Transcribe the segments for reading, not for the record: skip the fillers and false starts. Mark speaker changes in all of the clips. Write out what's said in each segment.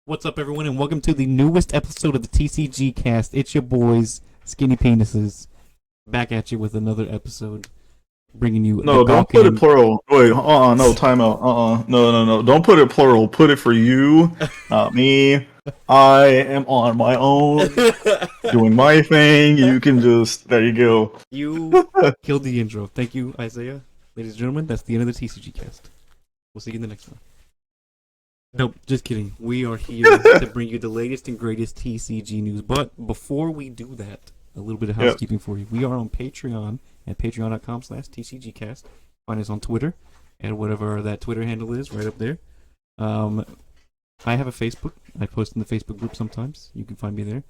Speaker 1: What's up, everyone, and welcome to the newest episode of the TCG cast. It's your boys, Skinny Penises, back at you with another episode, bringing you...
Speaker 2: No, don't put it plural. Wait, no, time out. No. Don't put it plural. Put it for you, not me. I am on my own, doing my thing. You can just, there you go.
Speaker 1: You killed the intro. Thank you, Isaiah. Ladies and gentlemen, that's the end of the TCG cast. We'll see you in the next one. Nope, just kidding. We are here to bring you the latest and greatest TCG news. But before we do that, a little bit of housekeeping for you. We are on Patreon at patreon.com/TCGcast. Find us on Twitter at whatever that Twitter handle is, right up there. I have a Facebook. I post in the Facebook group sometimes. You can find me there.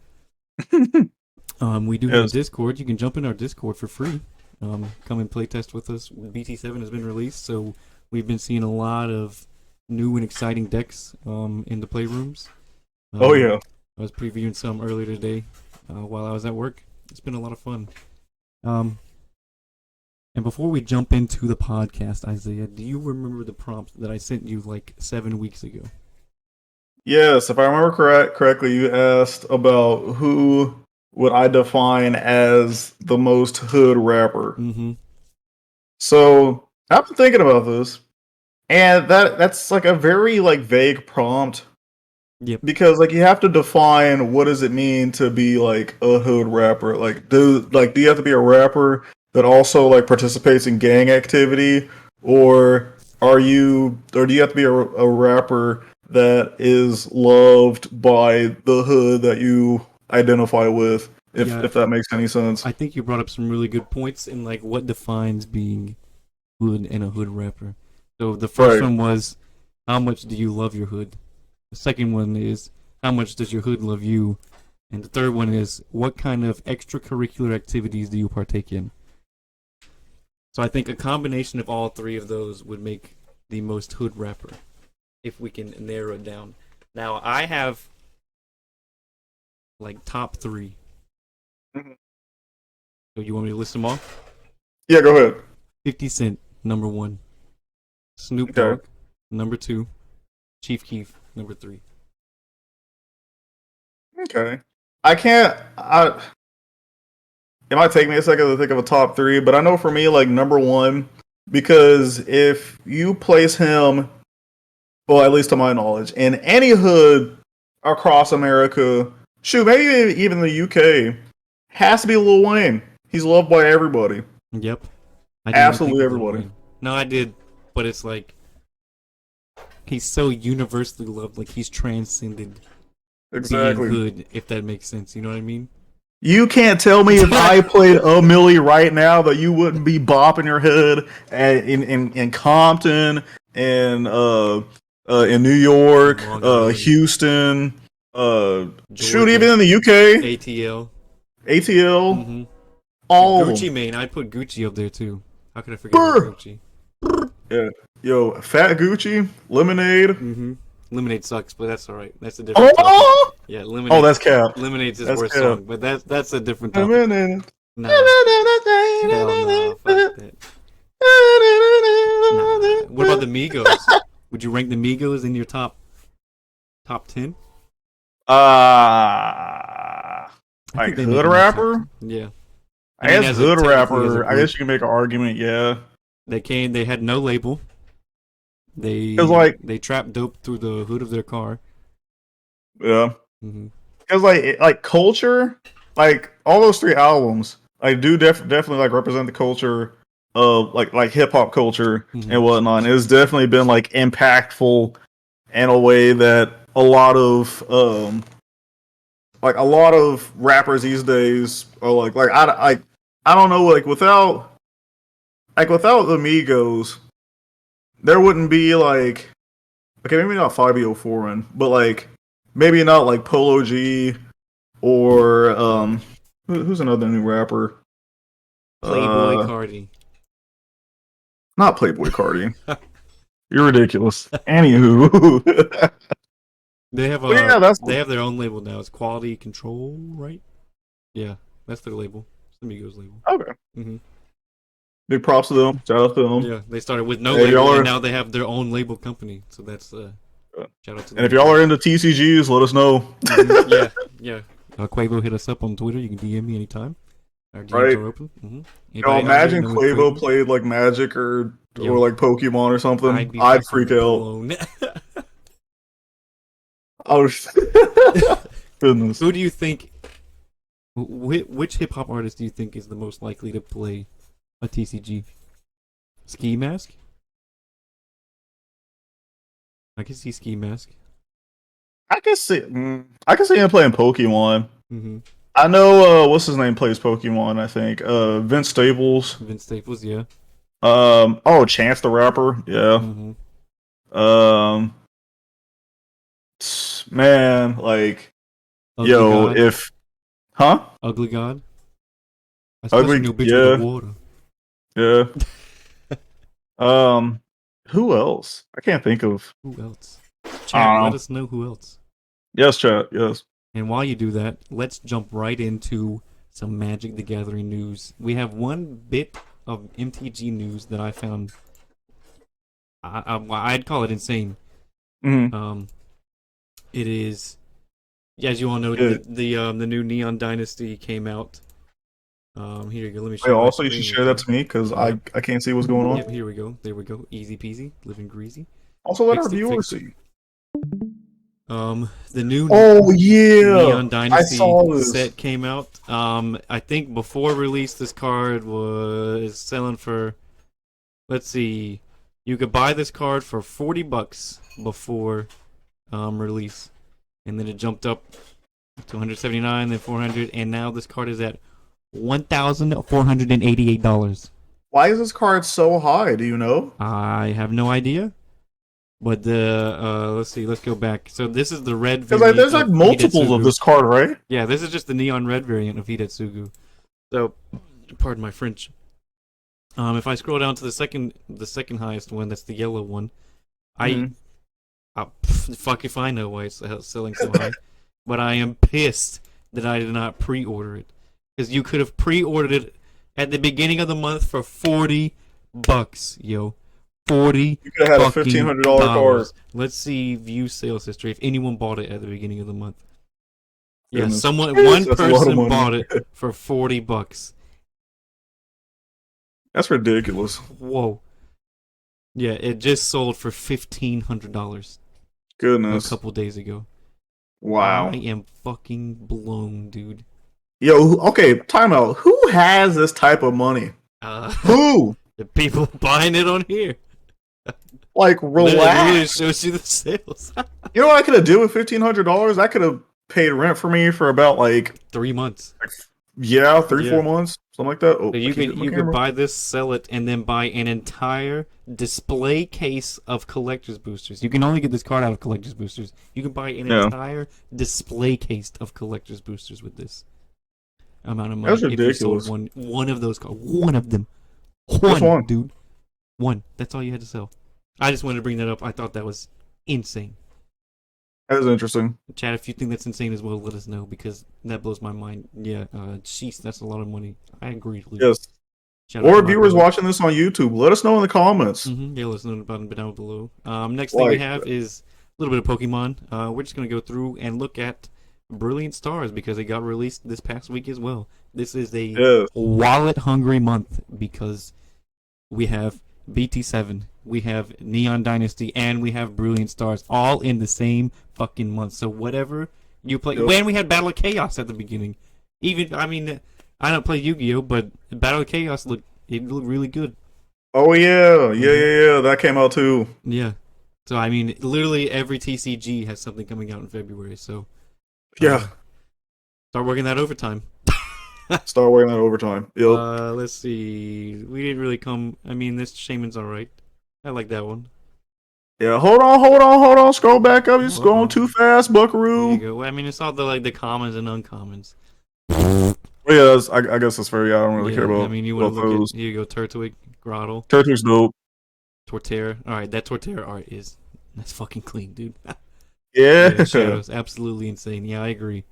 Speaker 1: We do have a Discord. You can jump in our Discord for free. Come and play test with us. BT7 has been released, so we've been seeing a lot of new and exciting decks in the playrooms. I was previewing some earlier today while I was at work. It's been a lot of fun. And before we jump into the podcast, Isaiah, do you remember the prompt that I sent you like 7 weeks ago?
Speaker 2: Yes, if I remember correctly, you asked about who would I define as the most hood rapper.
Speaker 1: Mm-hmm.
Speaker 2: So I've been thinking about this. And that's like a very like vague prompt.
Speaker 1: Yep.
Speaker 2: Because like you have to define what does it mean to be like a hood rapper? Like do you have to be a rapper that also like participates in gang activity, or do you have to be a rapper that is loved by the hood that you identify with? If that makes any sense.
Speaker 1: I think you brought up some really good points in like what defines being hood and a hood rapper. So the first one was, how much do you love your hood? The second one is, how much does your hood love you? And the third one is, what kind of extracurricular activities do you partake in? So I think a combination of all three of those would make the most hood rapper, if we can narrow it down. Now, I have, like, top three.
Speaker 2: Mm-hmm.
Speaker 1: So you want me to list them off?
Speaker 2: Yeah, go ahead.
Speaker 1: 50 Cent, number one. Snoop Dogg, number two. Chief Keef, number three.
Speaker 2: Okay. It might take me a second to think of a top three, but I know for me, like, number one, because if you place him, well, at least to my knowledge, in any hood across America, shoot, maybe even the UK, has to be Lil Wayne. He's loved by everybody.
Speaker 1: Yep.
Speaker 2: Absolutely everybody.
Speaker 1: No, I did. But it's like, he's so universally loved, like he's transcended being hood, if that makes sense. You know what I mean?
Speaker 2: You can't tell me if I played a Millie right now that you wouldn't be bopping your head in Compton and in New York, Houston, shoot, even in the UK,
Speaker 1: ATL.
Speaker 2: Mm-hmm. All
Speaker 1: Gucci Mane, I'd put Gucci up there too. How could I forget about Gucci?
Speaker 2: Yeah, yo, Fat Gucci, Lemonade.
Speaker 1: Mm-hmm. Lemonade sucks, but that's all right. That's a different topic. Yeah, Lemonade.
Speaker 2: Oh, that's cap.
Speaker 1: Lemonade's his worst song, but that's a different topic.
Speaker 2: Lemonade.
Speaker 1: No. Hell no, fuck that. Nah. What about the Migos? Would you rank the Migos in your top 10?
Speaker 2: Like hood rapper?
Speaker 1: Yeah.
Speaker 2: I guess hood rapper. I guess you can make an argument. Yeah.
Speaker 1: They had no label. They trapped dope through the hood of their car.
Speaker 2: Yeah.
Speaker 1: Mm-hmm.
Speaker 2: Because like culture, like all those three albums, like do definitely like represent the culture of like hip hop culture and whatnot. It's definitely been like impactful in a way that a lot of rappers these days are like I don't know, like without the Migos, there wouldn't be like, okay, maybe not 504, but like maybe not like Polo G or who's another new rapper?
Speaker 1: Playboy Cardi.
Speaker 2: Not Playboy Cardi. You're ridiculous. Anywho,
Speaker 1: they have they have their own label now. It's Quality Control, right? Yeah, that's their label. It's the Migos label.
Speaker 2: Okay.
Speaker 1: Mm-hmm.
Speaker 2: Big props to them. Shout out to them.
Speaker 1: Yeah, they started with no label, and now they have their own label company. So that's Shout out to
Speaker 2: And if y'all are into TCGs, let us know.
Speaker 1: yeah. Quavo, hit us up on Twitter. You can DM me anytime. Our DMs
Speaker 2: Right.
Speaker 1: are open.
Speaker 2: Yo, imagine Quavo played like Magic or like Pokemon or something. I'd freak
Speaker 1: blown.
Speaker 2: out. Oh, goodness.
Speaker 1: Who do you think? Which hip hop artist do you think is the most likely to play a TCG? Ski Mask? I can see Ski Mask.
Speaker 2: I can see him playing Pokemon.
Speaker 1: Mm-hmm.
Speaker 2: I know what's his name plays Pokemon, I think. Vince Staples.
Speaker 1: Vince Staples, yeah.
Speaker 2: Chance the Rapper, yeah.
Speaker 1: Mm-hmm.
Speaker 2: Man, like
Speaker 1: Ugly
Speaker 2: yo,
Speaker 1: God.
Speaker 2: if
Speaker 1: Ugly God.
Speaker 2: Ugly,
Speaker 1: no bitch
Speaker 2: yeah.
Speaker 1: with the water.
Speaker 2: Yeah. Who else? I can't think of.
Speaker 1: Who else? Chat, let us know who else.
Speaker 2: Yes, chat, yes.
Speaker 1: And while you do that, let's jump right into some Magic the Gathering news. We have one bit of MTG news that I found. I'd call it insane.
Speaker 2: Mm-hmm.
Speaker 1: It is, as you all know, the new Neon Dynasty came out. Here you go. Let me show you.
Speaker 2: Also, you should share that to me because I can't see what's going on.
Speaker 1: Yep, here we go. There we go. Easy peasy, living greasy.
Speaker 2: Also, let our viewers see.
Speaker 1: The new
Speaker 2: Neon
Speaker 1: Dynasty set came out. I think before release, this card was selling for. Let's see, you could buy this card for $40 before release, and then it jumped up to 179, then 400, and now this card is at $1,488.
Speaker 2: Why is this card so high? Do you know?
Speaker 1: I have no idea. But let's see, let's go back. So this is the red
Speaker 2: variant. Because there's like multiples of this card, right?
Speaker 1: Yeah, this is just the neon red variant of Hidetsugu. So, pardon my French. If I scroll down to the second highest one, that's the yellow one. Fuck if I know why it's selling so high. But I am pissed that I did not pre-order it, because you could have pre-ordered it at the beginning of the month for $40, yo. 40.
Speaker 2: You could have had a $1,500 card.
Speaker 1: Let's see view sales history. If anyone bought it at the beginning of the month. Yeah,
Speaker 2: Goodness.
Speaker 1: one person bought it for $40.
Speaker 2: That's ridiculous.
Speaker 1: Whoa. Yeah, it just sold for $1,500.
Speaker 2: Goodness.
Speaker 1: A couple days ago.
Speaker 2: Wow.
Speaker 1: I am fucking blown, dude.
Speaker 2: Yo, okay, time out. Who has this type of money? Who?
Speaker 1: The people buying it on here.
Speaker 2: Like, relax.
Speaker 1: It really shows you the sales.
Speaker 2: You know what I could have done with $1,500? I could have paid rent for me for about like
Speaker 1: 3 months.
Speaker 2: 4 months, something like that. Oh,
Speaker 1: so you could buy this, sell it, and then buy an entire display case of collector's boosters. You can only get this card out of collector's boosters. You can buy an entire display case of collector's boosters with this amount of money.
Speaker 2: That's ridiculous.
Speaker 1: If you sold one of those cards, one of them, dude, one. That's all you had to sell. I just wanted to bring that up. I thought that was insane.
Speaker 2: That is interesting.
Speaker 1: Chat, if you think that's insane as well, let us know, because that blows my mind. Yeah, jeez, that's a lot of money. I agree.
Speaker 2: Yes. Or viewers watching this on YouTube, let us know in the comments.
Speaker 1: Yeah, let us know about it down below. Next thing we have is a little bit of Pokemon. We're just going to go through and look at Brilliant Stars, because it got released this past week as well. This is a wallet-hungry month, because we have BT7, we have Neon Dynasty, and we have Brilliant Stars all in the same fucking month. So whatever you play, when we had Battle of Chaos at the beginning, I don't play Yu-Gi-Oh, but Battle of Chaos looked really good.
Speaker 2: Oh yeah, that came out too.
Speaker 1: Yeah, so I mean, literally every TCG has something coming out in February. So
Speaker 2: yeah,
Speaker 1: start working that overtime.
Speaker 2: Start working that overtime. Yep.
Speaker 1: Let's see. We didn't really come. I mean, this Shaman's alright. I like that one.
Speaker 2: Yeah, hold on. Scroll back up. You're scrolling too fast, Buckaroo.
Speaker 1: There you go. I mean, it's all the commons and uncommons.
Speaker 2: Yeah, I guess that's fair. Yeah, I don't really care about.
Speaker 1: I mean, you want to look at, here you go, Turtwig, Grottle.
Speaker 2: Turtwig's dope.
Speaker 1: Torterra. Alright, that Torterra art that's fucking clean, dude.
Speaker 2: Yeah.
Speaker 1: Shadows, absolutely insane. Yeah, I agree.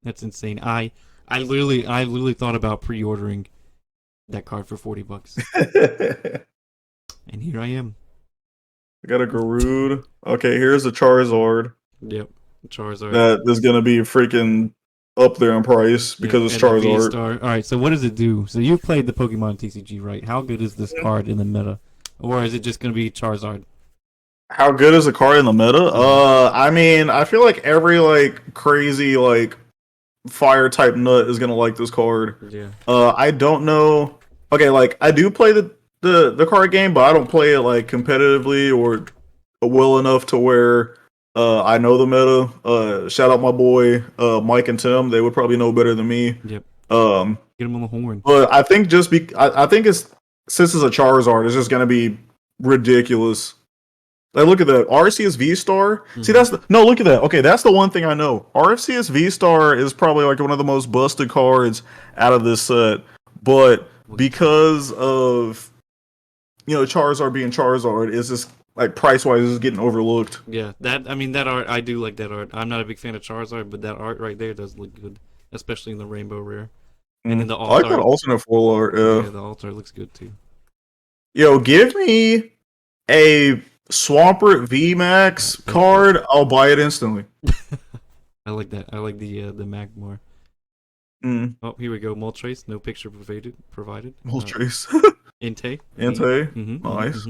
Speaker 1: That's insane. I literally thought about pre-ordering that card for $40. And here I am.
Speaker 2: I got a Garude. Okay, here's a Charizard
Speaker 1: Yep. Charizard.
Speaker 2: that is gonna be freaking up there in price because
Speaker 1: Yep,
Speaker 2: it's
Speaker 1: and the V
Speaker 2: Charizard.
Speaker 1: Star. All right. So what does it do? So you've played the Pokemon TCG, right? How good is this card in the meta, or is it just gonna be Charizard?
Speaker 2: How good is the card in the meta?
Speaker 1: Mhm.
Speaker 2: I mean, I feel like every like crazy like fire type nut is gonna like this card.
Speaker 1: Yeah.
Speaker 2: I don't know. Okay, like I do play the card game, but I don't play it like competitively or well enough to where I know the meta. Shout out my boy Mike and Tim. They would probably know better than me.
Speaker 1: Yep.
Speaker 2: Um,
Speaker 1: Get him on the horn.
Speaker 2: but I think I think it's since it's a Charizard, it's just gonna be ridiculous. Like, look at that. RCS V Star. See, that's the no. Look at that. Okay, that's the one thing I know. RCS V Star is probably like one of the most busted cards out of this set, but because of Charizard being Charizard, is just like price wise is getting overlooked.
Speaker 1: Yeah, that art, I do like that art. I'm not a big fan of Charizard, but that art right there does look good, especially in the rainbow rare. And then the
Speaker 2: I like that
Speaker 1: alt art,
Speaker 2: alternate full art.
Speaker 1: yeah, the alt art looks good too.
Speaker 2: Yo, give me a Swampert VMAX card. I'll buy it instantly.
Speaker 1: I like that. I like the Magmar. Oh, here we go. Moltres, no picture provided.
Speaker 2: Moltres.
Speaker 1: Entei.
Speaker 2: Entei.
Speaker 1: Nice.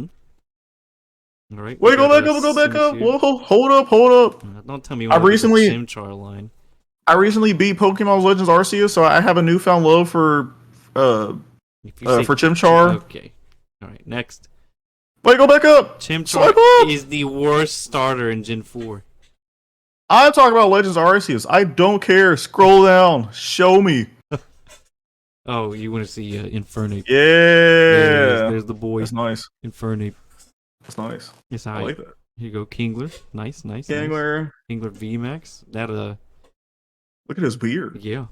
Speaker 1: All right.
Speaker 2: Wait, go back up, go back up. Whoa, hold up.
Speaker 1: Don't tell me you
Speaker 2: I
Speaker 1: want to
Speaker 2: recently
Speaker 1: the Chimchar line.
Speaker 2: I recently beat Pokemon Legends Arceus, so I have a newfound love for Chimchar.
Speaker 1: Okay. All right. Next.
Speaker 2: Wait, go back up.
Speaker 1: Chimchar is the worst starter in Gen 4.
Speaker 2: I'm talking about Legends Arceus. I don't care. Scroll down. Show me.
Speaker 1: Oh, you want to see Infernape?
Speaker 2: Yeah.
Speaker 1: There's the boy.
Speaker 2: That's nice.
Speaker 1: Infernape.
Speaker 2: That's nice.
Speaker 1: Yes,
Speaker 2: I like that.
Speaker 1: Here you go, Kingler. Nice.
Speaker 2: Kingler.
Speaker 1: Nice. Kingler VMAX. That
Speaker 2: Look at his beard.
Speaker 1: Yeah.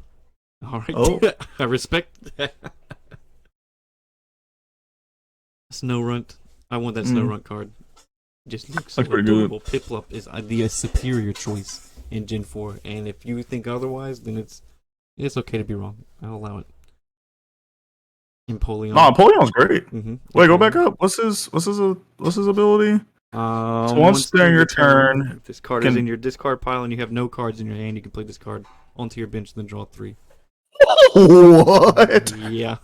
Speaker 1: All right.
Speaker 2: Oh.
Speaker 1: I respect that. Snorunt. I want that Snorunt card. Just looks so adorable. Piplup is the superior choice in Gen 4, and if you think otherwise, then it's okay to be wrong. I'll allow it. Empoleon.
Speaker 2: No, Empoleon's great. Wait, go back
Speaker 1: Empoleon.
Speaker 2: up. What's his ability?
Speaker 1: So
Speaker 2: once during your turn,
Speaker 1: this card is in your discard pile and you have no cards in your hand, you can play this card onto your bench and then draw 3.
Speaker 2: What?
Speaker 1: Yeah.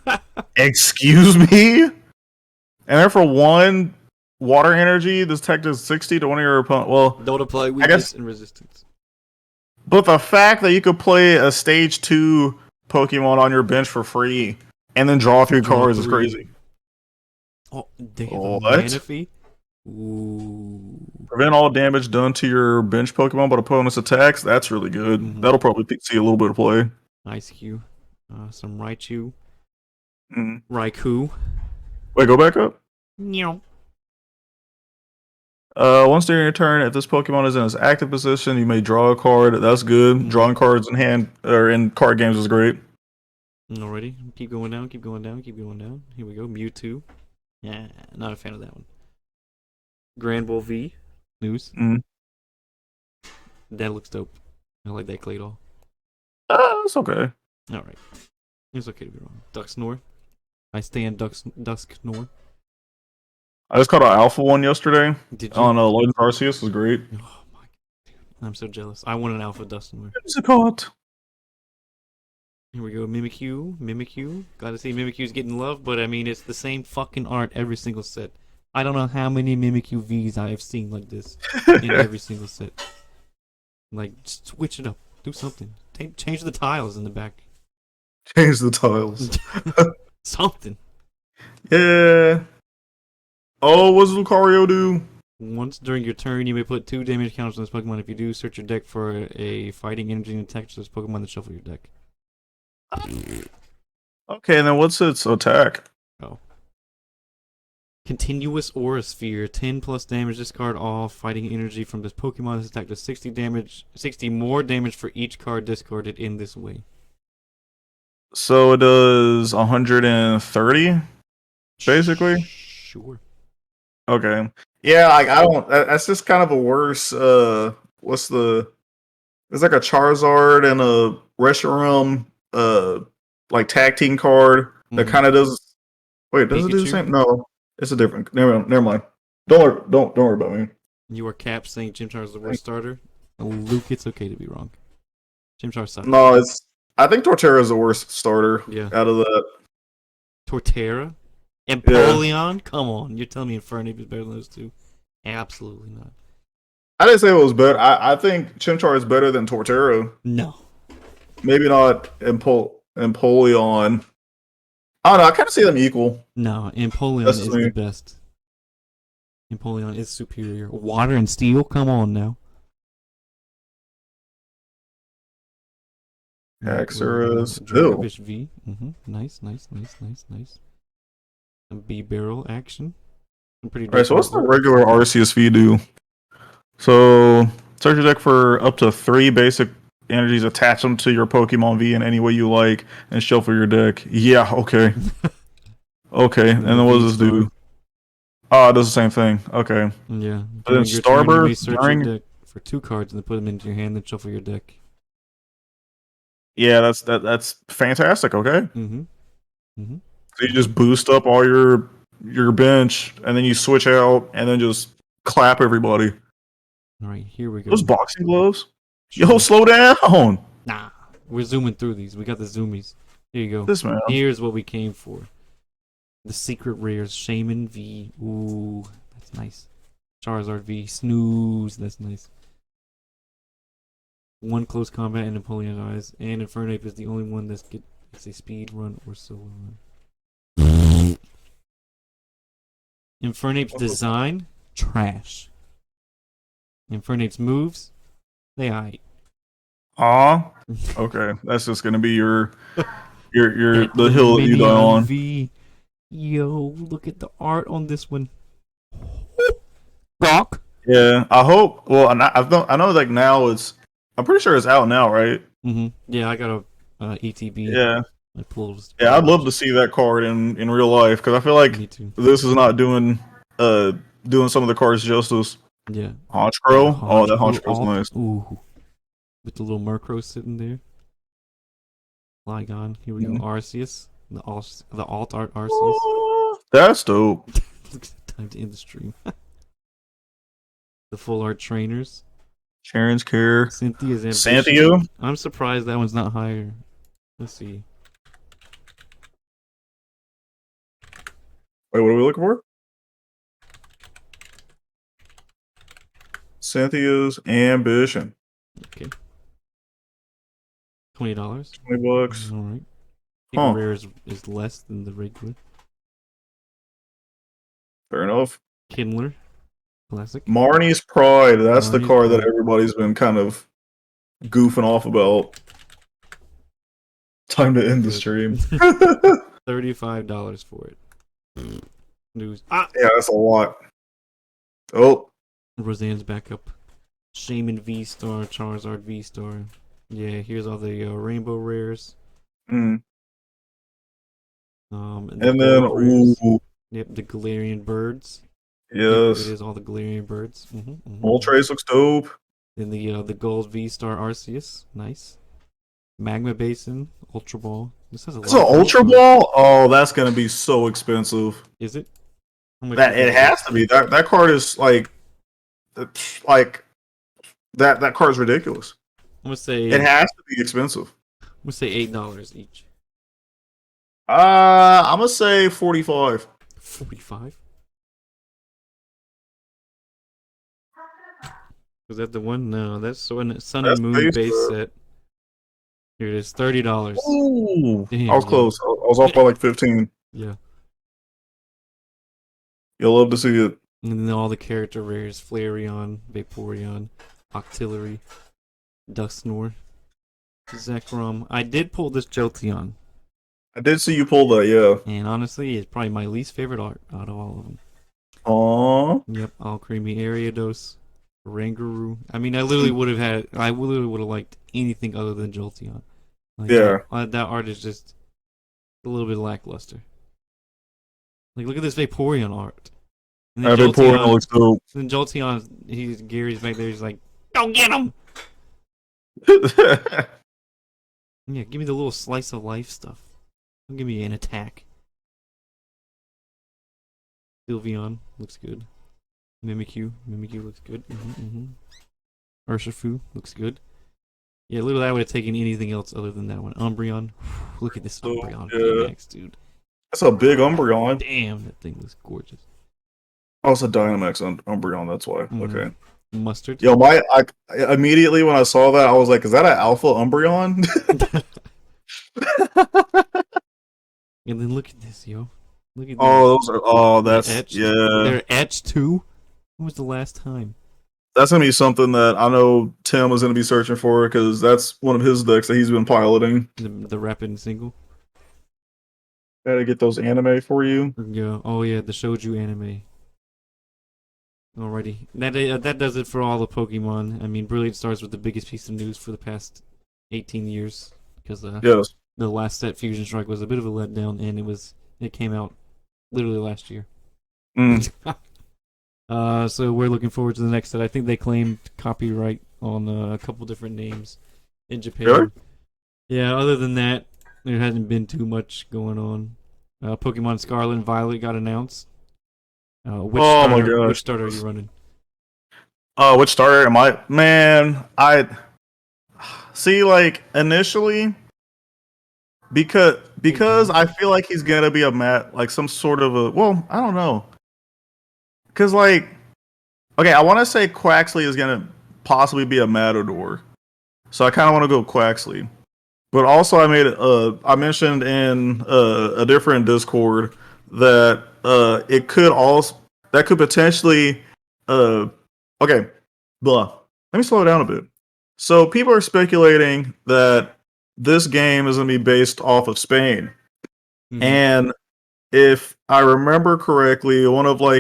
Speaker 2: Excuse me? And then for 1 water energy, this tech does 60 to one of your opponent. Well,
Speaker 1: don't apply weakness and resistance.
Speaker 2: But the fact that you could play a stage 2 Pokemon on your bench for free and then draw 3 cards is crazy.
Speaker 1: Oh, they have a Manaphy? Ooh.
Speaker 2: Prevent all damage done to your bench Pokemon but opponent's attacks. That's really good. That'll probably see a little bit of play.
Speaker 1: Ice Cube. Some Raichu. Raikou.
Speaker 2: Wait, go back up.
Speaker 1: Meow.
Speaker 2: Once during your turn, if this Pokemon is in its active position, you may draw a card. That's good. Drawing cards in hand or in card games is great.
Speaker 1: Alrighty. Keep going down, keep going down, keep going down. Here we go. Mewtwo. Yeah, not a fan of that one. Granbull V. News. That looks dope. I like that Claydol.
Speaker 2: It's okay.
Speaker 1: Alright. It's okay to be wrong. Ducksnore. I stand Dusknor.
Speaker 2: I just caught an alpha one yesterday.
Speaker 1: Did you?
Speaker 2: On Legends Arceus was great.
Speaker 1: Oh my god, dude. I'm so jealous. I want an alpha Dusknor.
Speaker 2: What's it called?
Speaker 1: Here we go. Mimikyu. Glad to see Mimikyu's getting love, but I mean, it's the same fucking art every single set. I don't know how many Mimikyu Vs I have seen like this in every single set. Like, switch it up. Do something. Change the tiles in the back.
Speaker 2: Change the tiles.
Speaker 1: Something.
Speaker 2: Yeah. Oh, what does Lucario do?
Speaker 1: Once during your turn, you may put 2 damage counters on this Pokemon. If you do, search your deck for a fighting energy and attack this Pokemon, then shuffle your deck.
Speaker 2: Okay, and then what's its attack?
Speaker 1: Oh. Continuous Aura Sphere. 10 plus damage. Discard all fighting energy from this Pokemon. This attack does 60 damage. 60 more damage for each card discarded in this way.
Speaker 2: So it does 130, basically?
Speaker 1: Sure.
Speaker 2: Okay. Yeah, like I don't. That's just kind of a worse. What's the? It's like a Charizard and a Reshiram, like tag team card that kind of does. Wait, does it do the same? No, it's a different. Never mind. don't worry about me.
Speaker 1: You are Cap saying Chimchar is the worst starter. Luke, it's okay to be wrong. Chimchar sucks.
Speaker 2: No, it's. I think Torterra is the worst starter
Speaker 1: Yeah.
Speaker 2: out of that.
Speaker 1: Torterra? Empoleon? Come on. You're telling me Infernape is better than those two? Absolutely not.
Speaker 2: I didn't say it was better. I think Chimchar is better than Torterra.
Speaker 1: No.
Speaker 2: Maybe not Empoleon. I don't know. I kind of see them equal.
Speaker 1: No, Empoleon
Speaker 2: That's
Speaker 1: is
Speaker 2: me.
Speaker 1: the best. Empoleon is superior. Water and Steel? Come on now.
Speaker 2: Haxorus.
Speaker 1: Dracovish V. Nice. Some B-Barrel action. Some pretty
Speaker 2: Alright, so what's the
Speaker 1: artwork.
Speaker 2: regular RCSV do? So, search your deck for up to 3 basic energies, attach them to your Pokemon V in any way you like, and shuffle your deck. Yeah, okay. Okay, and then what does this do? Oh, it does the same thing. Okay.
Speaker 1: Yeah.
Speaker 2: But then Starburst
Speaker 1: Search
Speaker 2: during...
Speaker 1: your deck for 2 cards and then put them into your hand and shuffle your deck.
Speaker 2: Yeah, that's fantastic, okay. So you just boost up all your bench, and then you switch out, and then just clap everybody.
Speaker 1: Alright, here we go.
Speaker 2: Those boxing gloves? Yo, slow down!
Speaker 1: Nah. We're zooming through these. We got the zoomies. Here you go.
Speaker 2: This man.
Speaker 1: Here's what we came for. The secret rares. Shaman V. Ooh, that's nice. Charizard V. Snooze. That's nice. 1 close combat and Napoleon Eyes. And Infernape is the only one that's gets a speed run or solo run. Infernape's design, trash. Infernape's moves, they aight.
Speaker 2: Aw. Okay, that's just gonna be your the hill that you die on.
Speaker 1: V. Yo, look at the art on this one. Rock.
Speaker 2: Yeah, I hope. Well, I know like now it's. I'm pretty sure it's out now, right?
Speaker 1: Yeah, I got a ETB.
Speaker 2: Yeah.
Speaker 1: I pulled.
Speaker 2: Yeah, I'd love to see that card in real life because I feel like this is not doing some of the cards justice.
Speaker 1: Yeah.
Speaker 2: Honchkrow? Oh, that Honchkrow's nice.
Speaker 1: Ooh. With the little Murkrow sitting there. Flygon. Here we go. Arceus. The alt art Arceus.
Speaker 2: Oh, that's dope.
Speaker 1: Time to end the stream. The full art trainers.
Speaker 2: Sharon's Care.
Speaker 1: Cynthia's Ambition.
Speaker 2: Cynthia?
Speaker 1: I'm surprised that one's not higher. Let's see.
Speaker 2: Wait, what are we looking for? Cynthia's Ambition.
Speaker 1: Okay. $20.
Speaker 2: $20.
Speaker 1: All right.
Speaker 2: Huh.
Speaker 1: Rare is less than the regular.
Speaker 2: Fair enough.
Speaker 1: Kindler. Classic.
Speaker 2: Marnie's Pride. That's the
Speaker 1: Marnie's
Speaker 2: card that
Speaker 1: Pride.
Speaker 2: everybody's been kind of goofing off about. Time to end the stream.
Speaker 1: $35 for it. News.
Speaker 2: Yeah, that's a lot. Oh.
Speaker 1: Roseanne's back up. Shaman V Star, Charizard V Star. Yeah, here's all the rainbow rares.
Speaker 2: Mm.
Speaker 1: And
Speaker 2: then,
Speaker 1: ooh. Yep, the Galarian birds.
Speaker 2: Yes.
Speaker 1: Yep, it is all the Galarian birds.
Speaker 2: Moltres looks dope.
Speaker 1: Then the gold V Star Arceus. Nice. Magma Basin, Ultra Ball. This has a lot.
Speaker 2: It's an Ultra Ball? Oh, that's gonna be so expensive.
Speaker 1: Is it?
Speaker 2: That it has to be. That card is like that card's ridiculous.
Speaker 1: I'm gonna say
Speaker 2: it has to be expensive.
Speaker 1: I'm gonna say $8 each.
Speaker 2: I'm gonna say 45.
Speaker 1: 45? Was that the one? No, that's Sun and Moon base set. Here it is, $30.
Speaker 2: Ooh,
Speaker 1: damn,
Speaker 2: I was close. I was off by like 15.
Speaker 1: Yeah.
Speaker 2: You'll love to see it.
Speaker 1: And then all the character rares: Flareon, Vaporeon, Octillery, Dusknoir, Zekrom. I did pull this Jolteon.
Speaker 2: I did see you pull that, yeah.
Speaker 1: And honestly, it's probably my least favorite art out of all of them.
Speaker 2: Aww.
Speaker 1: Yep, all creamy Ariados, Rangaroo. I mean, I literally would have liked anything other than Jolteon. Like,
Speaker 2: yeah.
Speaker 1: That art is just a little bit lackluster. Like, look at this Vaporeon art. And then
Speaker 2: Vaporeon looks dope.
Speaker 1: Then Jolteon, Gary's back there, he's like, go get him! Yeah, give me the little slice of life stuff. Don't give me an attack. Sylveon looks good. Mimikyu looks good. Urshifu looks good. Yeah, literally, I would have taken anything else other than that one. Umbreon. Look at this
Speaker 2: Oh,
Speaker 1: Umbreon
Speaker 2: yeah.
Speaker 1: VMAX, dude.
Speaker 2: That's a big Umbreon.
Speaker 1: Damn, that thing looks gorgeous.
Speaker 2: Also, Dynamax on Umbreon. That's why. Okay.
Speaker 1: Mustard.
Speaker 2: Yo, I immediately when I saw that, I was like, "Is that an Alpha Umbreon?"
Speaker 1: And then look at this, yo. Look at these.
Speaker 2: Oh, those are. Oh,
Speaker 1: They're
Speaker 2: that's
Speaker 1: etched.
Speaker 2: yeah.
Speaker 1: They're etched too. When was the last time?
Speaker 2: That's gonna be something that I know Tim is gonna be searching for because that's one of his decks that he's been piloting.
Speaker 1: The rapid and single.
Speaker 2: Gotta get those anime for you.
Speaker 1: Yeah. Oh yeah, the shouju anime. Alrighty, that does it for all the Pokemon. I mean, Brilliant starts with the biggest piece of news for the past 18 years because
Speaker 2: Yes.
Speaker 1: the last set Fusion Strike was a bit of a letdown, and it came out literally last year.
Speaker 2: Mm.
Speaker 1: So we're looking forward to the next set. I think they claimed copyright on a couple different names in Japan.
Speaker 2: Really?
Speaker 1: Yeah. Other than that, there hasn't been too much going on. Pokemon Scarlet and Violet got announced. Which starter are you running?
Speaker 2: Which starter am I? Man, I see. Like initially, because I feel like he's gonna be a like some sort of a. Well, I don't know. Because okay, I want to say Quaxley is gonna possibly be a Matador, so I kind of want to go Quaxley. But also, I mentioned in a different Discord that it could also that could potentially okay, blah. Let me slow it down a bit. So people are speculating that this game is going to be based off of Spain, and if I remember correctly, one of I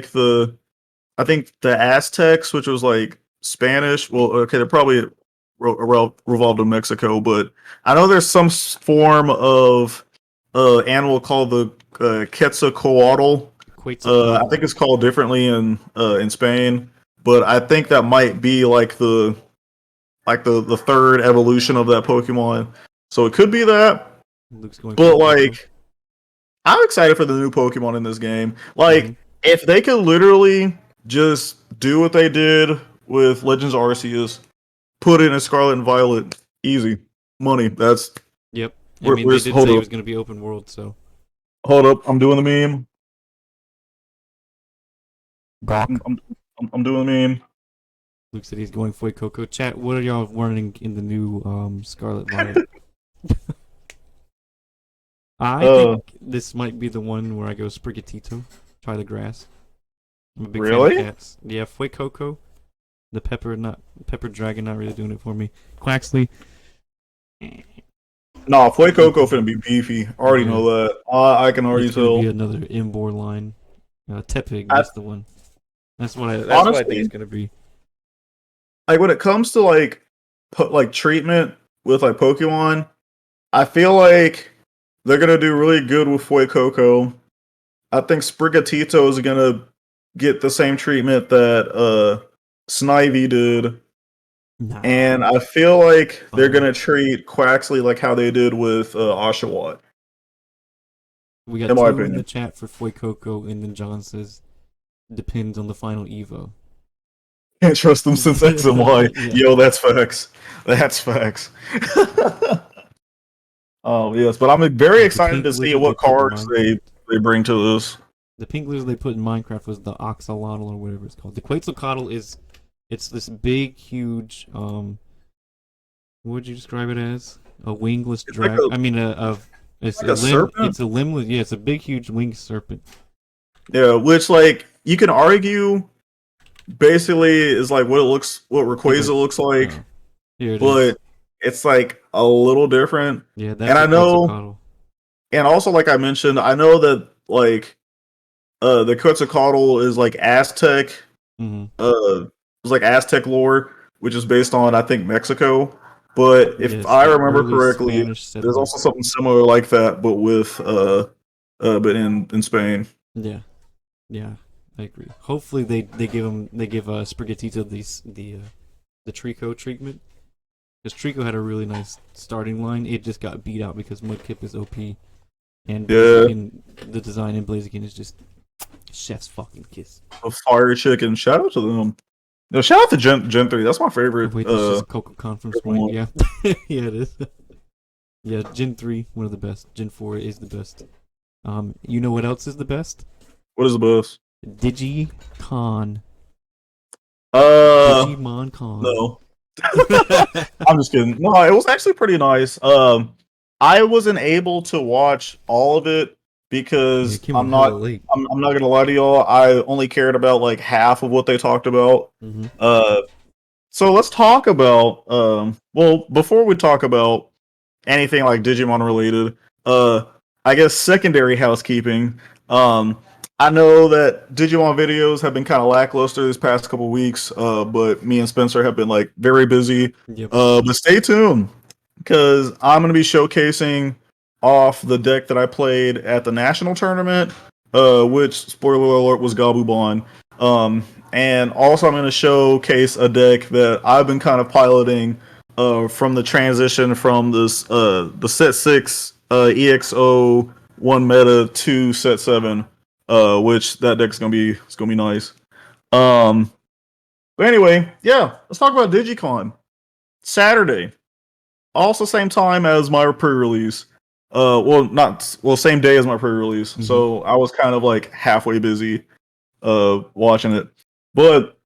Speaker 2: think the Aztecs, which was like Spanish. Well, okay, they're probably revolved in Mexico, but I know there's some form of animal called the Quetzalcoatl. I think it's called differently in Spain, but I think that might be like the third evolution of that Pokemon. So it could be that. But like, I'm excited for the new Pokemon in this game. Like, if they could literally just do what they did with Legends Arceus, put it in Scarlet and Violet, easy money. That's
Speaker 1: yep. I mean, they did say it was going to be open world, so
Speaker 2: hold up. I'm doing the meme. I'm doing the meme.
Speaker 1: Luke said he's going for Coco. Chat, what are y'all running in the new Scarlet Violet? I think this might be the one where I go Sprigatito. Try the grass. I'm a big fan of cats. Yeah, Fuecoco. The pepper dragon not really doing it for me. Quaxley.
Speaker 2: No, Fuecoco finna be beefy. I already know that. I can already tell.
Speaker 1: Be another Imbor line. Tepig, that's the one. That's what I think it's gonna be.
Speaker 2: Like when it comes to like treatment with like Pokemon, I feel like they're gonna do really good with Fuecoco. I think Sprigatito is gonna get the same treatment that Snivy did. Nah. And I feel like they're gonna treat Quaxley like how they did with Oshawott.
Speaker 1: We got two in the chat for Fuecoco, and then John says, depends on the final Evo.
Speaker 2: Can't trust them since X and Y. Yeah. Yo, that's facts. That's facts. Oh yes, but I'm very excited to see what cards they bring to this.
Speaker 1: The pink lizard they put in Minecraft was the Oxalotl or whatever it's called. The Quetzalcoatl it's this big, huge what would you describe it as? A wingless dragon. It's like a serpent? It's a limbless. Yeah, it's a big, huge winged serpent.
Speaker 2: Yeah, which like you can argue basically is like what Rayquaza looks like, but it's like a little different. Yeah, that's and I know, and also like I mentioned, I know that like the Quetzalcoatl is like Aztec, it's like Aztec lore, which is based on I think Mexico. But if I remember correctly, there's also something similar like that, but with but in Spain.
Speaker 1: Yeah, yeah, I agree. Hopefully they give Sprigatito the Trico treatment, because Trico had a really nice starting line. It just got beat out because Mudkip is OP, and the design in Blaziken is just Chef's fucking kiss.
Speaker 2: A fire chicken. Shout out to them. No, shout out to Gen 3. That's my
Speaker 1: Oh,
Speaker 2: favorite.
Speaker 1: wait, that's just Coco Conference point.
Speaker 2: one.
Speaker 1: Yeah. Yeah, it is. Yeah, Gen 3, one of the best. Gen 4 is the best. You know what else is the best?
Speaker 2: What is the best?
Speaker 1: Digicon.
Speaker 2: Uh,
Speaker 1: Digimon Con.
Speaker 2: no. I'm just kidding. No, it was actually pretty nice. I wasn't able to watch all of it
Speaker 1: Yeah,
Speaker 2: because
Speaker 1: it came on hella late.
Speaker 2: I'm not gonna lie to y'all. I only cared about like half of what they talked about.
Speaker 1: Mm-hmm.
Speaker 2: So let's talk about well, before we talk about anything like Digimon related, I guess secondary housekeeping. Um I know that Digimon videos have been kind of lackluster this past couple weeks, but me and Spencer have been like very busy.
Speaker 1: Yep.
Speaker 2: But stay tuned because I'm gonna be showcasing off the deck that I played at the national tournament, which spoiler alert was Gabubon. And also I'm gonna showcase a deck that I've been kind of piloting from the transition from this the set 6 EXO 1 meta to set 7, which that deck's gonna be nice. Um but anyway, yeah, let's talk about Digicon. Saturday. Also same time as my pre-release. Same day as my pre-release.
Speaker 1: Mhm.
Speaker 2: So I was kind of like halfway busy watching it. But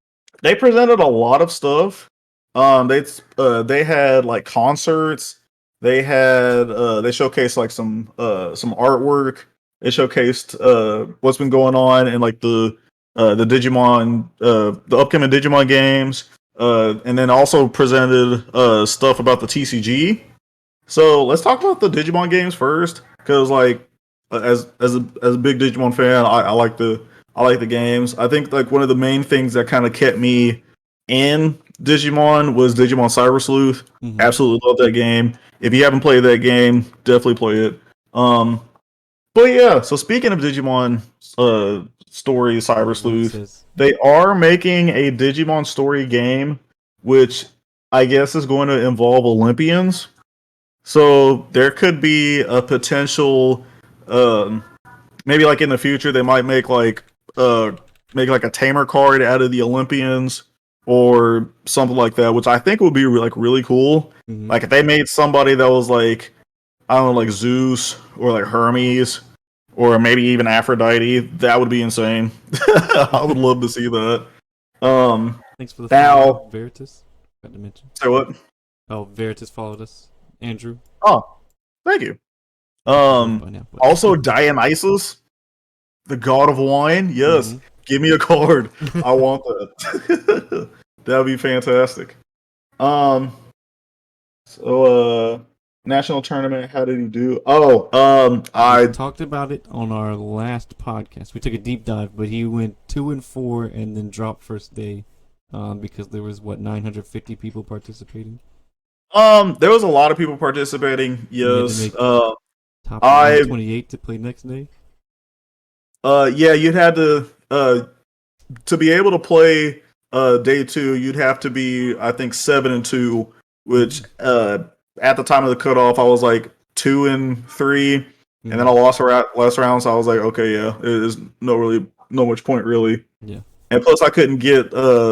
Speaker 2: they presented a lot of stuff. They had like concerts. They showcased like some artwork. They showcased what's been going on in like the Digimon the upcoming Digimon games. And then also presented stuff about the TCG. So let's talk about the Digimon games first, because like as a big Digimon fan, I like the games. I think like one of the main things that kind of kept me in Digimon was Digimon Cyber Sleuth.
Speaker 1: Mhm.
Speaker 2: Absolutely love that game. If you haven't played that game, definitely play it. But yeah, so speaking of Digimon story Cyber Sleuth,
Speaker 1: Says,
Speaker 2: they are making a Digimon story game, which I guess is going to involve Olympians. So there could be a potential, um, maybe like in the future they might make like a tamer card out of the Olympians or something like that, which I think would be like really cool.
Speaker 1: mhm.
Speaker 2: Like if they made somebody that was like, I don't know, like Zeus or like Hermes or maybe even Aphrodite, that would be insane. I would love to see that.
Speaker 1: Thanks for the
Speaker 2: Now,
Speaker 1: follow, Veritas. Got to mention.
Speaker 2: say what?
Speaker 1: Oh, Veritas followed us. Andrew.
Speaker 2: Oh, thank you.
Speaker 1: By now, but
Speaker 2: Also Dionysus, the god of wine. Yes, give me a card. I want that. That'd be fantastic. Um, so national tournament. How did he do? Oh,
Speaker 1: we
Speaker 2: I
Speaker 1: talked about it on our last podcast. We took a deep dive, but he went 2-4 and then dropped first day, because there was 950 people participating.
Speaker 2: there was a lot of people participating.
Speaker 1: He had to
Speaker 2: Yes.
Speaker 1: make top
Speaker 2: I
Speaker 1: 128 to play next day.
Speaker 2: yeah, you'd had to be able to play day 2, you'd have to be, I think, 7-2, which at the time of the cutoff I was like 2-3, and then I lost last round, so I was like, okay, yeah, there's no much point really.
Speaker 1: Yeah.
Speaker 2: And plus I couldn't get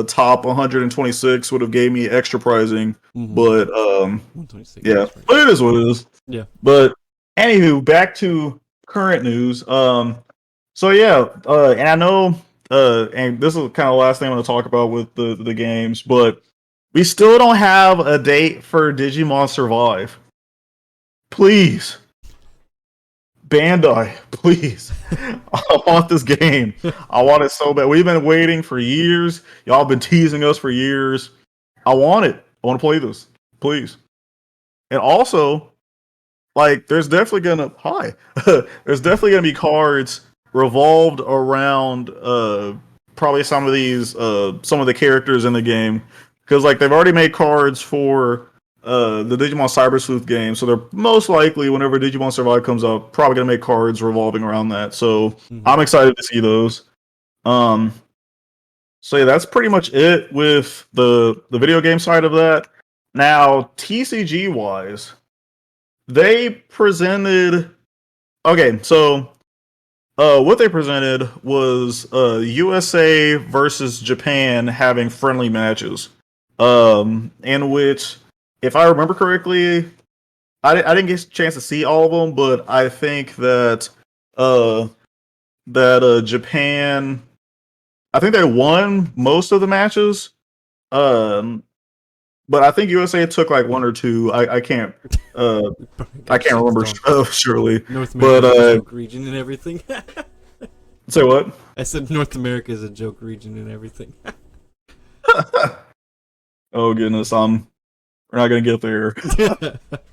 Speaker 2: top 126, would have gave me extra pricing, but
Speaker 1: 126.
Speaker 2: yeah,
Speaker 1: Right.
Speaker 2: but it is what it is.
Speaker 1: Yeah.
Speaker 2: But anywho, back to current news. So yeah, and I know, and this is kind of the last thing I'm going to talk about with the games, but we still don't have a date for Digimon Survive. Please, Bandai, please, I want this game. I want it so bad. We've been waiting for years. Y'all been teasing us for years. I want it. I want to play this, please. And also, like, there's definitely gonna be cards revolved around probably some of the characters in the game, because like they've already made cards for the Digimon Cyber Sleuth game, so they're most likely, whenever Digimon Survive comes up, probably gonna make cards revolving around that. So I'm excited to see those. So yeah, that's pretty much it with the video game side of that. Now TCG wise, they presented. Okay, so what they presented was USA versus Japan having friendly matches, in which, if I remember correctly, I didn't get a chance to see all of them, but I think that uh, Japan, I think they won most of the matches. Um, but I think USA took like one or two. I can't remember surely.
Speaker 1: North
Speaker 2: But
Speaker 1: America's a joke region and everything.
Speaker 2: say what?
Speaker 1: I said North America is a joke region and everything.
Speaker 2: Oh goodness, we're not gonna get there.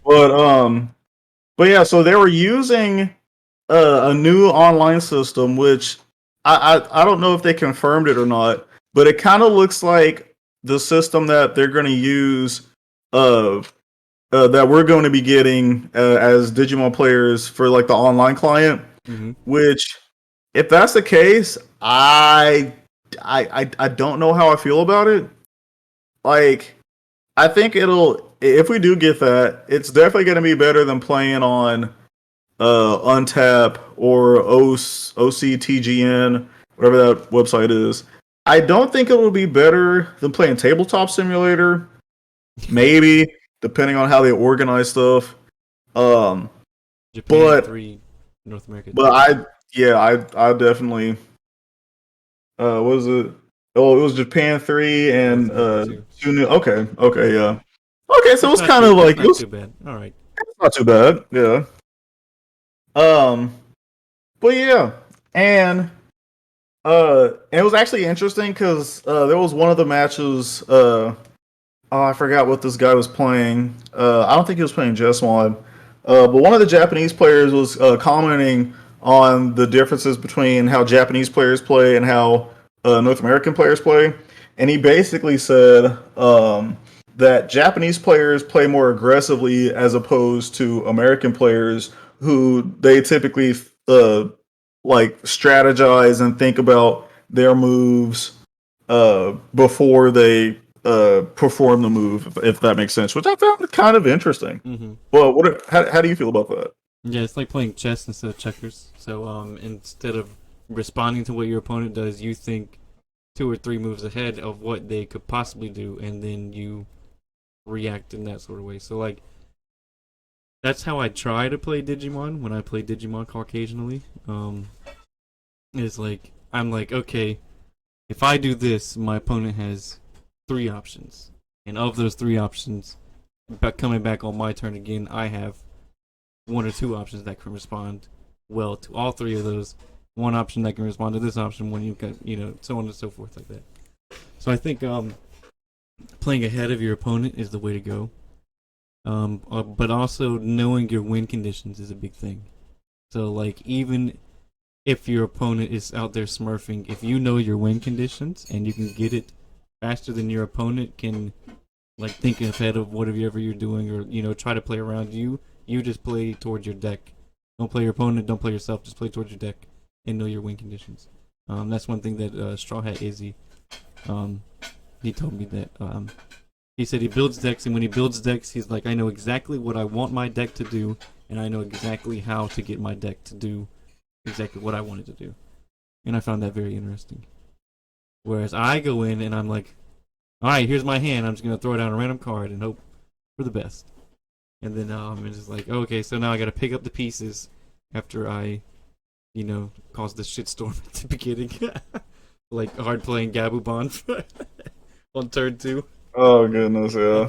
Speaker 2: But but yeah, so they were using a new online system, which I don't know if they confirmed it or not, but it kind of looks like the system that they're going to use, uh, that we're going to be getting as Digimon players for like the online client.
Speaker 1: Mhm.
Speaker 2: Which, if that's the case, I don't know how I feel about it. Like, I think if we do get that, it's definitely going to be better than playing on Untap or OCTGN, whatever that website is. I don't think it will be better than playing Tabletop Simulator. Maybe, depending on how they organize stuff. Um,
Speaker 1: Japan
Speaker 2: but
Speaker 1: 3, North America 2.
Speaker 2: but I definitely what was it? Oh, it was Japan 3 and
Speaker 1: North America
Speaker 2: 2 new. Okay, yeah. Okay, so it's
Speaker 1: It's
Speaker 2: kind of like
Speaker 1: not too bad. All right.
Speaker 2: it's not too bad. Yeah. Um, but yeah, and it was actually interesting because there was one of the matches. Oh, I forgot what this guy was playing. I don't think he was playing Jesmod. But one of the Japanese players was commenting on the differences between how Japanese players play and how North American players play. And he basically said that Japanese players play more aggressively as opposed to American players who they typically like strategize and think about their moves before they perform the move, if that makes sense, which I found kind of interesting.
Speaker 1: Mm-hmm.
Speaker 2: Well, how do you feel about that?
Speaker 1: Yeah, it's like playing chess instead of checkers. So instead of responding to what your opponent does, you think 2 or 3 moves ahead of what they could possibly do, and then you react in that sort of way. So like, that's how I try to play Digimon when I play Digimon occasionally. Is like, I'm like, okay, if I do this, my opponent has 3 options, and of those 3 options, coming back on my turn again, I have 1 or 2 options that can respond well to all 3 of those. 1 option that can respond to this option, when you've got, so on and so forth like that. So I think playing ahead of your opponent is the way to go. But also knowing your win conditions is a big thing. So like, even if your opponent is out there smurfing, if you know your win conditions and you can get it faster than your opponent can, like, think ahead of whatever you're doing, or try to play around you, you just play towards your deck. Don't play your opponent, don't play yourself, just play towards your deck and know your win conditions. That's one thing that Straw Hat Izzy, he told me that he said he builds decks, and when he builds decks, he's like, I know exactly what I want my deck to do, and I know exactly how to get my deck to do exactly what I wanted to do. And I found that very interesting. Whereas I go in and I'm like, alright, here's my hand, I'm just going to throw down a random card and hope for the best. And then it's just like, okay, so now I got to pick up the pieces after I, caused the shitstorm at the beginning. Like hard playing Gabubon on turn 2.
Speaker 2: Oh goodness, yeah.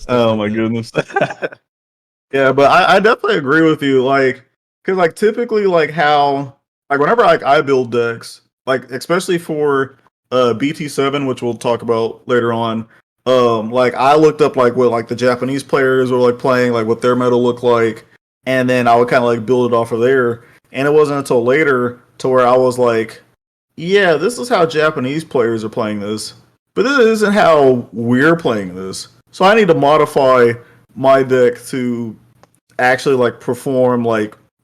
Speaker 2: Oh my goodness. Yeah, but I definitely agree with you. Like, because like typically, like how, like whenever like I build decks, like especially for BT7, which we'll talk about later on. Like I looked up like what like the Japanese players were like playing, like what their meta looked like, and then I would kind of like build it off of there. And it wasn't until later to where I was like, yeah, this is how Japanese players are playing this, but this isn't how we're playing this. So I need to modify my deck to actually like perform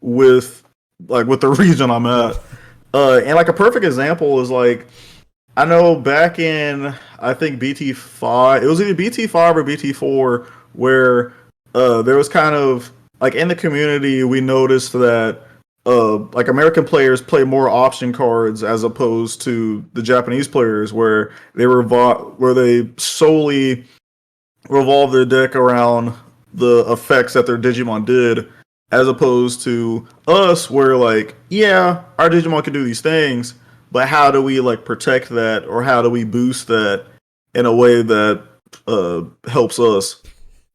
Speaker 2: with the region I'm at. And like a perfect example is like, I know back in, I think BT5, it was either BT5 or BT4, where there was kind of like in the community we noticed that like American players play more option cards as opposed to the Japanese players, where where they solely revolve their deck around the effects that their Digimon did, as opposed to us, where like, yeah, our Digimon can do these things, but how do we like protect that, or how do we boost that in a way that helps us?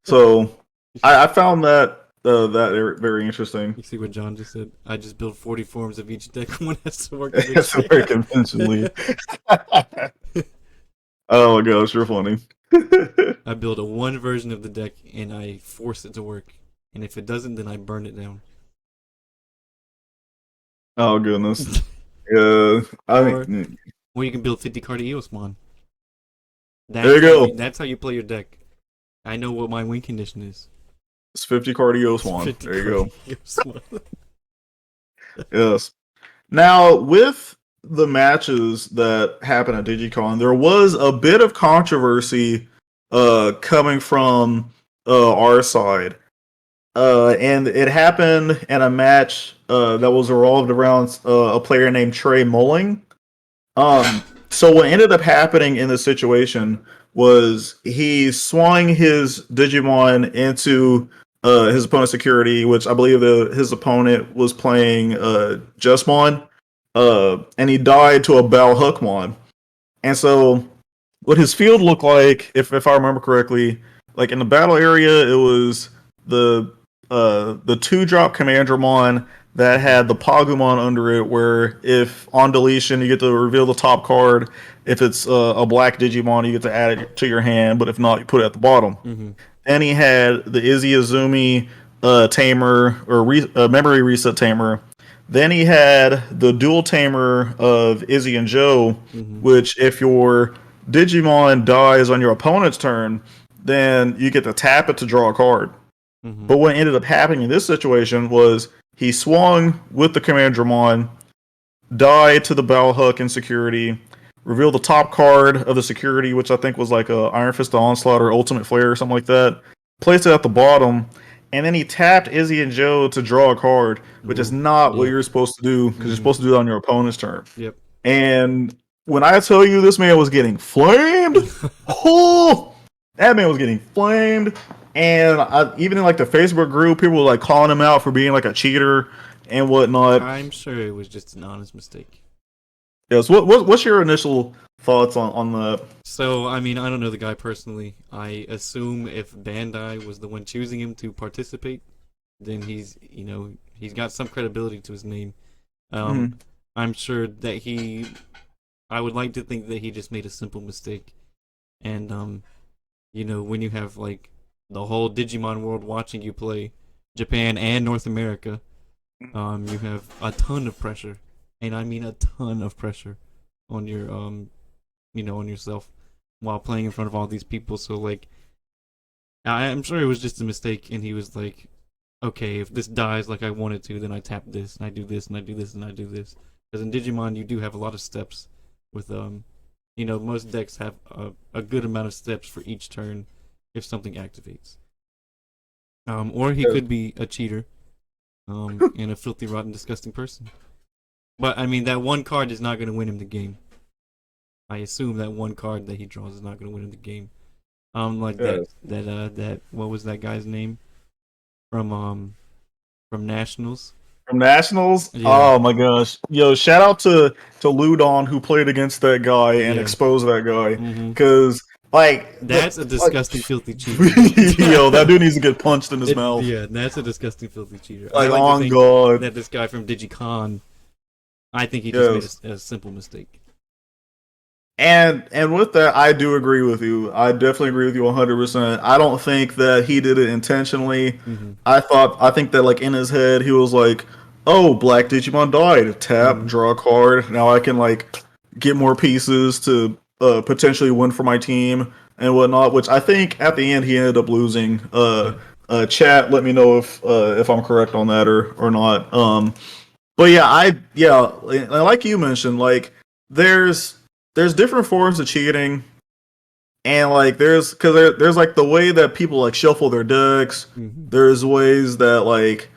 Speaker 2: So I found that very interesting.
Speaker 1: You see what John just said? I just built 40 forms of each deck. One has to work in
Speaker 2: It's
Speaker 1: each
Speaker 2: very
Speaker 1: deck.
Speaker 2: convincingly. Oh my gosh, you're funny.
Speaker 1: I build a one version of the deck and I force it to work. And if it doesn't, then I burn it down.
Speaker 2: Oh goodness. Yeah, I
Speaker 1: or
Speaker 2: mean,
Speaker 1: or you can build 50 card Eosmon.
Speaker 2: there you go.
Speaker 1: That's how you play your deck. I know what my win condition is.
Speaker 2: It's 50 cardio
Speaker 1: It's
Speaker 2: swan.
Speaker 1: 50
Speaker 2: There you
Speaker 1: card
Speaker 2: go.
Speaker 1: Eosmon.
Speaker 2: Yes. Now, with the matches that happened at DigiCon, there was a bit of controversy coming from our side. And it happened in a match that was revolved around a player named Trey Mulling. So what ended up happening in the situation was he swung his Digimon into his opponent's security, which I believe his opponent was playing Justmon, and he died to a Bal Hookmon. And so what his field looked like, if I remember correctly, like in the battle area, it was the the 2-drop Commandramon that had the Pagumon under it, where if on deletion you get to reveal the top card. If it's a black Digimon, you get to add it to your hand, but if not, you put it at the bottom.
Speaker 1: Mm-hmm.
Speaker 2: Then he had the Izzy Azumi Tamer, or Memory Reset Tamer. Then he had the Dual Tamer of Izzy and Joe,
Speaker 1: Mm-hmm.
Speaker 2: which if your Digimon dies on your opponent's turn, then you get to tap it to draw a card.
Speaker 1: Mm-hmm.
Speaker 2: But what ended up happening in this situation was he swung with the Commandramon, died to the Bell Hook in security, revealed the top card of the security, which I think was like a Iron Fist Onslaught or Ultimate Flare or something like that, placed it at the bottom, and then he tapped Izzy and Joe to draw a card, which is
Speaker 1: Ooh.
Speaker 2: not what
Speaker 1: Yeah.
Speaker 2: you're supposed to do, because you're
Speaker 1: Mm-hmm.
Speaker 2: supposed to do it on your opponent's turn.
Speaker 1: Yep.
Speaker 2: And when I tell you this man was getting flamed, oh, that man was getting flamed. And even in like the Facebook group, people were like calling him out for being like a cheater and whatnot.
Speaker 1: I'm sure it was just an honest mistake.
Speaker 2: Yes. What's your initial thoughts on that?
Speaker 1: So, I mean, I don't know the guy personally. I assume if Bandai was the one choosing him to participate, then he's got some credibility to his name.
Speaker 2: Mhm.
Speaker 1: I'm sure that I would like to think that he just made a simple mistake. And, when you have, like, the whole Digimon world watching you play, Japan and North America, you have a ton of pressure. And I mean a ton of pressure on your, on yourself while playing in front of all these people. So, like, I'm sure it was just a mistake, and he was like, okay, if this dies like I want it to, then I tap this, and I do this, and I do this, and I do this. Because in Digimon, you do have a lot of steps with, most decks have a good amount of steps for each turn if something activates. Or he could be a cheater, and a filthy, rotten, disgusting person. But, I mean, that one card is not going to win him the game. I assume that one card that he draws is not going to win him the game. Like
Speaker 2: Yes.
Speaker 1: that what was that guy's name from Nationals?
Speaker 2: From Nationals?
Speaker 1: Yeah,
Speaker 2: Oh my gosh. Yo, shout out to Ludon who played against that guy and
Speaker 1: yeah.
Speaker 2: exposed that guy.
Speaker 1: Mm-hmm.
Speaker 2: Cause like
Speaker 1: That's a disgusting, filthy cheater.
Speaker 2: yo, that dude needs to get punched in his mouth.
Speaker 1: Yeah, that's a disgusting, filthy cheater. I
Speaker 2: Like
Speaker 1: like to
Speaker 2: on
Speaker 1: think
Speaker 2: God.
Speaker 1: that this guy from Digicon, I think he just
Speaker 2: Yes.
Speaker 1: made a simple mistake.
Speaker 2: And with that, I do agree with you. I definitely agree with you 100%. I don't think that he did it intentionally.
Speaker 1: Mm-hmm.
Speaker 2: I think that like in his head he was like, "Oh, Black Digimon died. Tap,
Speaker 1: Mm-hmm.
Speaker 2: draw a card. Now I can like get more pieces to potentially win for my team and whatnot." Which I think at the end he ended up losing.
Speaker 1: Yeah.
Speaker 2: Chat, let me know if I'm correct on that or not. But yeah, like you mentioned, like there's different forms of cheating, and like there's like the way that people like shuffle their decks.
Speaker 1: Mm-hmm.
Speaker 2: There's ways that like,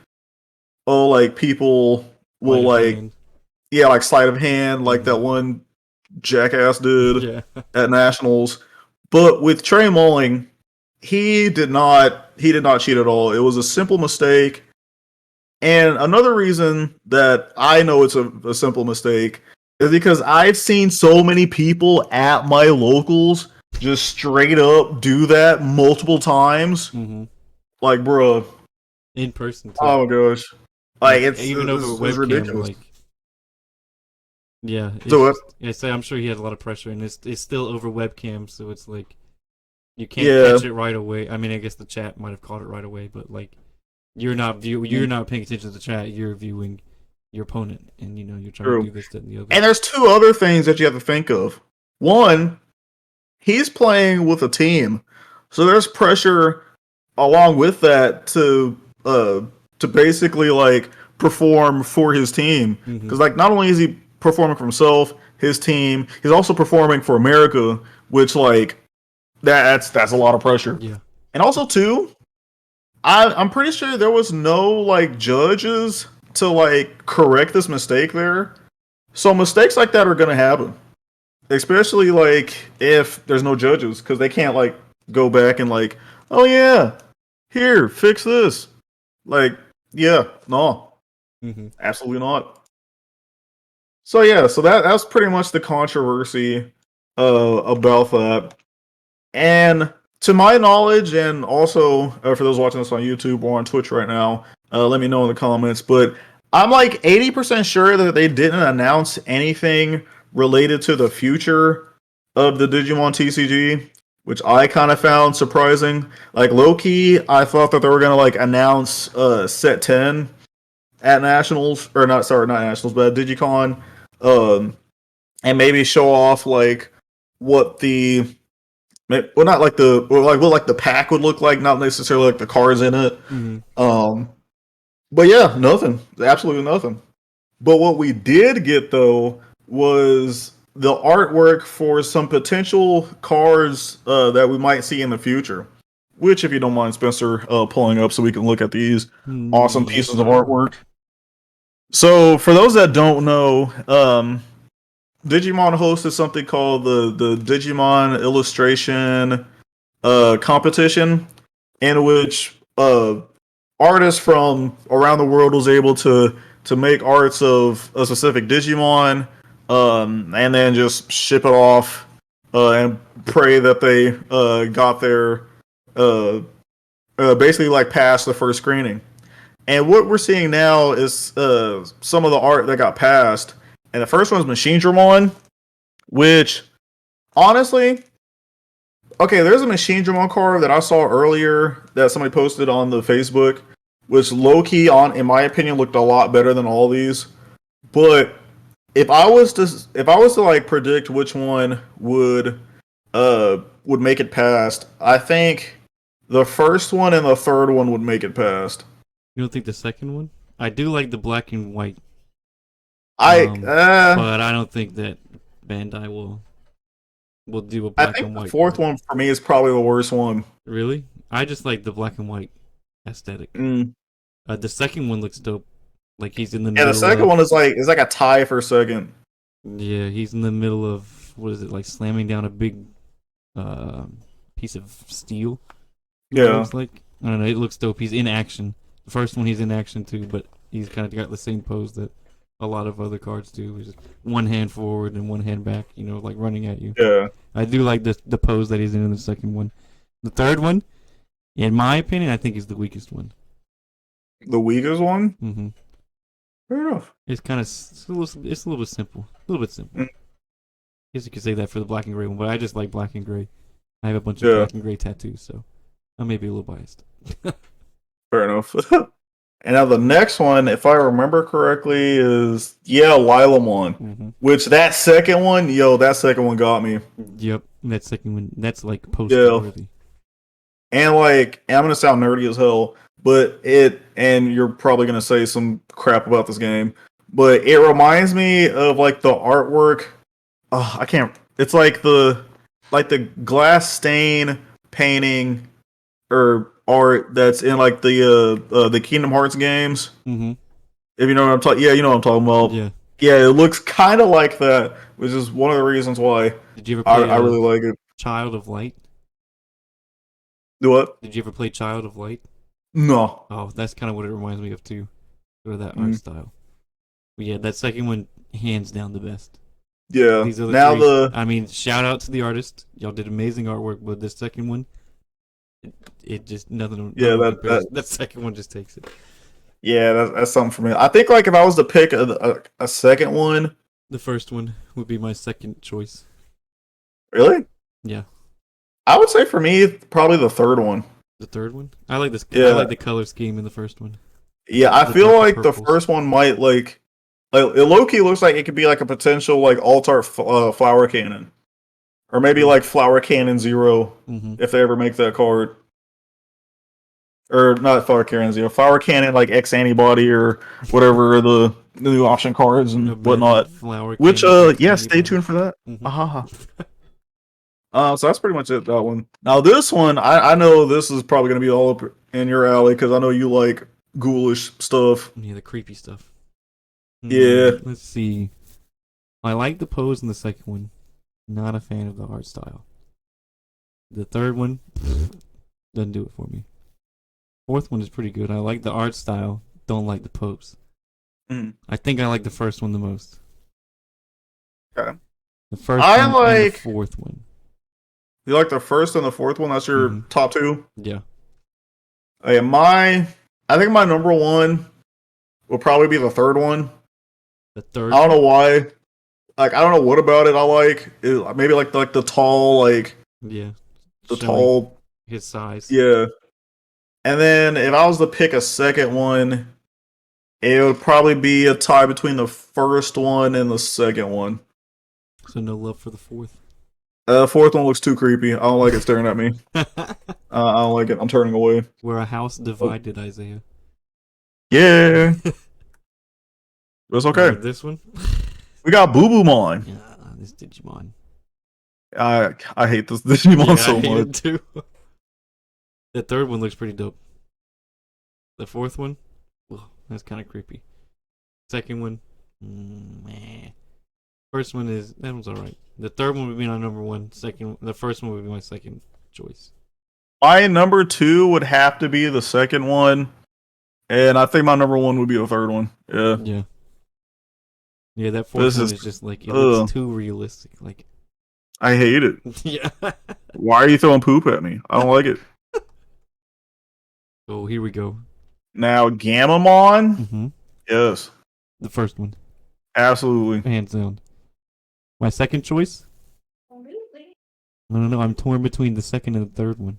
Speaker 2: oh, like people will
Speaker 1: of
Speaker 2: like
Speaker 1: hand.
Speaker 2: like sleight of hand, like that one jackass did
Speaker 1: Yeah.
Speaker 2: at nationals. But with Trey Mulling, he did not cheat at all. It was a simple mistake. And another reason that I know it's a simple mistake is because I've seen so many people at my locals just straight up do that multiple times.
Speaker 1: Mm-hmm.
Speaker 2: Like, bro,
Speaker 1: In person too.
Speaker 2: oh my gosh, like
Speaker 1: Like even over
Speaker 2: it's
Speaker 1: webcam,
Speaker 2: ridiculous.
Speaker 1: like yeah,
Speaker 2: So
Speaker 1: it's just I say I'm sure he had a lot of pressure, and it's still over webcam, so it's like you can't
Speaker 2: yeah,
Speaker 1: catch it right away. I mean, I guess the chat might have caught it right away, but like you're not paying attention to the chat. You're viewing your opponent, and you're trying to
Speaker 2: true.
Speaker 1: do this, that, and the other.
Speaker 2: And there's two other things that you have to think of. One, he's playing with a team, so there's pressure along with that to basically like perform for his team. Because like not only is he performing for himself, his team, he's also performing for America, which like that's a lot of pressure.
Speaker 1: Yeah.
Speaker 2: And also too, I'm pretty sure there was no like judges to like correct this mistake there. So mistakes like that are gonna happen, especially like if there's no judges because they can't like go back and like, oh yeah, here fix this. Like, yeah, no, absolutely not. So yeah, so that's pretty much the controversy about that. And to my knowledge, and also for those watching this on YouTube or on Twitch right now, let me know in the comments. But I'm like 80% sure that they didn't announce anything related to the future of the Digimon TCG, which I kind of found surprising. Like low-key, I thought that they were gonna like announce set 10 at Nationals, or not, sorry, not Nationals, but at Digicon, and maybe show off like what the not like what like the pack would look like, not necessarily like the cards in it. But yeah, nothing, absolutely nothing. But what we did get though was the artwork for some potential cards that we might see in the future. Which, if you don't mind, Spencer, pulling up so we can look at these awesome pieces of artwork. So, for those that don't know, Digimon hosted something called the Digimon Illustration competition, in which artists from around the world was able to make arts of a specific Digimon, and then just ship it off and pray that they got their basically like past the first screening. And what we're seeing now is some of the art that got passed. And the first one is Machine Dramon, which honestly, okay, there's a Machine Dramon card that I saw earlier that somebody posted on the Facebook, which low key on, in my opinion, looked a lot better than all these. But if I was to like predict which one would make it past, I think the first one and the third one would make it past.
Speaker 1: You don't think the second one? I do like the black and white.
Speaker 2: But
Speaker 1: I don't think that Bandai will do a black and white.
Speaker 2: The fourth one for me is probably the worst one.
Speaker 1: Really? I just like the black and white aesthetic. The second one looks dope. Like he's in the middle.
Speaker 2: Yeah, the second one is like a tie for second.
Speaker 1: Yeah, he's in the middle of what is it, like slamming down a big piece of steel.
Speaker 2: Yeah,
Speaker 1: it looks like, I don't know. It looks dope. He's in action. The first one he's in action too, but he's kind of got the same pose that a lot of other cards do. He's just one hand forward and one hand back. Like running at you.
Speaker 2: Yeah,
Speaker 1: I do like the pose that he's in the second one. The third one, in my opinion, I think is the weakest one.
Speaker 2: The weakest one?
Speaker 1: Mm-hmm.
Speaker 2: Fair enough.
Speaker 1: It's kind of it's a little bit simple. A little bit simple. I guess you could say that for the black and gray one, but I just like black and gray. I have a bunch of black and gray tattoos, so I may be a little biased.
Speaker 2: Fair enough. And now the next one, if I remember correctly, is Lilamon. Which that second one got me.
Speaker 1: Yep, that second one, that's like poster worthy.
Speaker 2: And like, I'm gonna sound nerdy as hell, but and you're probably gonna say some crap about this game, but it reminds me of like the artwork. Oh, I can't. It's like the glass stain painting or art that's in like the Kingdom Hearts games. If you know what I'm talking, yeah, you know what I'm talking about.
Speaker 1: Yeah.
Speaker 2: Yeah, it looks kind of like that, which is one of the reasons why
Speaker 1: Did you ever play
Speaker 2: I really like it.
Speaker 1: Child of Light?
Speaker 2: Do what?
Speaker 1: Did you ever play Child of Light?
Speaker 2: No.
Speaker 1: Oh, that's kind of what it reminds me of too. Or that art
Speaker 2: Mm.
Speaker 1: style. But yeah, that second one, hands down the best.
Speaker 2: Yeah.
Speaker 1: These other
Speaker 2: Now
Speaker 1: three, I mean, shout out to the artist. Y'all did amazing artwork, but this second one, it just nothing.
Speaker 2: Yeah,
Speaker 1: nothing compares. That second one just takes it.
Speaker 2: Yeah, that's something for me. I think like if I was to pick a second one,
Speaker 1: The first one would be my second choice.
Speaker 2: really,
Speaker 1: Yeah.
Speaker 2: I would say for me probably the third one.
Speaker 1: The third one, I like this.
Speaker 2: Yeah.
Speaker 1: I like the color scheme in the first one.
Speaker 2: Yeah, I feel like the
Speaker 1: purples.
Speaker 2: first one might like it low-key looks like it could be like a potential like alt-art flower cannon, or maybe like flower cannon 0 if they ever make that card. Or not Flower Cannon Zero, Flower Cannon like X Antibody or whatever the new option cards and whatnot. Which yeah, stay tuned for that. So that's pretty much it. That one. Now this one, I know this is probably gonna be all up in your alley because I know you like ghoulish stuff.
Speaker 1: Yeah, the creepy stuff.
Speaker 2: Yeah.
Speaker 1: Let's see. I like the pose in the second one. Not a fan of the art style. The third one doesn't do it for me. Fourth one is pretty good. I like the art style. Don't like the pose. I think I like the first one the most.
Speaker 2: Okay.
Speaker 1: The first one and the fourth one.
Speaker 2: You like the first and the fourth one? That's your top two?
Speaker 1: Yeah.
Speaker 2: I think my number one will probably be the third one.
Speaker 1: The third.
Speaker 2: I don't know why. Like I don't know what about it I like. Maybe like the tall like
Speaker 1: yeah.
Speaker 2: The tall
Speaker 1: his size.
Speaker 2: Yeah. And then if I was to pick a second one, it would probably be a tie between the first one and the second one.
Speaker 1: So no love for the fourth?
Speaker 2: The fourth one looks too creepy. I don't like it staring at me. I don't like it. I'm turning away.
Speaker 1: We're a house divided, Isaiah.
Speaker 2: Yeah. It's okay.
Speaker 1: This one?
Speaker 2: We got Boo Boo Mon.
Speaker 1: Yeah, this Digimon.
Speaker 2: I hate this Digimon so
Speaker 1: I hate
Speaker 2: much.
Speaker 1: It too. The third one looks pretty dope. The fourth one, that's kind of creepy. Second one, meh. First one that one's alright. The third one would be my number one. The first one would be my second choice.
Speaker 2: My number two would have to be the second one, and I think my number one would be the third one. Yeah.
Speaker 1: Yeah. Yeah, that fourth one is just like it looks too realistic. Like
Speaker 2: I hate it.
Speaker 1: Yeah.
Speaker 2: Why are you throwing poop at me? I don't like it.
Speaker 1: Oh, here we go.
Speaker 2: Now, Gamamon? Yes.
Speaker 1: The first one.
Speaker 2: Absolutely.
Speaker 1: Hands down. My second choice? I don't know. I'm torn between the second and the third one.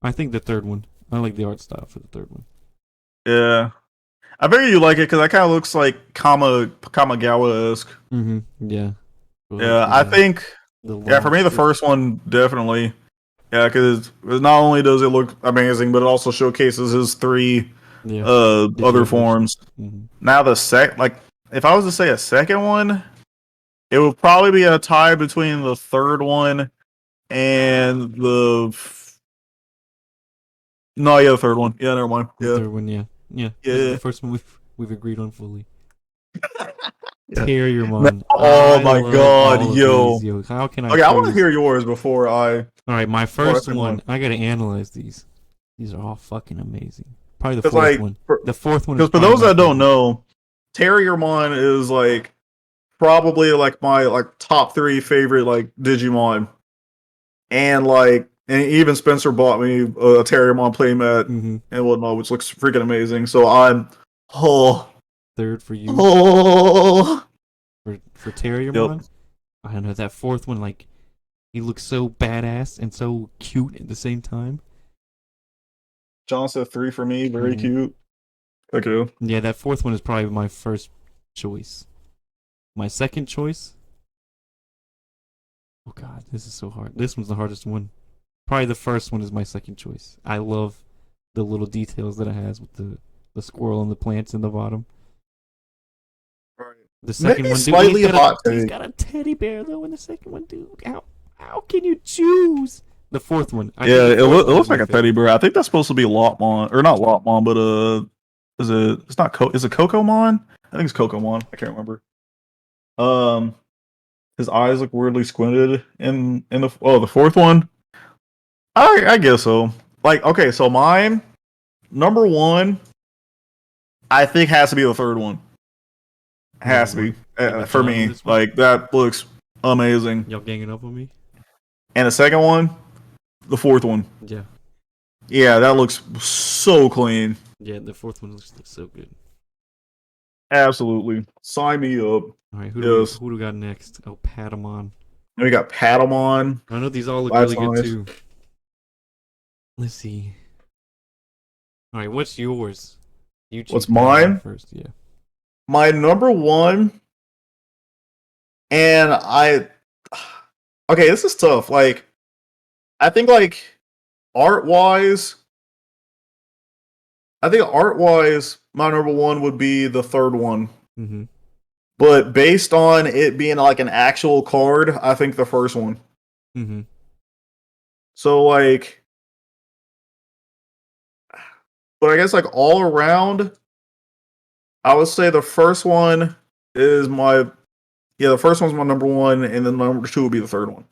Speaker 1: I think the third one. I like the art style for the third one.
Speaker 2: Yeah. I bet you like it because that kind of looks like Kamigawa-esque.
Speaker 1: Yeah.
Speaker 2: Yeah, I think... Yeah, for me, the first one, definitely... Yeah, because not only does it look amazing, but it also showcases his three other forms. Now if I was to say a second one, it would probably be a tie between the third one and the third one. Yeah, never mind.
Speaker 1: The third one, yeah. The first one we've agreed on fully. Terriermon.
Speaker 2: Oh my god, yo.
Speaker 1: How can I?
Speaker 2: Okay, I want to hear yours before I.
Speaker 1: All right, my first one. I gotta analyze these. These are all fucking amazing. Probably the fourth one. The fourth one.
Speaker 2: Because for those that don't know, Terriermon is like probably like my top 3 favorite Digimon, and even Spencer bought me a Terriermon playmat and whatnot, which looks freaking amazing. So I'm
Speaker 1: third for you. For Terriermon? Yep. I don't know, that fourth one, he looks so badass and so cute at the same time.
Speaker 2: John said 3 for me, very cute. Okay.
Speaker 1: Yeah, that fourth one is probably my first choice. My second choice? Oh god, this is so hard. This one's the hardest one. Probably the first one is my second choice. I love the little details that it has with the squirrel and the plants in the bottom. The second one, dude, he's got a teddy bear though in the second one, dude. How can you choose? The fourth one.
Speaker 2: It looks like a teddy bear. I think that's supposed to be Lotmon, or not Lotmon, but Is it? It's not. Is it Kokomon? I think it's Kokomon. I can't remember. Um, his eyes look weirdly squinted in the fourth one. I guess so. Like, okay, so mine number one, I think has to be the third one.
Speaker 1: Number
Speaker 2: Has to
Speaker 1: one.
Speaker 2: be
Speaker 1: You got
Speaker 2: for
Speaker 1: John on
Speaker 2: me.
Speaker 1: this one?
Speaker 2: Like that looks amazing.
Speaker 1: Y'all ganging up on me?
Speaker 2: And the second one, the fourth one.
Speaker 1: Yeah.
Speaker 2: Yeah, that looks so clean.
Speaker 1: Yeah, the fourth one looks so good.
Speaker 2: Absolutely. Sign me up.
Speaker 1: All right,
Speaker 2: Yes.
Speaker 1: who do we got next? Oh, Patamon.
Speaker 2: And we got Patamon.
Speaker 1: I know these all look
Speaker 2: That's
Speaker 1: really good
Speaker 2: nice.
Speaker 1: too. Let's see. All right, what's yours? You choose
Speaker 2: What's
Speaker 1: Patamon
Speaker 2: mine?
Speaker 1: first? Yeah.
Speaker 2: My number one, and I. Okay, this is tough. Like, I think like art wise, my number one would be the third one.
Speaker 1: Mm-hmm.
Speaker 2: But based on it being like an actual card, I think the first one.
Speaker 1: Mm-hmm.
Speaker 2: So like, but I guess like all around, I would say the first one is the first one's my number one, and then number two would be the third one.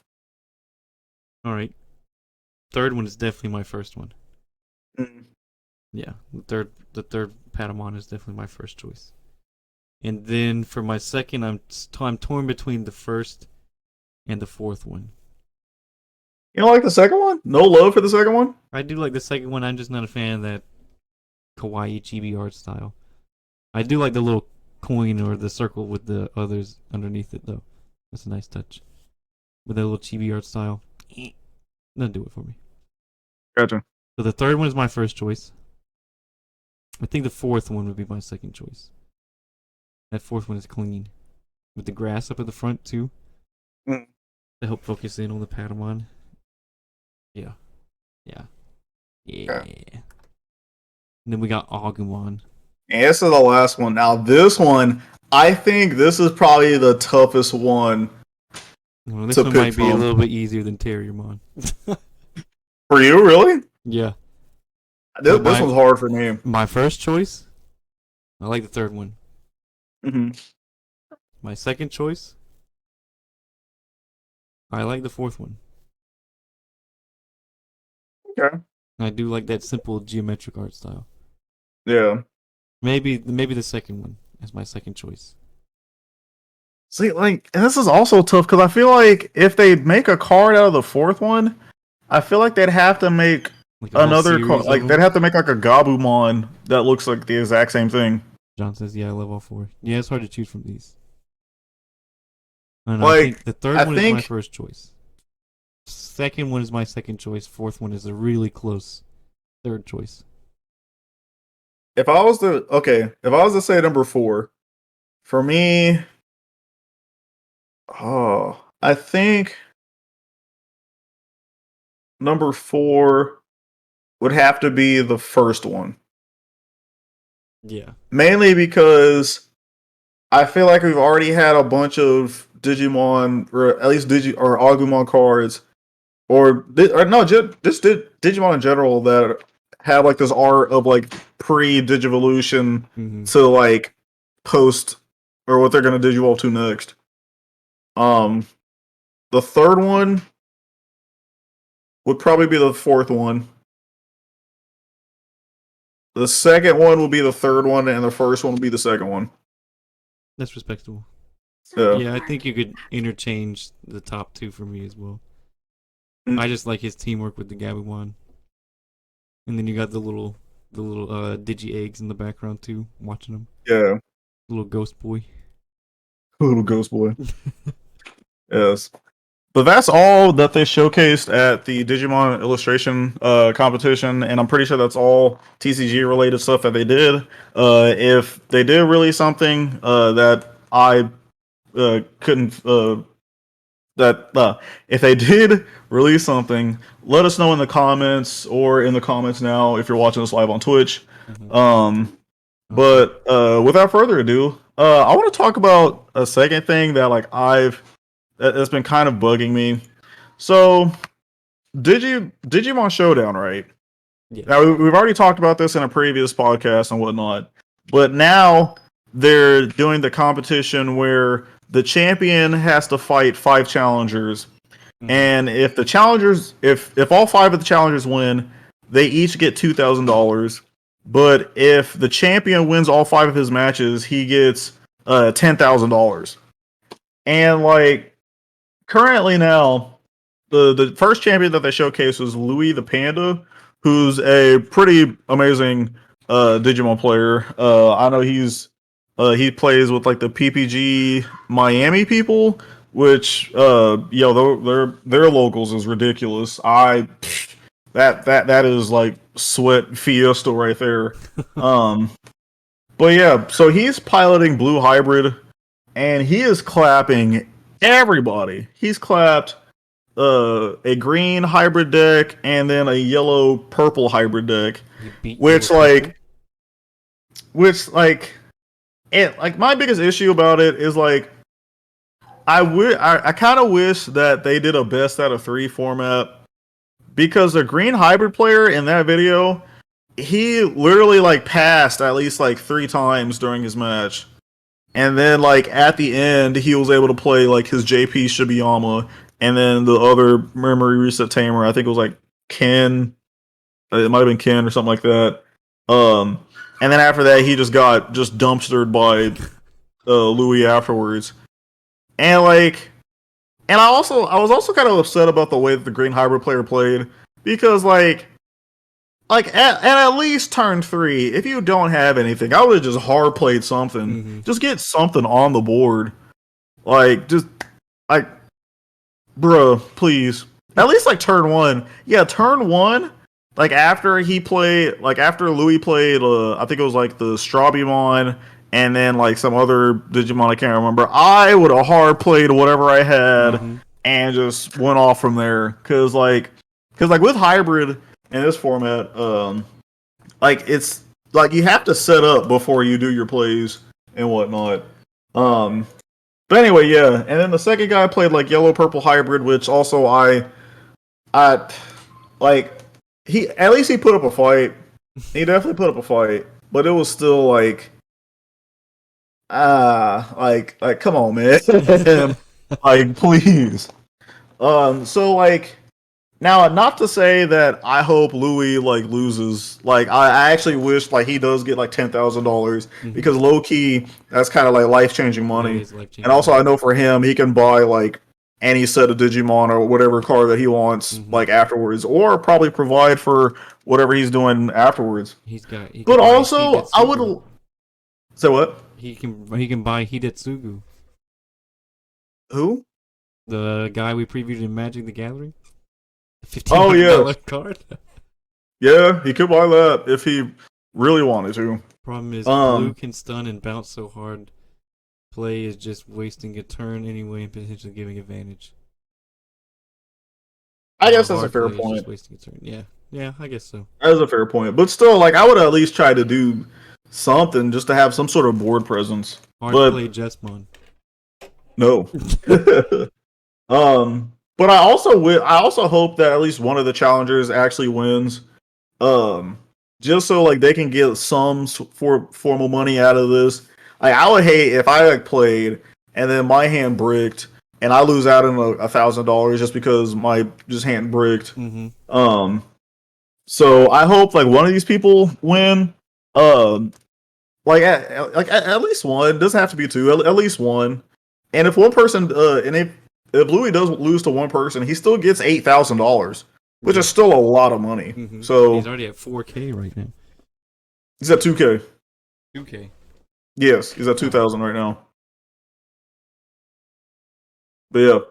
Speaker 1: All right. Third one is definitely my first one.
Speaker 2: Mm.
Speaker 1: Yeah, the third Patamon is definitely my first choice. And then for my second, I'm torn between the first and the fourth one.
Speaker 2: You don't like the second one? No love for the second one?
Speaker 1: I do like the second one. I'm just not a fan of that kawaii chibi art style. I do like the little coin or the circle with the others underneath it, though. That's a nice touch. With that little chibi art style. Doesn't do it for me.
Speaker 2: Gotcha.
Speaker 1: So the third one is my first choice. I think the fourth one would be my second choice. That fourth one is clean. With the grass up at the front, too.
Speaker 2: Mm.
Speaker 1: To help focus in on the Patamon. Yeah. Yeah.
Speaker 2: Okay.
Speaker 1: And then we got Agumon.
Speaker 2: And this is the last one. Now, this one, I think this is probably the toughest one.
Speaker 1: Well, this
Speaker 2: to
Speaker 1: one
Speaker 2: pick
Speaker 1: might be a
Speaker 2: from.
Speaker 1: little bit easier than Terriermon.
Speaker 2: For you, really?
Speaker 1: Yeah.
Speaker 2: This one's hard for me.
Speaker 1: My first choice, I like the third one.
Speaker 2: Mm-hmm.
Speaker 1: My second choice, I like the fourth one.
Speaker 2: Okay.
Speaker 1: I do like that simple geometric art style.
Speaker 2: Yeah.
Speaker 1: Maybe the second one is my second choice.
Speaker 2: See, like, and this is also tough because I feel like if they make a card out of the fourth one, I feel like they'd have to make
Speaker 1: Like a whole
Speaker 2: another
Speaker 1: series
Speaker 2: card.
Speaker 1: of
Speaker 2: Like,
Speaker 1: them.
Speaker 2: they'd have to make like a Gabumon that looks like the exact same thing.
Speaker 1: John says, "Yeah, I love all four." Yeah, it's hard to choose from these. I don't know.
Speaker 2: Like,
Speaker 1: I think the third one is my first choice. Second one is my second choice. Fourth one is a really close third choice.
Speaker 2: If I was to say number 4, for me, I think number 4 would have to be the first one.
Speaker 1: Yeah.
Speaker 2: Mainly because I feel like we've already had a bunch of Digimon, or at least or Agumon cards, just Digimon in general that have like this art of like pre-Digivolution to like post or what they're gonna Digivolve to next. The third one would probably be the fourth one. The second one will be the third one, and the first one will be the second one.
Speaker 1: That's respectable.
Speaker 2: Yeah.
Speaker 1: Yeah, I think you could interchange the top two for me as well.
Speaker 2: Mm.
Speaker 1: I just like his teamwork with the Gabumon. And then you got the little digi eggs in the background too, watching them.
Speaker 2: Yeah.
Speaker 1: Little ghost boy.
Speaker 2: Little ghost boy. Yes. But that's all that they showcased at the Digimon illustration competition, and I'm pretty sure that's all TCG related stuff that they did. If they did release something that I couldn't, if they did release something, let us know in the comments or in the comments now if you're watching this live on Twitch. But without further ado, I want to talk about a second thing that that's been kind of bugging me. So, Digimon Showdown, right?
Speaker 1: Yeah.
Speaker 2: Now we've already talked about this in a previous podcast and whatnot. But now they're doing the competition where the champion has to fight 5 challengers. And if the challengers, if all 5 of the challengers win, they each get $2,000. But if the champion wins all 5 of his matches, he gets $10,000. And like currently now, the first champion that they showcased was Louis the Panda, who's a pretty amazing Digimon player. I know he plays with like the PPG Miami people, which their locals is ridiculous. That is like sweat fiesta right there. But yeah, so he's piloting Blue Hybrid, and he is clapping everybody. He's clapped a green hybrid deck and then a yellow purple hybrid deck, which my biggest issue about it is like I kind of wish that they did a best out of 3 format, because the green hybrid player in that video, he literally like passed at least like 3 times during his match. And then like at the end he was able to play like his JP Shibiyama, and then the other memory reset tamer, I think it was like Ken, it might have been Ken or something like that. And then after that he just got dumpstered by Louis afterwards. And I was also kind of upset about the way that the green hybrid player played, because at least turn 3, if you don't have anything, I would have just hard played something.
Speaker 1: Mm-hmm.
Speaker 2: Just get something on the board. Bruh, please. At least like turn 1. Yeah, turn 1. Like after Louis played, I think it was like the Strabimon and then like some other Digimon I can't remember. I would have hard played whatever I had and just went off from there. Cause with hybrid in this format, it's like you have to set up before you do your plays and whatnot. But anyway, yeah. And then the second guy played like yellow purple hybrid, which also I like. He put up a fight. He definitely put up a fight, but it was still like come on, man. Like please. So like now, not to say that I hope Louis like loses. Like I actually wish like he does get like $10,000, because low key that's kind of like life-changing money. And also I know for him he can buy like any set of Digimon or whatever card that he wants like afterwards, or probably provide for whatever he's doing afterwards. But also I would say what?
Speaker 1: He can buy Hidetsugu.
Speaker 2: Who?
Speaker 1: The guy we previewed in Magic the Gathering?
Speaker 2: $15
Speaker 1: card?
Speaker 2: Yeah, he could buy that if he really wanted to.
Speaker 1: Problem is, blue can stun and bounce so hard. Play is just wasting a turn anyway and potentially giving advantage.
Speaker 2: I guess that's a fair point.
Speaker 1: Just wasting a turn. Yeah, I guess so.
Speaker 2: That is a fair point. But still, like I would at least try to do something just to have some sort of board presence.
Speaker 1: Hard to play Jessmon.
Speaker 2: No. But I also hope that at least one of the challengers actually wins. Just so like they can get some formal money out of this. Like I would hate if I like played and then my hand bricked and I lose out on $1,000 just because my hand bricked. So I hope like one of these people win. At least one. It doesn't have to be 2. At least one. And if one person, if Louis does lose to one person, he still gets $8,000, which is still a lot of money. So
Speaker 1: he's already at 4K right now.
Speaker 2: He's at 2K.
Speaker 1: 2K.
Speaker 2: Yes, he's at 2,000 right now. But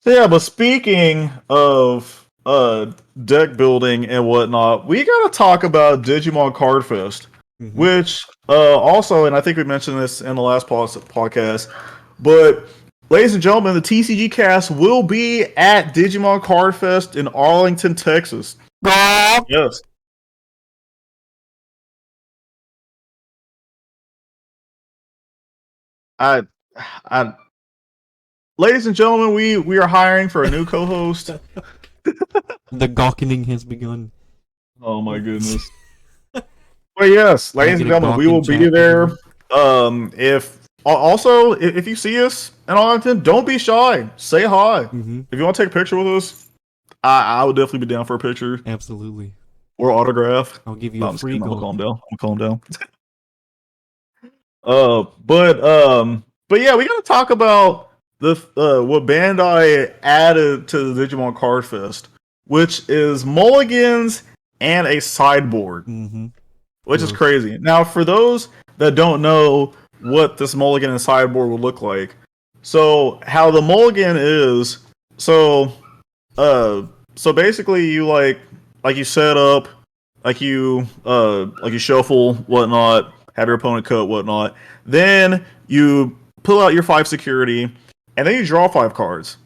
Speaker 2: yeah, but speaking of deck building and whatnot, we gotta talk about Digimon Card Fest, which also, and I think we mentioned this in the last podcast, but ladies and gentlemen, the TCG cast will be at Digimon Card Fest in Arlington, Texas. Yes. Ladies and gentlemen, we are hiring for a new co-host.
Speaker 1: The gawkening has begun.
Speaker 2: Oh my goodness. But yes,
Speaker 1: Can I
Speaker 2: ladies
Speaker 1: get
Speaker 2: and
Speaker 1: a
Speaker 2: gentlemen, we
Speaker 1: gawk in
Speaker 2: will be
Speaker 1: chat,
Speaker 2: there.
Speaker 1: everyone?
Speaker 2: If also if you see us in Arlington, don't be shy. Say hi.
Speaker 1: Mm-hmm.
Speaker 2: If you want to take a picture with us, I would definitely be down for a picture
Speaker 1: Absolutely.
Speaker 2: or autograph.
Speaker 1: I'll give you
Speaker 2: No,
Speaker 1: a
Speaker 2: I'm just
Speaker 1: free
Speaker 2: kidding. I'm gonna
Speaker 1: gawk.
Speaker 2: calm down. I'm gonna calm down. But yeah, we gotta talk about the what Bandai added to the Digimon Card Fest, which is mulligans and a sideboard,
Speaker 1: Mm-hmm.
Speaker 2: which is crazy. Now, for those that don't know what this mulligan and sideboard would look like, so how the mulligan is, so uh, so basically you like you set up, like you shuffle whatnot, have your opponent cut whatnot, then you pull out your 5 security, and then you draw 5 cards.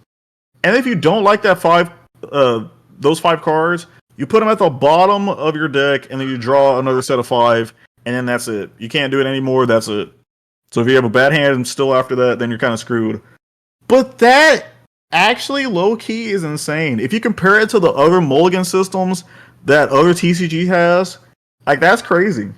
Speaker 2: And if you don't like those 5 cards, you put them at the bottom of your deck, and then you draw another set of 5, and then that's it. You can't do it anymore. That's it. So if you have a bad hand still after that, then you're kind of screwed. But that actually low key is insane. If you compare it to the other mulligan systems that other TCG has, like that's crazy.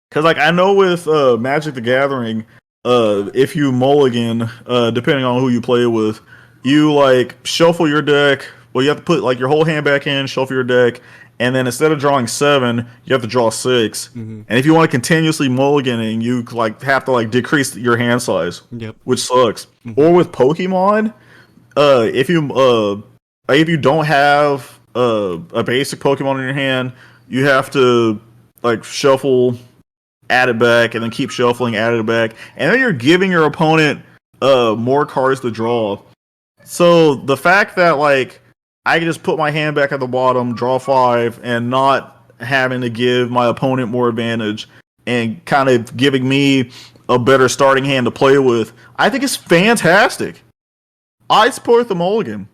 Speaker 2: Because like I know with Magic the Gathering, if you mulligan, depending on who you play with, you like shuffle your deck. Well, you have to put like your whole hand back in, shuffle your deck, and then instead of drawing 7, you have to draw 6.
Speaker 1: Mm-hmm.
Speaker 2: And if you want to continuously mulliganing, you like have to like decrease your hand size,
Speaker 1: Yep.
Speaker 2: which sucks.
Speaker 1: Mm-hmm.
Speaker 2: Or with Pokemon, if you don't have a basic Pokemon in your hand, you have to like shuffle, add it back, and then keep shuffling, add it back, and then you're giving your opponent more cards to draw. So the fact that like I can just put my hand back at the bottom, draw 5, and not having to give my opponent more advantage and kind of giving me a better starting hand to play with, I think it's fantastic. I support the mulligan.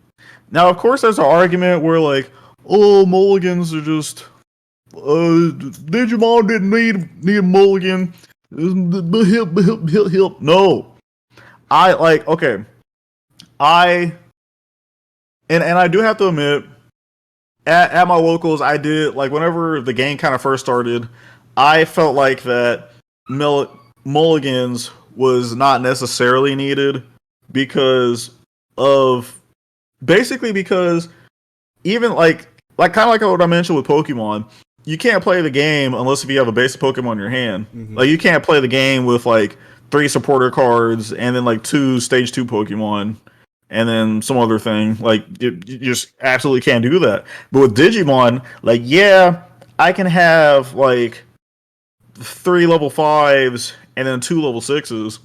Speaker 2: Now, of course, there's an argument where like, oh, mulligans are just Digimon didn't need a mulligan. No, I like okay. I and I do have to admit, at my locals, I did like whenever the game kind of first started, I felt like that mulligans was not necessarily needed because of basically because even like kind of like what I mentioned with Pokemon, you can't play the game unless if you have a basic Pokemon in your hand.
Speaker 1: Mm-hmm.
Speaker 2: Like you can't play the game with like 3 supporter cards and then like 2 stage 2 Pokemon and then some other thing. Like you just absolutely can't do that. But with Digimon, like yeah, I can have like 3 level 5s and then 2 level 6s,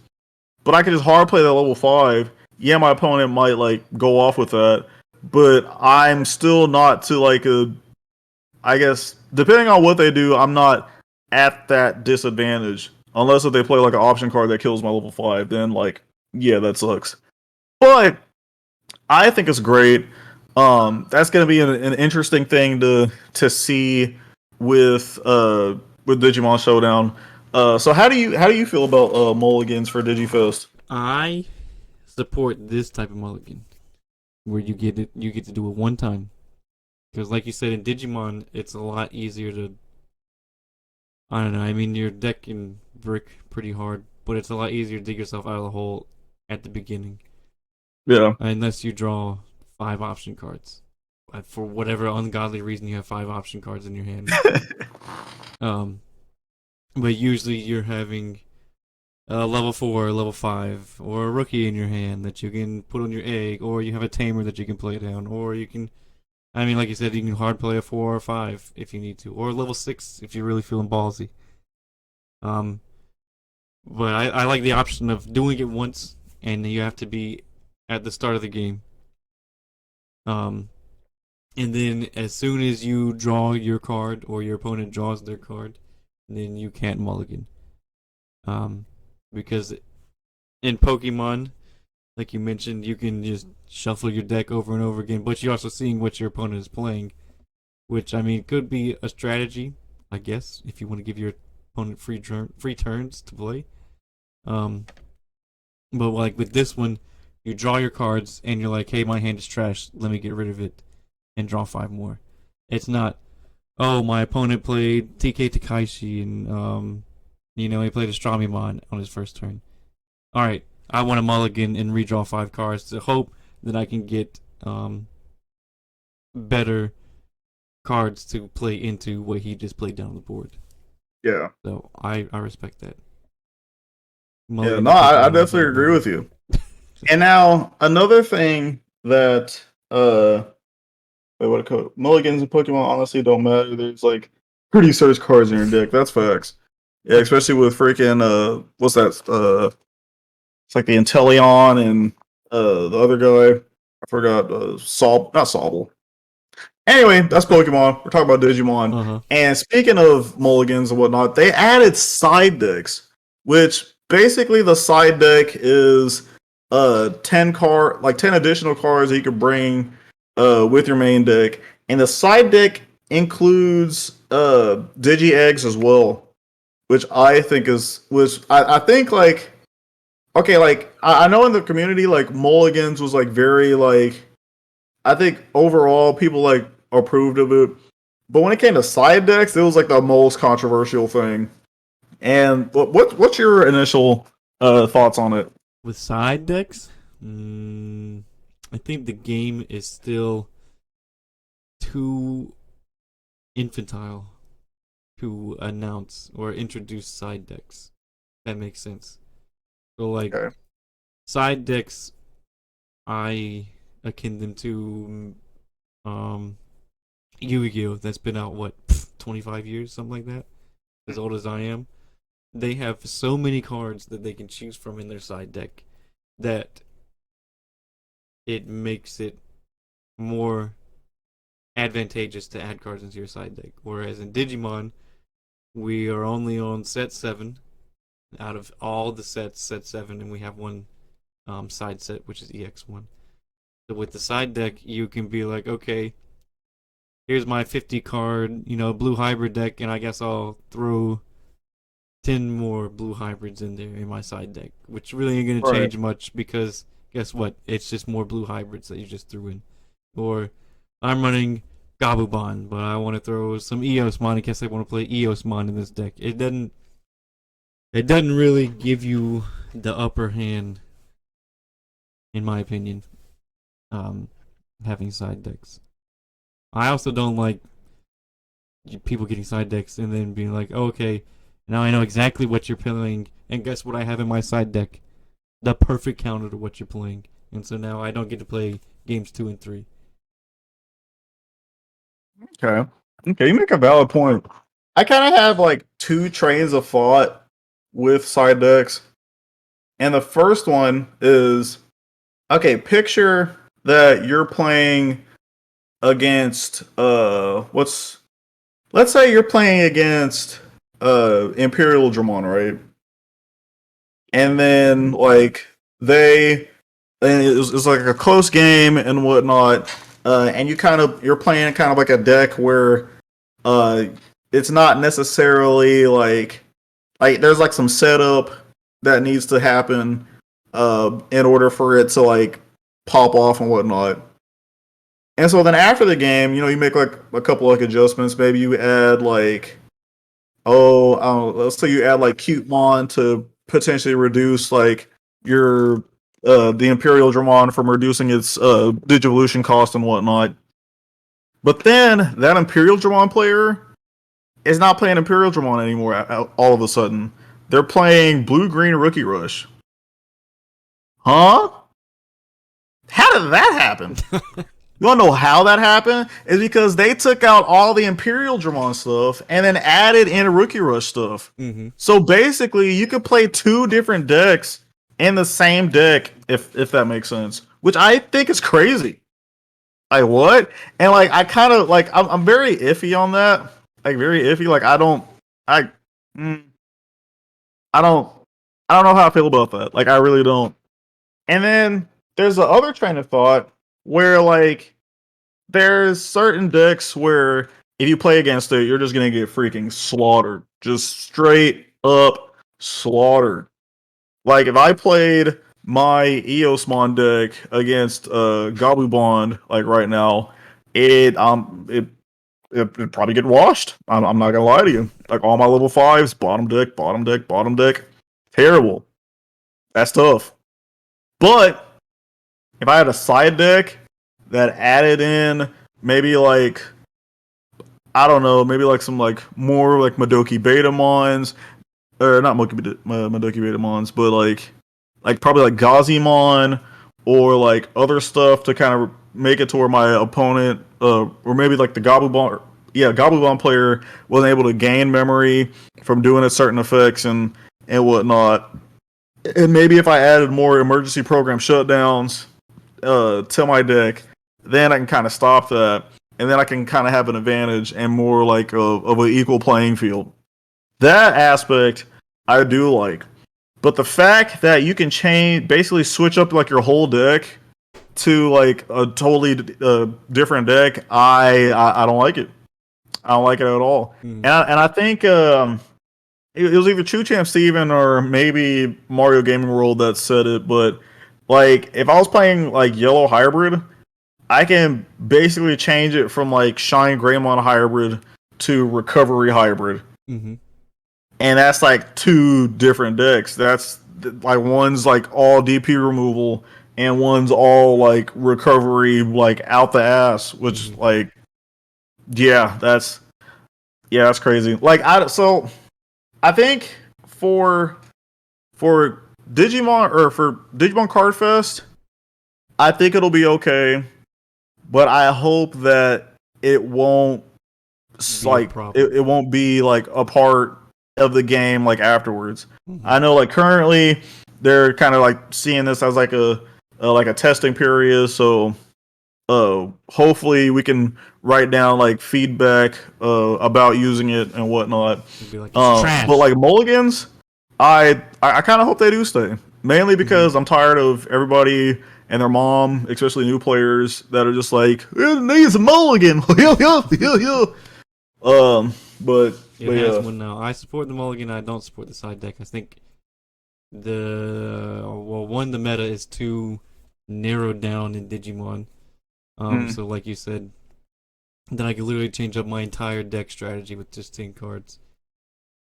Speaker 2: but I can just hard play that level 5. Yeah, my opponent might like go off with that, but I'm still not to like a I guess depending on what they do, I'm not at that disadvantage. Unless if they play like an option card that kills my level 5, then like yeah, that sucks. But I think it's great. That's gonna be an interesting thing to see with Digimon Showdown. So how do you feel about mulligans for Digifest?
Speaker 1: I support this type of mulligan where you get to do it one time. Because like you said in Digimon, it's a lot easier to I don't know, I mean your deck can brick pretty hard, but it's a lot easier to dig yourself out of the hole at the beginning.
Speaker 2: Yeah.
Speaker 1: Unless you draw 5 option cards. For whatever ungodly reason you have 5 option cards in your hand. But usually you're having a level 4, level 5, or a rookie in your hand that you can put on your egg, or you have a tamer that you can play down, or you can, I mean, like you said, you can hard play a 4 or 5 if you need to, or level 6 if you're really feeling ballsy. But I like the option of doing it once, and you have to be at the start of the game. And then as soon as you draw your card, or your opponent draws their card, then you can't mulligan. Because in Pokemon, like you mentioned, you can just shuffle your deck over and over again, but you're also seeing what your opponent is playing, which I mean could be a strategy, I guess, if you want to give your opponent free turns to play. But like with this one, you draw your cards and you're like, hey, my hand is trash. Let me get rid of it and draw 5 more. It's not, oh, my opponent played TK Takaishi, and he played Astromimon on his first turn. All right, I want to mulligan and redraw 5 cards to hope that I can get better cards to play into what he just played down the board.
Speaker 2: Yeah.
Speaker 1: So I respect that.
Speaker 2: Yeah,
Speaker 1: Mulligan
Speaker 2: no,
Speaker 1: to take
Speaker 2: I
Speaker 1: one off
Speaker 2: definitely
Speaker 1: the
Speaker 2: agree
Speaker 1: board.
Speaker 2: with you. And now another thing that wait, what mulligans in Pokemon honestly don't matter. There's like pretty search cards in your deck. That's facts. Yeah, especially with freaking what's that? It's like the Inteleon and the other guy. I forgot not Sobble. Anyway, that's Pokemon. We're talking about Digimon.
Speaker 1: Uh huh.
Speaker 2: And speaking of mulligans and whatnot, they added side decks, which basically the side deck is 10 additional cards that you could bring with your main deck. And the side deck includes Digi Eggs as well, which I think like okay, like I know in the community like mulligans was like very like I think overall people like approved of it. But when it came to side decks, it was like the most controversial thing. And what's your initial thoughts on it?
Speaker 1: With side decks, I think the game is still too infantile to announce or introduce side decks. That makes sense. So like
Speaker 2: Okay.
Speaker 1: side decks, I akin them to Yu-Gi-Oh that's been out 25 years, something like that. As old as I am, they have so many cards that they can choose from in their side deck that it makes it more advantageous to add cards into your side deck. Whereas in Digimon, we are only on set 7 out of all the sets, set 7, and we have one side set, which is EX1. So with the side deck, you can be like, okay, here's my 50 card, blue hybrid deck, and I guess I'll throw 10 more blue hybrids in there in my side deck, which really ain't going to
Speaker 2: Right.
Speaker 1: change much because guess what? It's just more blue hybrids that you just threw in. Or I'm running Gabubon, but I want to throw some Eosmon in case I want to play Eosmon in this deck. It doesn't really give you the upper hand, in my opinion, um, having side decks. I also don't like people getting side decks and then being like, oh, okay, now I know exactly what you're playing, and guess what I have in my side deck? The perfect counter to what you're playing. And so now I don't get to play games 2 and 3.
Speaker 2: Okay. Okay, you make a valid point. I kind of have like two trains of thought with side decks. And the first one is okay, picture that you're playing against let's say you're playing against Imperial Dramon, right? And then like they and it's like a close game and whatnot. And you're playing kind of like a deck where uh it's not necessarily like there's like some setup that needs to happen in order for it to like pop off and whatnot. And so then after the game, you make like a couple like adjustments. Maybe you add like let's say you add like Cutemon to potentially reduce like your the Imperial Dramon from reducing its Digivolution cost and whatnot. But then that Imperial Dramon player is not playing Imperial Dramon anymore. All of a sudden, they're playing Blue Green Rookie Rush. Huh? How did that happen? You want to know how that happened? Is because they took out all the Imperial Dramon stuff and then added in Rookie Rush stuff.
Speaker 1: Mm-hmm.
Speaker 2: So basically, you could play two different decks in the same deck, if that makes sense. Which I think is crazy. Like what? And like I kind of like I'm very iffy on that. Like very iffy. Like I mm, I don't I don't know how I feel about that. Like I really don't. And then there's the other train of thought where like there's certain decks where if you play against it, you're just gonna get freaking slaughtered. Just straight up slaughtered. Like if I played my Eosmon deck against Gabubond like right now, it it'd probably get washed. I'm not gonna lie to you. Like all my level 5s, bottom deck, bottom deck, bottom deck. Terrible. That's tough. But if I had a side deck that added in maybe like I don't know, maybe like some like more like Madoki Betamons, or not Madoki Betamons, but like probably like Gazimon or like other stuff to kind of make it to where my opponent, or maybe like the Gabumon player wasn't able to gain memory from doing certain effects and whatnot. And maybe if I added more emergency program shutdowns to my deck, then I can kind of stop that, and then I can kind of have an advantage and more like of an equal playing field. That aspect I do like, but the fact that you can basically switch up like your whole deck to like a totally different deck, I don't like it. I don't like it at all. And I think it was either True Champ Steven or maybe Mario Gaming World that said it, but like if I was playing like Yellow Hybrid, I can basically change it from like Shine Greymon Hybrid to Recovery Hybrid.
Speaker 1: Mm-hmm.
Speaker 2: And that's like two different decks. That's like one's like all DP removal and one's all like recovery like out the ass, which like that's crazy. Like I think for Digimon or for Digimon Card Fest, I think it'll be okay, but I hope that it won't it won't be like a part of the game like afterwards. I know like currently they're kind of like seeing this as like a testing period, so hopefully we can write down like feedback about using it and whatnot.
Speaker 1: Like, but
Speaker 2: like mulligans, I kind of hope they do stay, mainly because I'm tired of everybody and their mom, especially new players, that are just like, it needs a mulligan. But
Speaker 1: has one now. I support the mulligan. I don't support the side deck. I think the meta is too narrowed down in Digimon. So like you said, then I could literally change up my entire deck strategy with just 10 cards.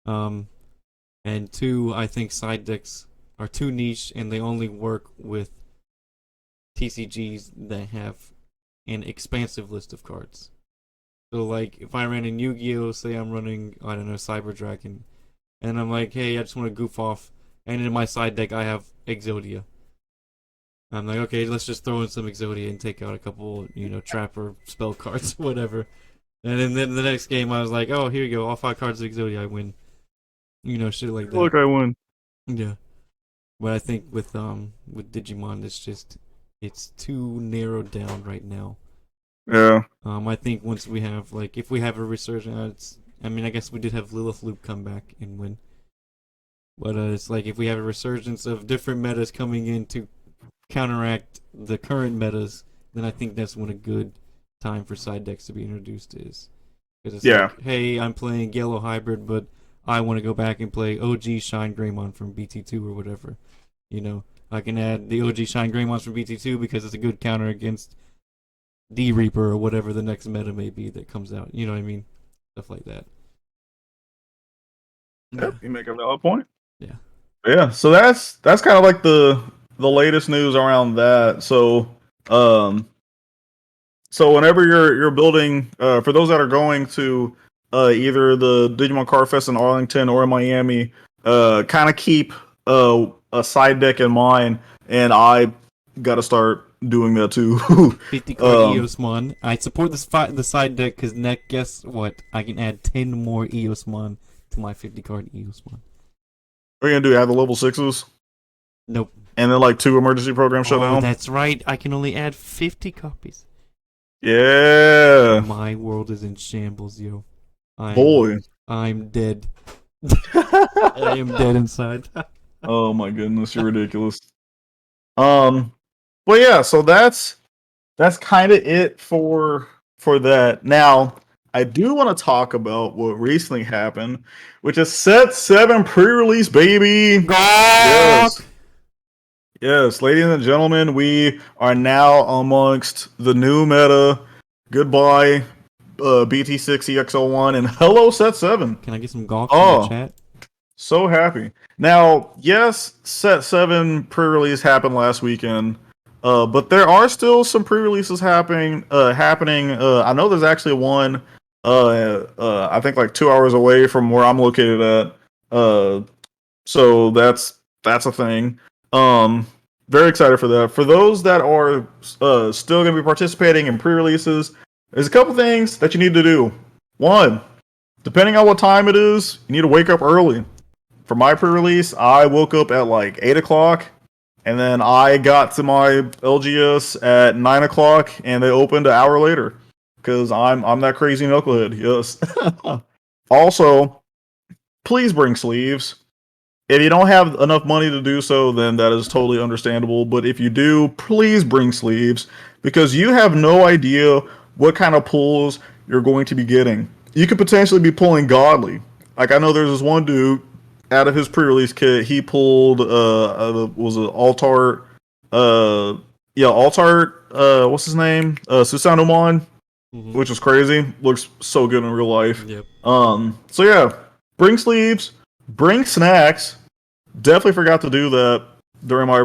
Speaker 1: And two, I think side decks are too niche and they only work with TCGs that have an expansive list of cards. So like if I ran in Yu-Gi-Oh, say I'm running, I don't know, Cyber Dragon, and I'm like, hey, I just want to goof off, and in my side deck I have Exodia. I'm like, okay, let's just throw in some Exodia and take out a couple, Trapper spell cards, whatever. And then the next game I was like, oh, here you go, all 5 cards of Exodia, I win. Shit like that.
Speaker 2: Look, I win.
Speaker 1: Yeah. But I think with Digimon, it's too narrowed down right now.
Speaker 2: Yeah.
Speaker 1: I think once we have if we have a resurgence, I guess we did have Lilith Loop come back and win. But it's like if we have a resurgence of different metas coming in to counteract the current metas, then I think that's when a good time for side decks to be introduced is. Because it's like, hey, I'm playing Yellow Hybrid, but I want to go back and play OG Shine Greymon from BT2 or whatever. I can add the OG Shine Greymons from BT2 because it's a good counter against D-Reaper or whatever the next meta may be that comes out. You know what I mean? Stuff like that.
Speaker 2: Yep, you make a valid point.
Speaker 1: Yeah.
Speaker 2: Yeah, so that's kind of like the latest news around that. So so whenever you're building, for those that are going to either the Digimon Card Fest in Arlington or in Miami, kind of keep a side deck in mind, and I got to start doing that too.
Speaker 1: 50 card Eosmon. I support the side deck because guess what? I can add 10 more Eosmon to my 50 card Eosmon.
Speaker 2: What are you gonna do? Add the level 6s?
Speaker 1: Nope.
Speaker 2: And then like 2 emergency program shutdown?
Speaker 1: Oh, that's right. I can only add 50 copies.
Speaker 2: Yeah.
Speaker 1: My world is in shambles, yo. I'm dead. I am dead inside.
Speaker 2: Oh my goodness, you're ridiculous. But yeah, so that's kind of it for that. Now, I do want to talk about what recently happened, which is Set 7 pre-release, baby. Yes, ladies and gentlemen, we are now amongst the new meta. Goodbye, BT6 EX01, and hello Set 7.
Speaker 1: Can I get some golf in the chat?
Speaker 2: So happy. Now, yes, Set 7 pre-release happened last weekend, but there are still some pre-releases happening. I know there's actually one, I think like 2 hours away from where I'm located at. So that's a thing. Very excited for that. For those that are still going to be participating in pre-releases, there's a couple things that you need to do. One, depending on what time it is, you need to wake up early. For my pre-release, I woke up at like 8 o'clock, and then I got to my LGS at 9 o'clock, and they opened an hour later because I'm that crazy knucklehead. Yes. Also, please bring sleeves. If you don't have enough money to do so, then that is totally understandable. But if you do, please bring sleeves because you have no idea what kind of pulls you're going to be getting. You could potentially be pulling godly. Like I know there's this one dude out of his pre-release kit, he pulled was it Altart Altart what's his name? Susanumon, which was crazy. Looks so good in real life.
Speaker 1: Yep.
Speaker 2: So yeah, bring sleeves, bring snacks. Definitely forgot to do that during my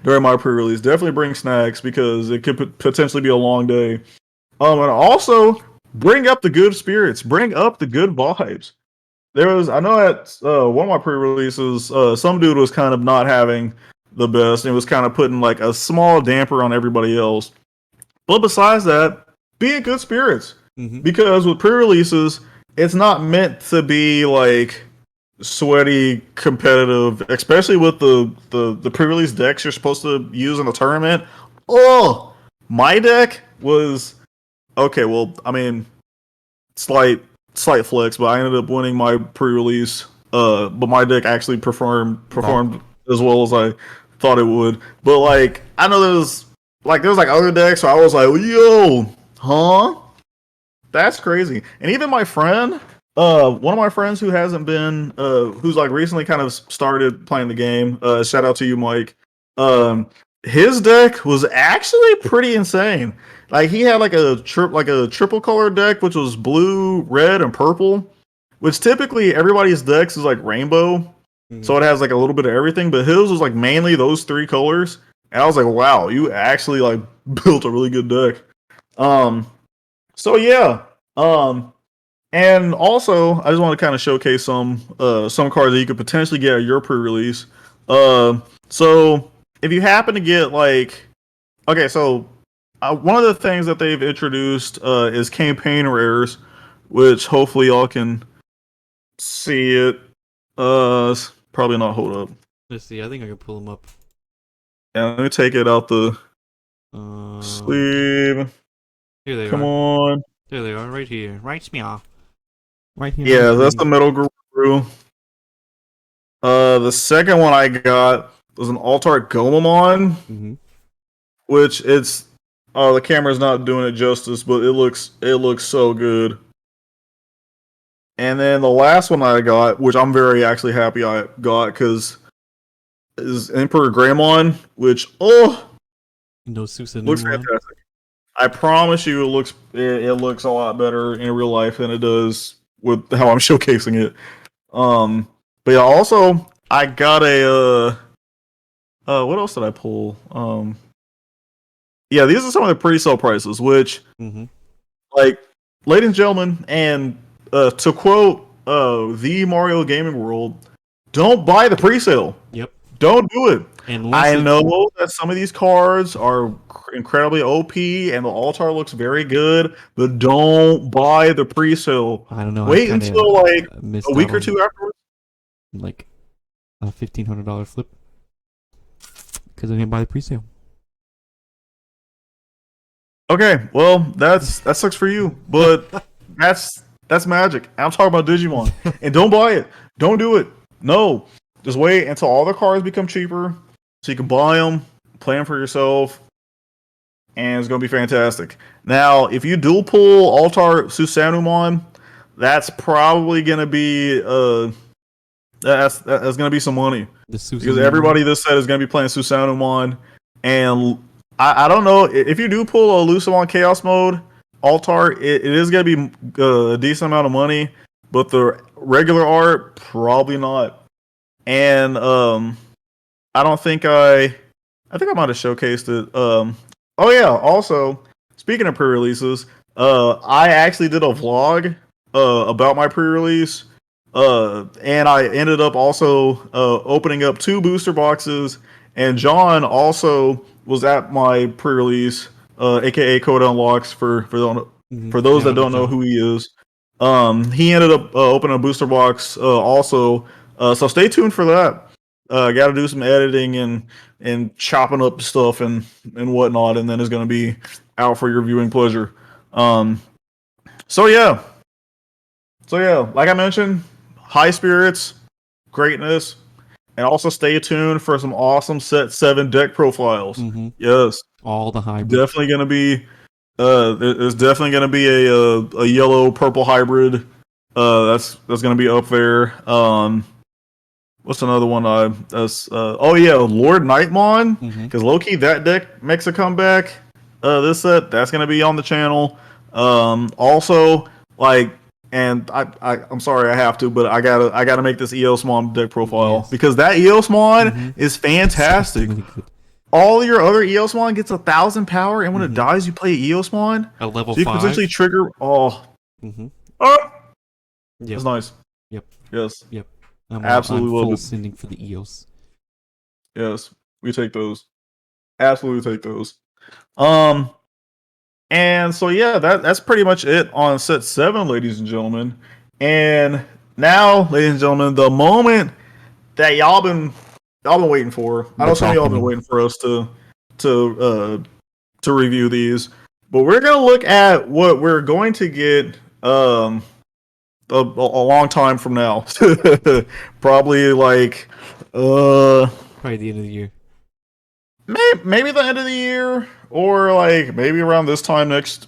Speaker 2: during my pre-release. Definitely bring snacks because it could potentially be a long day. And also bring up the good spirits, bring up the good vibes. I know at one of my pre-releases, some dude was kind of not having the best, and it was kind of putting like a small damper on everybody else. But besides that, be in good spirits because with pre-releases, it's not meant to be like sweaty, competitive, especially with the pre-release decks you're supposed to use in the tournament. Oh, my deck was okay. Well, I mean, slight flex, but I ended up winning my pre-release. But my deck actually performed as well as I thought it would. But like, I know there's other decks, so I was like, yo, huh? That's crazy. And even my friend, one of my friends who hasn't been, who's like recently kind of started playing the game. Shout out to you, Mike. His deck was actually pretty insane. Like he had like a triple color deck, which was blue, red, and purple. Which typically everybody's decks is like rainbow, so it has like a little bit of everything. But his was like mainly those three colors, and I was like, wow, you actually like built a really good deck. So yeah. And also, I just want to kind of showcase some cards that you could potentially get at your pre-release. So if you happen to get like, okay, so one of the things that they've introduced is campaign rares, which hopefully y'all can see it. Probably not. Hold up.
Speaker 1: Let's see. I think I can pull them up.
Speaker 2: Yeah, let me take it out the sleeve.
Speaker 1: Here they
Speaker 2: Come
Speaker 1: are.
Speaker 2: on.
Speaker 1: There they are, right here. Right here.
Speaker 2: Yeah, that's the middle guru. The second one I got was an Altart Gomamon, which it's the camera's not doing it justice, but it looks so good. And then the last one I got, which I'm very actually happy I got, because is Emperor Greymon, which looks fantastic. I promise you, it looks a lot better in real life than it does with how I'm showcasing it. But yeah, also I got a what else did I pull? Yeah, these are some of the pre-sale prices, which like, ladies and gentlemen, and to quote the Mario Gaming World, don't buy the pre-sale.
Speaker 1: Yep.
Speaker 2: Don't do it. I know
Speaker 1: know
Speaker 2: that some of these cards are incredibly OP and the altar looks very good, but don't buy the pre-sale.
Speaker 1: I don't know.
Speaker 2: Wait until like a week or two afterwards.
Speaker 1: Like a $1,500 flip because I didn't buy the pre-sale.
Speaker 2: Okay, well that sucks for you, but that's magic. I'm talking about Digimon, and don't buy it. Don't do it. No, just wait until all the cards become cheaper, so you can buy them, play them for yourself, and it's gonna be fantastic. Now, if you dual pull Altar Susanumon, that's probably gonna be that's gonna be some money because everybody this set is gonna be playing Susanumon, and I don't know if you do pull a Lucamon Chaos mode alt art, it is gonna be a decent amount of money, but the regular art probably not. And I don't think I think I might have showcased it. Oh yeah. Also, speaking of pre-releases, I actually did a vlog about my pre-release, and I ended up also opening up 2 booster boxes. And John also was at my pre-release, aka Code Unlocks for those
Speaker 1: Yeah, I
Speaker 2: that
Speaker 1: know
Speaker 2: don't know
Speaker 1: John.
Speaker 2: who he is. He ended up opening a booster box also. So stay tuned for that. Got to do some editing and chopping up stuff and whatnot, and then it's going to be out for your viewing pleasure. Um, so yeah, like I mentioned, high spirits, greatness, and also stay tuned for some awesome set 7 deck profiles.
Speaker 1: Mm-hmm.
Speaker 2: Yes,
Speaker 1: All the hybrids.
Speaker 2: definitely going to be. There's definitely going to be a yellow purple hybrid. That's going to be up there. What's another one? Oh yeah, Lord Nightmon.
Speaker 1: Mm-hmm.
Speaker 2: Because Loki, that deck makes a comeback. This set that's gonna be on the channel. Also, like, and I'm sorry I have to, but I gotta make this Eosmon deck profile
Speaker 1: Yes.
Speaker 2: because that Eosmon
Speaker 1: Mm-hmm.
Speaker 2: is fantastic.
Speaker 1: Really good.
Speaker 2: All your other Eosmon gets 1,000 power, and when it dies, you play Eosmon.
Speaker 1: A level
Speaker 2: So you can
Speaker 1: 5.
Speaker 2: potentially trigger.
Speaker 1: Mm-hmm.
Speaker 2: Oh,
Speaker 1: Yep.
Speaker 2: that's nice.
Speaker 1: Yep.
Speaker 2: Yes,
Speaker 1: Yep. I'm
Speaker 2: absolutely love
Speaker 1: full
Speaker 2: it.
Speaker 1: sending for the EOS.
Speaker 2: Yes, we take those. Absolutely take those. Um, and so yeah, that's pretty much it on set 7, ladies and gentlemen. And now, ladies and gentlemen, the moment that y'all been waiting for. I know some of y'all been waiting for us to review these, but we're gonna look at what we're going to get a long time from now. Probably like
Speaker 1: Probably the end of the year.
Speaker 2: maybe the end of the year, or like maybe around this time next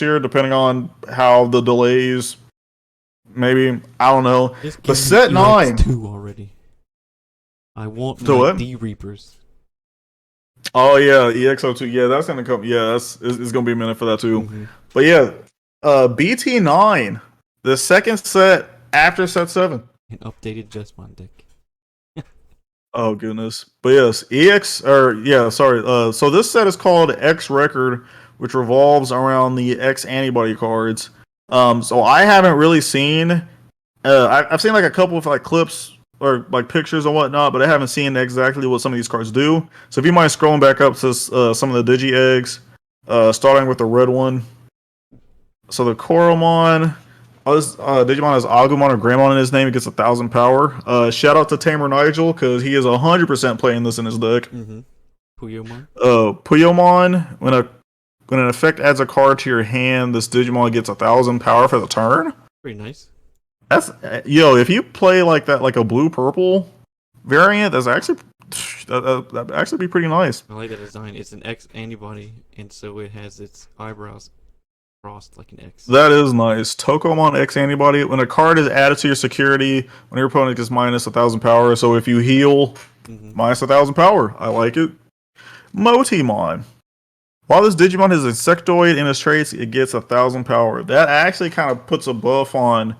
Speaker 2: year, depending on how the delays. Maybe I don't know.
Speaker 1: Just
Speaker 2: But
Speaker 1: give
Speaker 2: set
Speaker 1: me
Speaker 2: 9.
Speaker 1: EX2 already. I want
Speaker 2: So
Speaker 1: my
Speaker 2: what?
Speaker 1: D Reapers.
Speaker 2: Oh yeah, EXO2. Yeah, that's gonna come. Yeah, it's gonna be a minute for that too.
Speaker 1: Mm-hmm.
Speaker 2: But yeah, BT9, the second set after set 7.
Speaker 1: An updated Justmon deck.
Speaker 2: Oh goodness. But yes, so this set is called X Record, which revolves around the X antibody cards. So I haven't really seen I've seen like a couple of like clips or like pictures and whatnot, but I haven't seen exactly what some of these cards do. So if you mind scrolling back up to some of the Digi Eggs, starting with the red one. So the Koromon, Digimon has Agumon or Greymon in his name. He gets 1,000 power. Shout out to Tamer Nigel because he is 100% playing this in his deck.
Speaker 1: Mm-hmm. Puyomon.
Speaker 2: Puyomon, when an effect adds a card to your hand, this Digimon gets 1,000 power for the turn.
Speaker 1: Pretty nice.
Speaker 2: That's if you play like that, like a blue purple variant, that's actually that'd actually be pretty nice.
Speaker 1: I like that design. It's an X antibody, and so it has its eyebrows crossed like an X.
Speaker 2: That is nice. Tokomon X antibody. When a card is added to your security, when your opponent gets minus 1,000 power, so if you heal, minus 1,000 power. I like it. Motimon. While this Digimon is insectoid in its traits, it gets 1,000 power. That actually kind of puts a buff on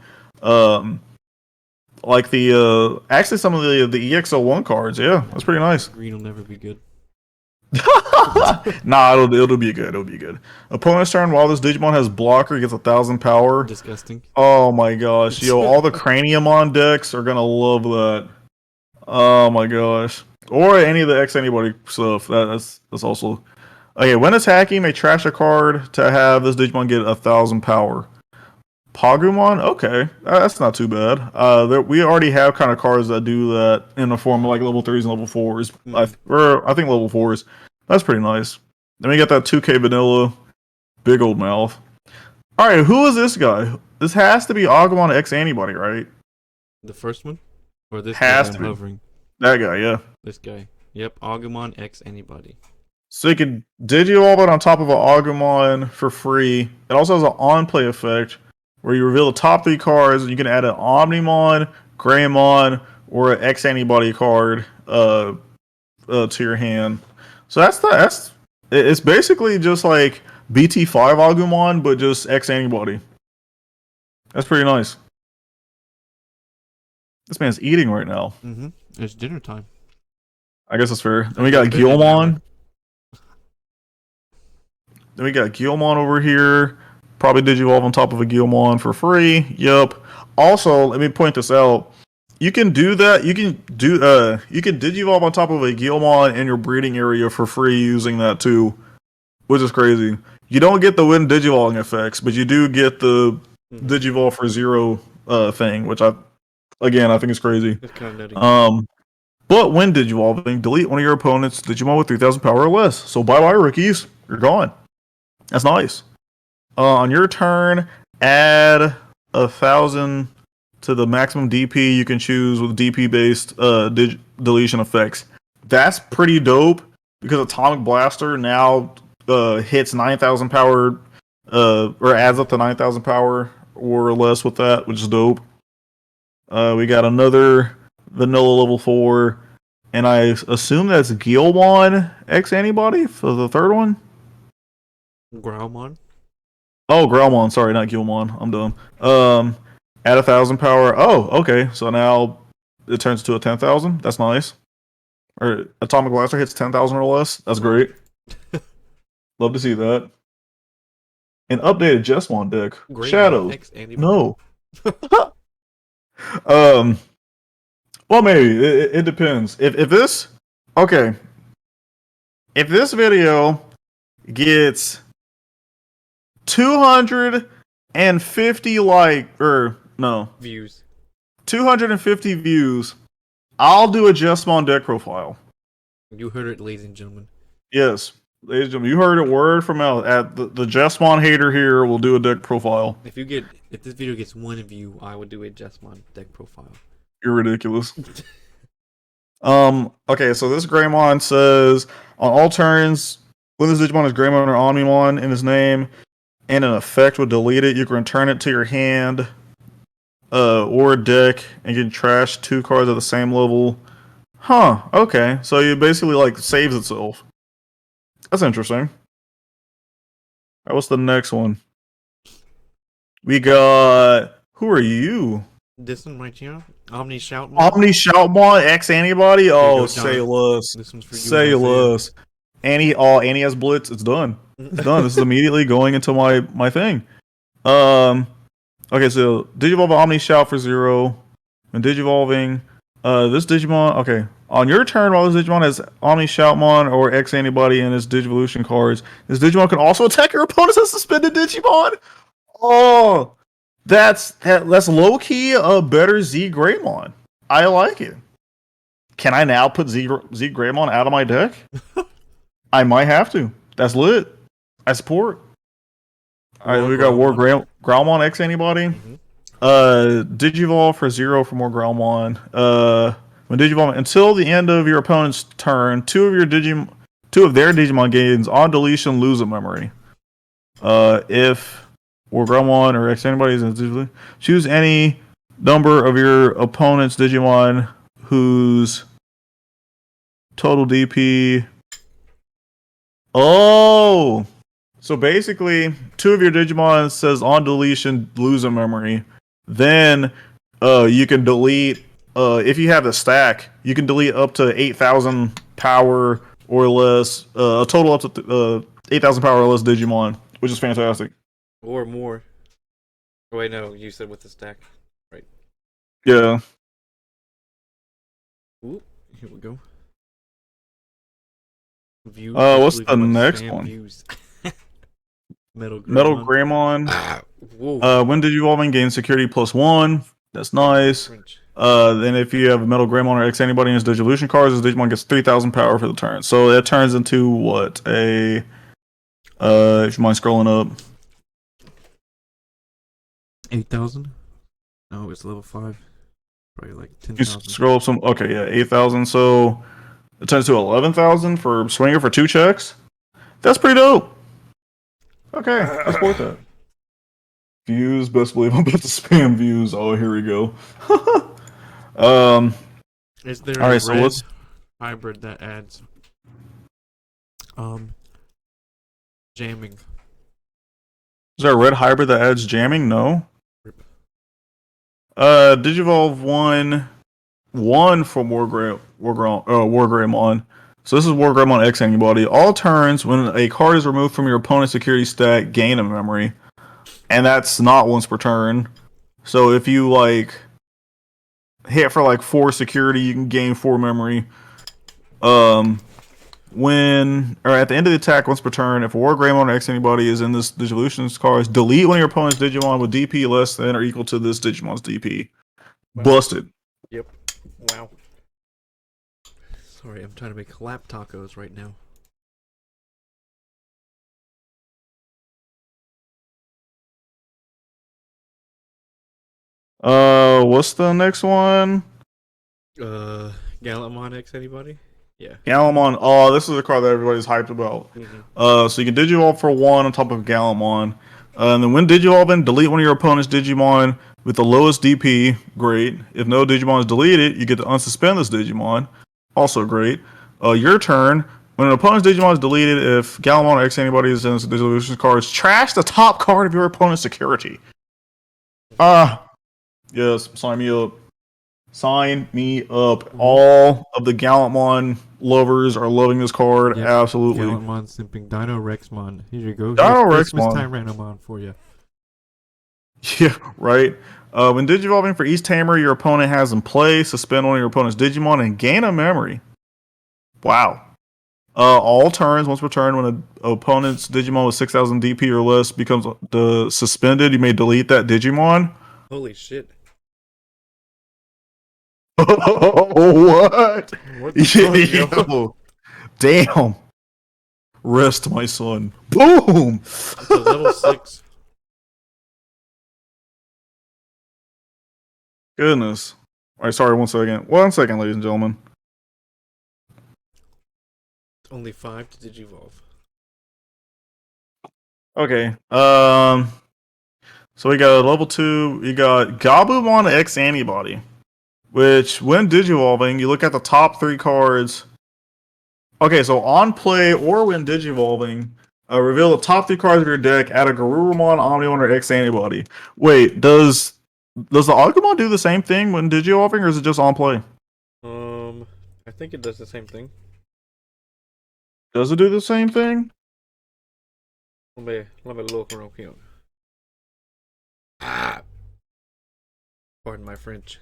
Speaker 2: like the actually some of the EXO1 cards. Yeah, that's pretty nice.
Speaker 1: Green will never be good.
Speaker 2: Nah, it'll be good. It'll be good. Opponent's turn. While this Digimon has blocker, it gets 1,000 power.
Speaker 1: Disgusting.
Speaker 2: Oh my gosh, yo! All the Craniumon decks are gonna love that. Oh my gosh, or any of the X anybody stuff. That's also okay. When attacking, may trash a card to have this Digimon get 1,000 power. Pagumon, okay, that's not too bad. We already have kind of cards that do that in the form of like level 3s and level 4s. I think level 4s. That's pretty nice. Then we got that 2K vanilla, big old mouth. All right, who is this guy? This has to be Agumon X antibody, right?
Speaker 1: The first one, or this
Speaker 2: Has
Speaker 1: guy
Speaker 2: to
Speaker 1: I'm
Speaker 2: be.
Speaker 1: hovering.
Speaker 2: That guy, yeah.
Speaker 1: This guy. Yep. Agumon X antibody.
Speaker 2: So you can Digi-Evolve on top of an Agumon for free. It also has an on-play effect where you reveal the top 3 cards, and you can add an Omnimon, Greymon, or an X antibody card to your hand. So it's basically just like BT5 Agumon, but just X antibody. That's pretty nice. This man's eating right now.
Speaker 1: Mm-hmm. It's dinner time.
Speaker 2: I guess that's fair. Then we got Guilmon. Then we got Guilmon over here. Probably Digivolve on top of a Guilmon for free. Yep. Also, let me point this out. You can do that. You can Digivolve on top of a Guilmon in your breeding area for free using that too, which is crazy. You don't get the win Digivolving effects, but you do get the Digivolve for 0 thing, which I think is crazy.
Speaker 1: It's kind of nutty.
Speaker 2: But when Digivolving, delete one of your opponent's Digimon with 3,000 power or less. So bye-bye, rookies. You're gone. That's nice. On your turn, add 1,000 to the maximum DP you can choose with DP-based deletion effects. That's pretty dope because Atomic Blaster now hits 9,000 power or adds up to 9,000 power or less with that, which is dope. We got another Vanilla level 4, and I assume that's Guilmon X antibody for the third one.
Speaker 1: Growlmon.
Speaker 2: Oh, Growlmon. Sorry, not Guilmon. I'm dumb. Add 1,000 power. Oh, okay. So now it turns to a 10,000. That's nice. Or Atomic Blaster hits 10,000 or less. That's great. Love to see that. An updated Jesmon deck. Shadow. No. Well, maybe it depends. If this video gets 250
Speaker 1: views,
Speaker 2: 250 views, I'll do a Jesmon deck profile.
Speaker 1: You heard it, ladies and gentlemen.
Speaker 2: Yes, ladies and gentlemen, you heard it word from out. At the Jesmon hater here will do a deck profile.
Speaker 1: If this video gets 1 view, I would do a Jesmon deck profile.
Speaker 2: You're ridiculous. Okay, so this Greymon says on all turns, when this Digimon has Greymon or Omnimon in his name, and an effect would delete it, you can return it to your hand or deck, and you can trash 2 cards at the same level. Huh, okay. So it basically like saves itself. That's interesting. Alright, what's the next one? We got... Who are you?
Speaker 1: This one right here? Omni Shoutmon?
Speaker 2: Omni Shoutmon X antibody? Oh, say less.
Speaker 1: This one's for you.
Speaker 2: Say less. Annie has Blitz. It's done. It's done. This is immediately going into my thing. Okay, so Digivolve Omni Shout for 0. And Digivolving this Digimon. Okay. On your turn, while this Digimon has Omni Shoutmon or X antibody in its Digivolution cards, this Digimon can also attack your opponent's suspended Digimon. Oh, that's low-key a better Z Greymon. I like it. Can I now put Z Greymon out of my deck? I might have to. That's lit. I support. Alright, we got War Growlmon X antibody. Digivolve for 0 for more Growlmon. When Digivolve until the end of your opponent's turn, 2 of their Digimon gains on deletion lose a memory. If War Growlmon or X antibody is in Digivolve, choose any number of your opponent's Digimon whose total DP. Oh, so basically, 2 of your Digimon says on deletion lose a memory. Then you can delete. If you have the stack, you can delete up to 8,000 power or less. A total up to 8,000 power or less Digimon, which is fantastic.
Speaker 1: Or more. Oh, wait, no, you said with the stack, right?
Speaker 2: Yeah.
Speaker 1: Ooh, here we go. Views.
Speaker 2: What's the next one?
Speaker 1: Views. Metal
Speaker 2: Greymon. When Digivolving gains security +1. That's nice. Then if you have a Metal Greymon or X antibody in his Digivolution cards, his Digimon gets 3,000 power for the turn. So that turns into what? If you mind scrolling up.
Speaker 1: 8,000? No, it's level 5. Probably like 10,000.
Speaker 2: You scroll up some. Okay, yeah, 8,000. So it turns to 11,000 for Swinger for 2 checks. That's pretty dope. Okay, I support that. Views, best believe I'm about to spam views. Oh, here we go.
Speaker 1: Is there
Speaker 2: all right,
Speaker 1: a
Speaker 2: so
Speaker 1: red
Speaker 2: what's
Speaker 1: hybrid that adds jamming?
Speaker 2: Is there a red hybrid that adds jamming? No.
Speaker 1: Rip.
Speaker 2: Digivolve one for Wargreymon. So this is Wargreymon X antibody. All turns when a card is removed from your opponent's security stack, gain a memory, and that's not once per turn. So if you like hit for like 4 security, you can gain 4 memory. When or at the end of the attack once per turn, if a Wargreymon or X antibody is in this Digivolution's cards, delete one of your opponent's Digimon with DP less than or equal to this Digimon's DP.
Speaker 1: Wow.
Speaker 2: Busted.
Speaker 1: Yep. Wow. Sorry, I'm trying to make lap tacos right now.
Speaker 2: What's the next one?
Speaker 1: Gallantmon X anybody? Yeah.
Speaker 2: Gallimon. Oh, this is a card that everybody's hyped about. So you can Digivolve for 1 on top of Gallimon. And then when Digivolving, delete one of your opponent's Digimon with the lowest DP. Great. If no Digimon is deleted, you get to unsuspend this Digimon. Also great. Your turn. When an opponent's Digimon is deleted, if Gallimon or X anybody is in this Digivolution cards, trash the top card of your opponent's security. Yes, sign me up. Sign me up. All of the Gallantmon lovers are loving this card.
Speaker 1: Yep.
Speaker 2: Absolutely.
Speaker 1: Gallantmon simping Dino Rexmon. Here you go.
Speaker 2: Dino
Speaker 1: Here's Christmas
Speaker 2: Rexmon.
Speaker 1: Tyrannomon for you.
Speaker 2: Yeah, right. When Digivolving for each Tamer your opponent has in play, suspend one of your opponent's Digimon and gain a memory. Wow. All turns, once per turn, when an opponent's Digimon with 6,000 DP or less becomes suspended, you may delete that Digimon.
Speaker 1: Holy shit.
Speaker 2: What?
Speaker 1: What the fuck, yo?
Speaker 2: Damn. Rest, my son. Boom.
Speaker 1: It's a level 6.
Speaker 2: Goodness. Alright, sorry, 1 second. 1 second, ladies and gentlemen.
Speaker 1: Only 5 to Digivolve.
Speaker 2: Okay. So we got level 2, we got Gabumon X Antibody. Which, when Digivolving, you look at the top 3 cards. Okay, so on play or when Digivolving, reveal the top 3 cards of your deck, add a Garurumon, Omnimon, or X Antibody. Wait, does the Agumon do the same thing when Digivolving, or is it just on play?
Speaker 1: I think it does the same thing.
Speaker 2: Does it do the same thing?
Speaker 1: Let me look real quick. Ah! Pardon my French.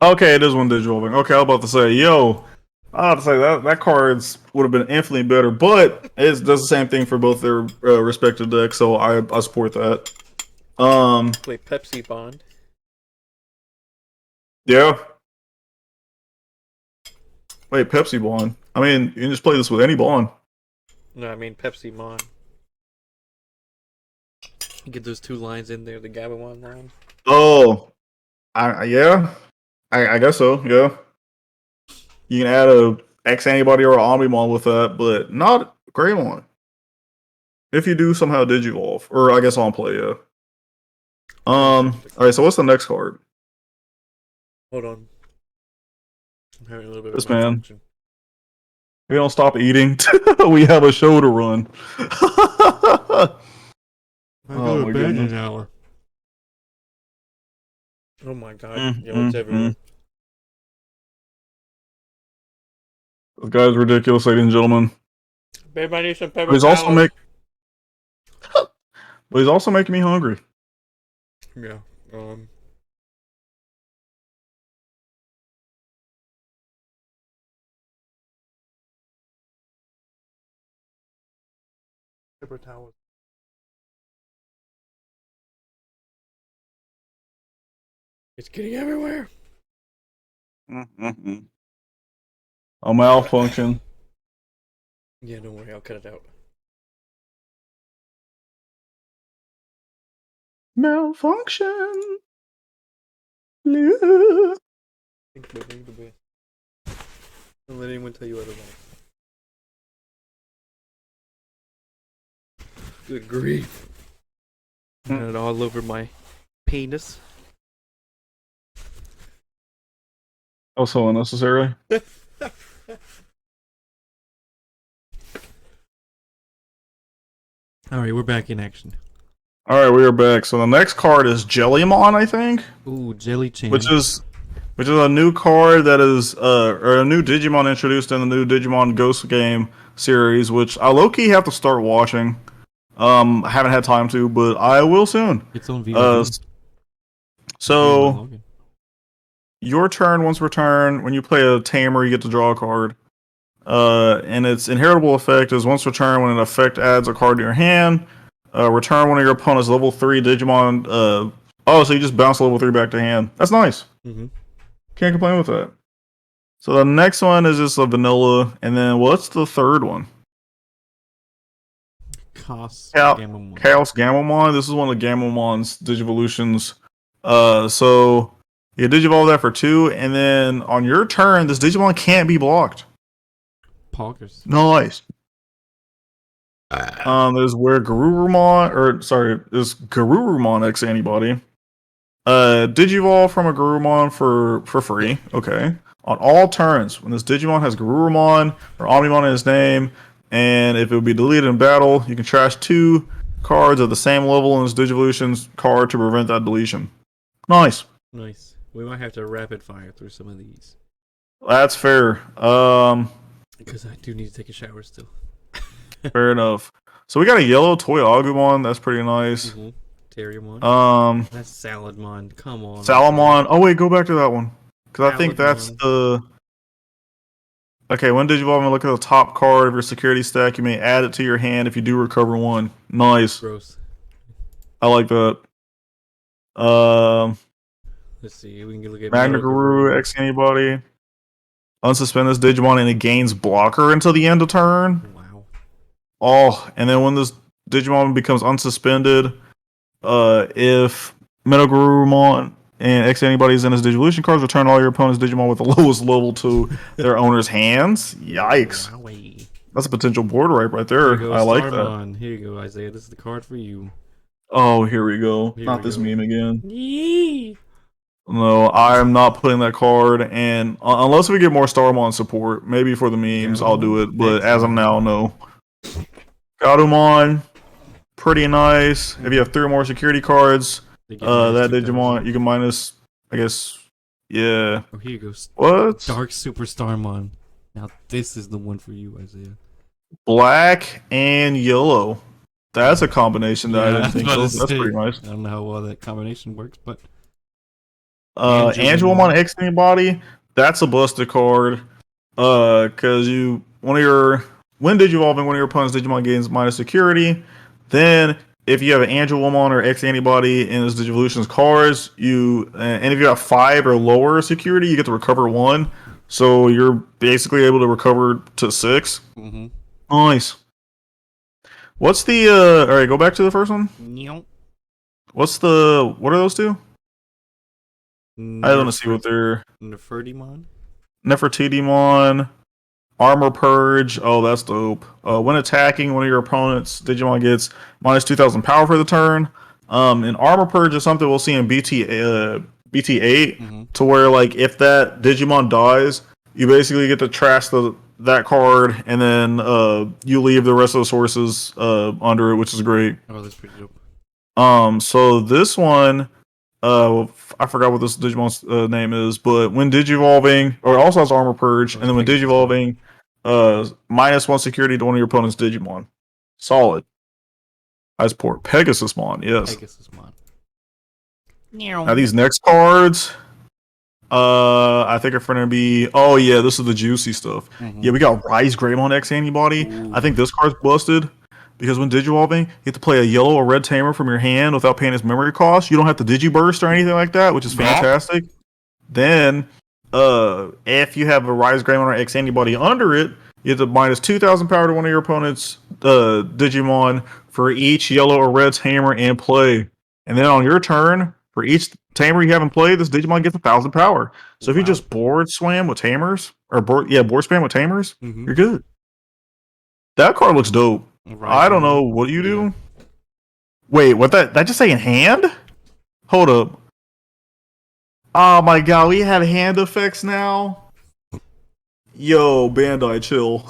Speaker 2: Okay, it is when Digivolving. Okay, I was about to say, yo, I was about to say that cards would have been infinitely better, but it does the same thing for both their respective decks, so I support that.
Speaker 1: Play Pepsi Bond.
Speaker 2: Yeah. Wait, Pepsi Bond. I mean, you can just play this with any Bond.
Speaker 1: No, I mean Pepsi Mon. Get those 2 lines in there, the Gabumon line.
Speaker 2: Oh, yeah. I guess so. Yeah. You can add a X Antibody or an Omnimon with that, but not Greymon. If you do somehow Digivolve, or I guess on play, yeah. Alright, so what's the next card?
Speaker 1: Hold on. I'm having a little bit
Speaker 2: This
Speaker 1: of
Speaker 2: man.
Speaker 1: malfunction.
Speaker 2: We don't stop eating. We have a show to run.
Speaker 1: I
Speaker 2: Oh,
Speaker 1: go
Speaker 2: my
Speaker 1: to bed in
Speaker 2: goodness.
Speaker 1: an hour. Oh my god. Yo, it's everywhere.
Speaker 2: This guy's ridiculous, ladies and gentlemen.
Speaker 1: Babe, I need some
Speaker 2: But
Speaker 1: paper
Speaker 2: he's also
Speaker 1: towels.
Speaker 2: but he's also making me hungry.
Speaker 1: Yeah. Paper towels. It's getting everywhere.
Speaker 2: A malfunction.
Speaker 1: Yeah, don't worry, I'll cut it out.
Speaker 2: Malfunction. Yeah.
Speaker 1: Don't let anyone tell you otherwise. Good grief. Got it all over my penis.
Speaker 2: Also unnecessary.
Speaker 1: Alright, All right, we're back in action.
Speaker 2: All right, we are back. So the next card is Jellymon, I think,
Speaker 1: Ooh, Jelly Chan.
Speaker 2: which is a new card that is or a new Digimon introduced in the new Digimon Ghost game series, which I low-key have to start watching. I haven't had time to, but I will soon.
Speaker 1: It's on VOD.
Speaker 2: So your turn once per turn. When you play a tamer, you get to draw a card. And its inheritable effect is once per turn when an effect adds a card to your hand. Return one of your opponent's level 3 Digimon. So you just bounce level 3 back to hand. That's nice.
Speaker 1: Mm-hmm.
Speaker 2: Can't complain with that. So the next one is just a vanilla, and then what's the third one?
Speaker 1: Chaos
Speaker 2: Gamamon. This is one of the Gamamon's Digivolutions. So you Digivolve that for 2, and then on your turn, this Digimon can't be blocked.
Speaker 1: Poggers.
Speaker 2: Nice. There's Garurumon X antibody. Digivolve from a Garurumon for free. Okay. On all turns, when this Digimon has Garurumon or Omnimon in his name, and if it would be deleted in battle, you can trash 2 cards of the same level in his Digivolution's card to prevent that deletion. Nice.
Speaker 1: Nice. We might have to rapid fire through some of these.
Speaker 2: That's fair.
Speaker 1: Because I do need to take a shower still.
Speaker 2: Fair enough. So we got a yellow Toy Agumon. That's pretty nice.
Speaker 1: Mm-hmm. Terriermon. That's Saladmon. Come on.
Speaker 2: Salamon. Oh wait, go back to that one because I think that's the. Okay, when Digivolve, look at the top card of your security stack. You may add it to your hand if you do recover 1. Nice.
Speaker 1: Gross.
Speaker 2: I like that.
Speaker 1: Let's see. We can look at
Speaker 2: Magna Guru X antibody. Unsuspend this Digimon and it gains blocker until the end of turn.
Speaker 1: Wow.
Speaker 2: Oh, and then when this Digimon becomes unsuspended, if Metagarurumon and X antibodies in his Digivolution cards, return all your opponent's Digimon with the lowest level to their owner's hands. Yikes.
Speaker 1: Wowie.
Speaker 2: That's a potential board wipe right there. I like
Speaker 1: Starmon.
Speaker 2: that.
Speaker 1: Here you go, Isaiah. This is the card for you.
Speaker 2: Oh, here we go.
Speaker 1: Here
Speaker 2: Not
Speaker 1: we
Speaker 2: this
Speaker 1: go.
Speaker 2: meme again.
Speaker 1: Yee.
Speaker 2: No, I am not putting that card, and unless we get more Starmon support, maybe for the memes, I'll do it, but as of now, no. Garumon, pretty nice. If you have 3 or more security cards, that Digimon, you can minus, I guess, yeah.
Speaker 1: Oh, here you go.
Speaker 2: What?
Speaker 1: Dark Super Starmon. Now this is the one for you, Isaiah.
Speaker 2: Black and yellow. That's a combination that I didn't think of. That's pretty nice.
Speaker 1: I don't know how well that combination works, but...
Speaker 2: Angelomon X antibody, that's a busted card. Because when Digivolving, one of your opponent's Digimon gains minus security. Then, if you have an Angelomon or X antibody in his Digivolution's cards, and if you have 5 or lower security, you get to recover 1. So you're basically able to recover to 6.
Speaker 1: Mm-hmm.
Speaker 2: Nice. What's the all right, go back to the first one. What are those two? I want to see what they're... Nefertidimon, Armor Purge. Oh, that's dope. When attacking one of your opponents, Digimon gets minus 2,000 power for the turn. And Armor Purge is something we'll see in BT8, to where, like, if that Digimon dies, you basically get to trash that card, and then you leave the rest of the sources under it, which is great.
Speaker 1: Oh, that's pretty dope.
Speaker 2: So this one... I forgot what this Digimon's name is, but when Digivolving, or it also has Armor Purge, and then when Digivolving, minus 1 security to one of your opponent's Digimon. Solid. I support Pegasusmon, yes.
Speaker 1: Pegasusmon.
Speaker 2: Now these next cards, I think are going to be, oh yeah, this is the juicy stuff. Mm-hmm. Yeah, we got Rise Greymon X antibody. Ooh. I think this card's busted. Because when Digivolving, you have to play a yellow or red tamer from your hand without paying its memory cost. You don't have to Digiburst or anything like that, which is fantastic. Then, if you have a Rise Greymon or X antibody under it, you have to minus 2,000 power to one of your opponent's Digimon for each yellow or red tamer in play. And then on your turn, for each tamer you have in play, this Digimon gets 1,000 power. So if you just board swam with tamers, or board spam with tamers, you're good. That card looks dope. I don't know. What do you do? Wait, what that just say in hand? Hold up. Oh my god, we have hand effects now? Yo, Bandai, chill.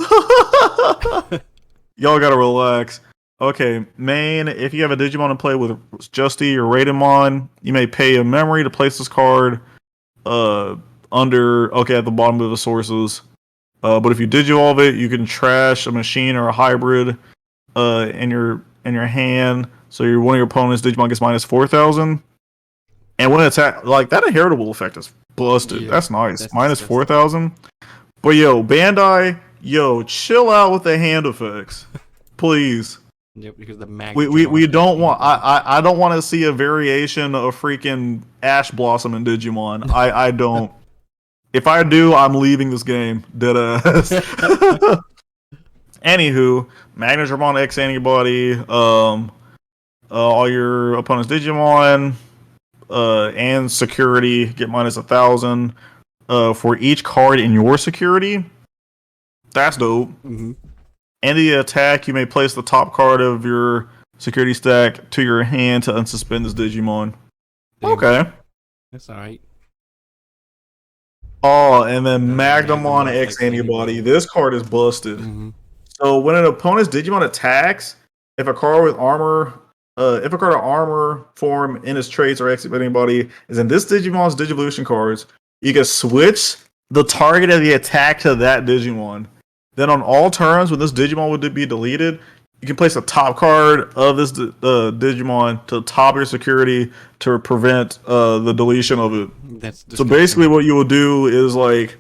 Speaker 2: Y'all gotta relax. Okay, main. If you have a Digimon to play with Justy or Raidamon, you may pay a memory to place this card under at the bottom of the sources. But if you Digivolve it, you can trash a machine or a hybrid in your hand. So one of your opponent's Digimon gets minus 4,000. And when it's like that inheritable effect is busted.
Speaker 1: Yeah,
Speaker 2: that's nice.
Speaker 1: that's
Speaker 2: Minus
Speaker 1: disgusting.
Speaker 2: 4,000. But yo, Bandai, chill out with the hand effects. Please.
Speaker 1: Yep, because the mag.
Speaker 2: We don't want I don't want to see a variation of freaking Ash Blossom in Digimon. I don't. If I do, I'm leaving this game. Deadass. Anywho, Magnetron X Antibody, all your opponent's Digimon, and security get minus 1,000 for each card in your security. That's dope.
Speaker 1: Mm-hmm.
Speaker 2: And the attack, you may place the top card of your security stack to your hand to unsuspend this Digimon.
Speaker 1: Damn.
Speaker 2: Okay.
Speaker 1: That's alright.
Speaker 2: Oh, and then
Speaker 1: Magnamon
Speaker 2: Magnamon X
Speaker 1: X
Speaker 2: Antibody.
Speaker 1: Antibody.
Speaker 2: This card is busted.
Speaker 1: Mm-hmm.
Speaker 2: So when an opponent's Digimon attacks, if a card with armor, if a card of armor form in its traits or X Antibody is in this Digimon's Digivolution cards, you can switch the target of the attack to that Digimon. Then on all turns, when this Digimon would be deleted, you can place the top card of this Digimon to the top of your security to prevent the deletion of it.
Speaker 1: That's
Speaker 2: so basically what you will do is like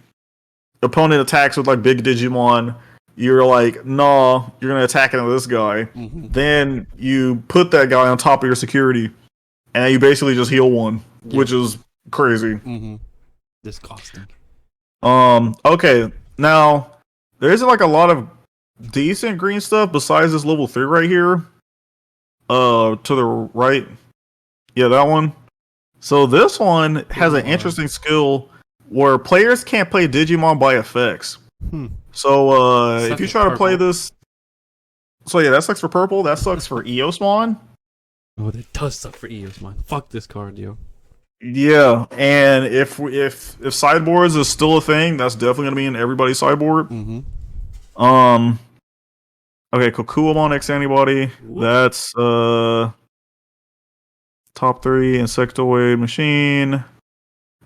Speaker 2: opponent attacks with like big Digimon, you're like, nah, you're gonna attack into this guy.
Speaker 1: Mm-hmm.
Speaker 2: Then you put that guy on top of your security and you basically just heal one, which is crazy.
Speaker 1: Mm-hmm. Disgusting.
Speaker 2: Okay, now there isn't like a lot of decent green stuff besides this level 3 right here. To the right. Yeah, that one. So this one has an interesting skill where players can't play Digimon by effects. So if you try to play this, so yeah, that sucks for purple. That sucks for Eosmon.
Speaker 1: Oh, that does suck for Eosmon. Fuck this card, yo.
Speaker 2: Yeah, and if sideboards is still a thing, that's definitely gonna be in everybody's sideboard.
Speaker 1: Mm-hmm.
Speaker 2: Okay, Kokuamon X Antibody. That's top 3 Insectoid Machine.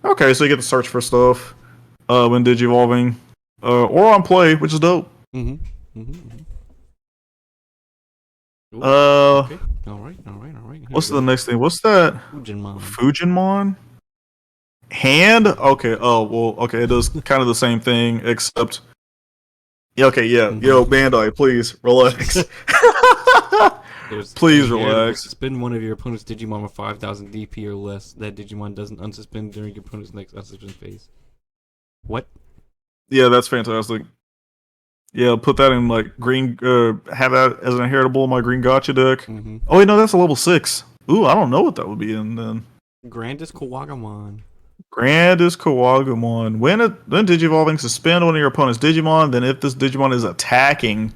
Speaker 2: Okay, so you get to search for stuff when Digivolving. Or on play, which is dope.
Speaker 1: Mm-hmm. Mm-hmm. Ooh,
Speaker 2: okay.
Speaker 1: Alright.
Speaker 2: What's the next thing? What's that? Fujinmon? Hand? Okay, okay, it does kind of the same thing, except okay, yeah.
Speaker 1: Mm-hmm.
Speaker 2: Yo, Bandai, please relax. Please relax.
Speaker 1: Suspend one of your opponent's Digimon with 5,000 DP or less. That Digimon doesn't unsuspend during your opponent's next unsuspend phase. What?
Speaker 2: Yeah, that's fantastic. Yeah, put that in like green. Have that as an inheritable in my green gotcha deck.
Speaker 1: Mm-hmm.
Speaker 2: Oh wait, no, that's a level 6. Ooh, I don't know what that would be in then.
Speaker 1: Grandest Kawagamon.
Speaker 2: When Digivolving, suspend one of your opponent's Digimon. Then, if this Digimon is attacking,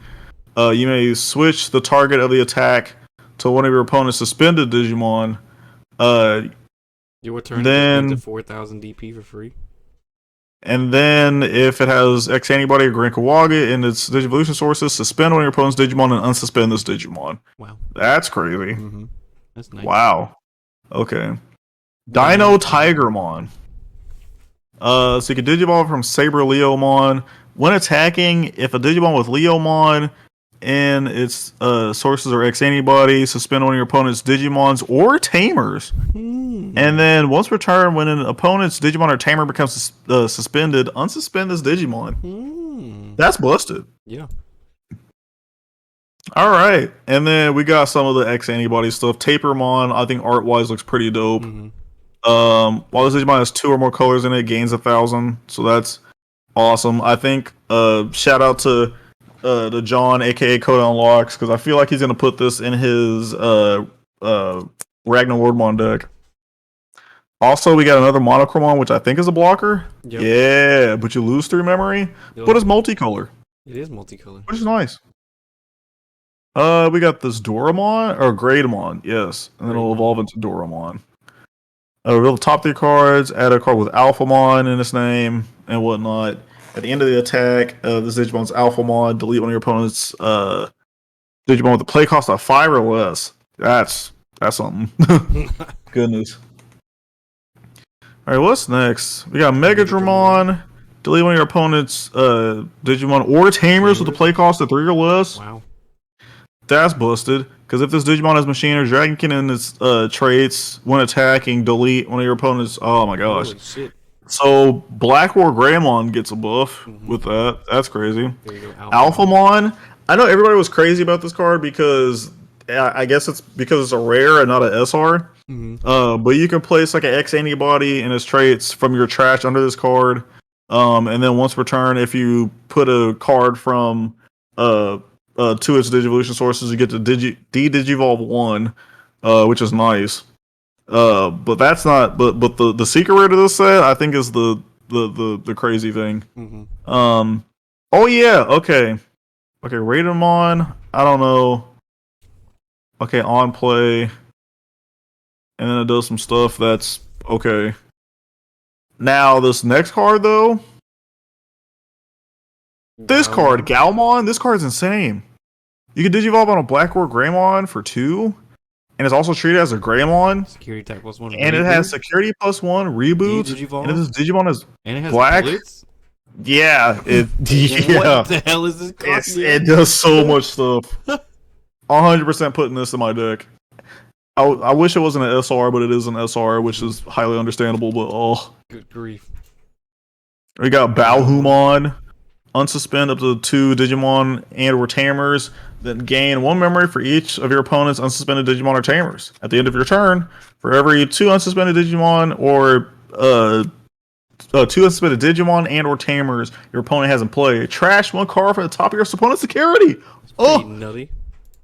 Speaker 2: you may switch the target of the attack to one of your opponent's suspended Digimon.
Speaker 1: Your turn then to 4,000 DP for free.
Speaker 2: And then, if it has X Antibody or Grand Kawaga in its Digivolution sources, suspend one of your opponent's Digimon and unsuspend this Digimon.
Speaker 1: Wow.
Speaker 2: That's crazy.
Speaker 1: Mm-hmm. That's nice.
Speaker 2: Wow. Okay. Dino Tigermon. So you can Digivolve from Saber Leomon. When attacking, if a Digimon with Leomon in its sources or X Antibody, suspend one of your opponent's Digimons or Tamers. And then once returned, when an opponent's Digimon or Tamer becomes suspended, unsuspend this Digimon. That's busted.
Speaker 1: Yeah.
Speaker 2: All right. And then we got some of the X Antibody stuff. Tapermon, I think art-wise looks pretty dope.
Speaker 1: Mm-hmm.
Speaker 2: While this Digimon has 2 or more colors in it, gains 1,000. So that's awesome. I think shout out to John, aka Code Unlocks, because I feel like he's gonna put this in his Ragnar Wardmon deck. Also, we got another Monochromon, which I think is a blocker. Yep. Yeah, but you lose 3 memory. Yep. But it's multicolor.
Speaker 1: It is multicolor,
Speaker 2: which is nice. We got this Doramon or Greydamon, yes, and then it'll evolve into Doramon. Reveal the top 3 cards, add a card with Alphamon in its name and whatnot. At the end of the attack, this Digimon's Alphamon, delete one of your opponent's Digimon with a play cost of 5 or less. That's something. Goodness. All right, what's next? We got Mega Dramon. Delete one of your opponent's Digimon or Tamers with a play cost of 3 or less.
Speaker 1: Wow.
Speaker 2: That's busted. Because if this Digimon has Machine or Dragonkin in its traits, when attacking, delete one of your opponent's. Oh my gosh.
Speaker 1: Holy shit.
Speaker 2: So Black War Greymon gets a buff with that. That's crazy.
Speaker 1: There you go,
Speaker 2: Alphamon. I know everybody was crazy about this card because I guess it's because it's a rare and not an SR. But you can place like an X antibody in its traits from your trash under this card. And then once per turn, if you put a card from to its Digivolution sources, you get to de-Digivolve 1, which is nice. But that's not. But the secret rare to this set, I think, is the crazy thing. Oh yeah. Okay. Raidamon. I don't know. Okay, on play, and then it does some stuff that's okay. Now this next card though. This card, Galmon. This card's insane. You can Digivolve on a Black War Greymon for 2. And it's also treated as a Greymon.
Speaker 1: Security type +1.
Speaker 2: And it has security +1, reboot. And this Digimon is black.
Speaker 1: Blitz?
Speaker 2: Yeah.
Speaker 1: What the hell is this card?
Speaker 2: It does so much stuff. 100% putting this in my deck. I wish it wasn't an SR, but it is an SR, which is highly understandable. But
Speaker 1: good grief.
Speaker 2: We got Balhumon. Unsuspend up to 2 Digimon and or Tamers. Then gain 1 memory for each of your opponent's unsuspended Digimon or Tamers. At the end of your turn, for every 2 unsuspended Digimon or 2 unsuspended Digimon and or Tamers your opponent has in play, trash 1 card from the top of your opponent's security.
Speaker 1: Nutty.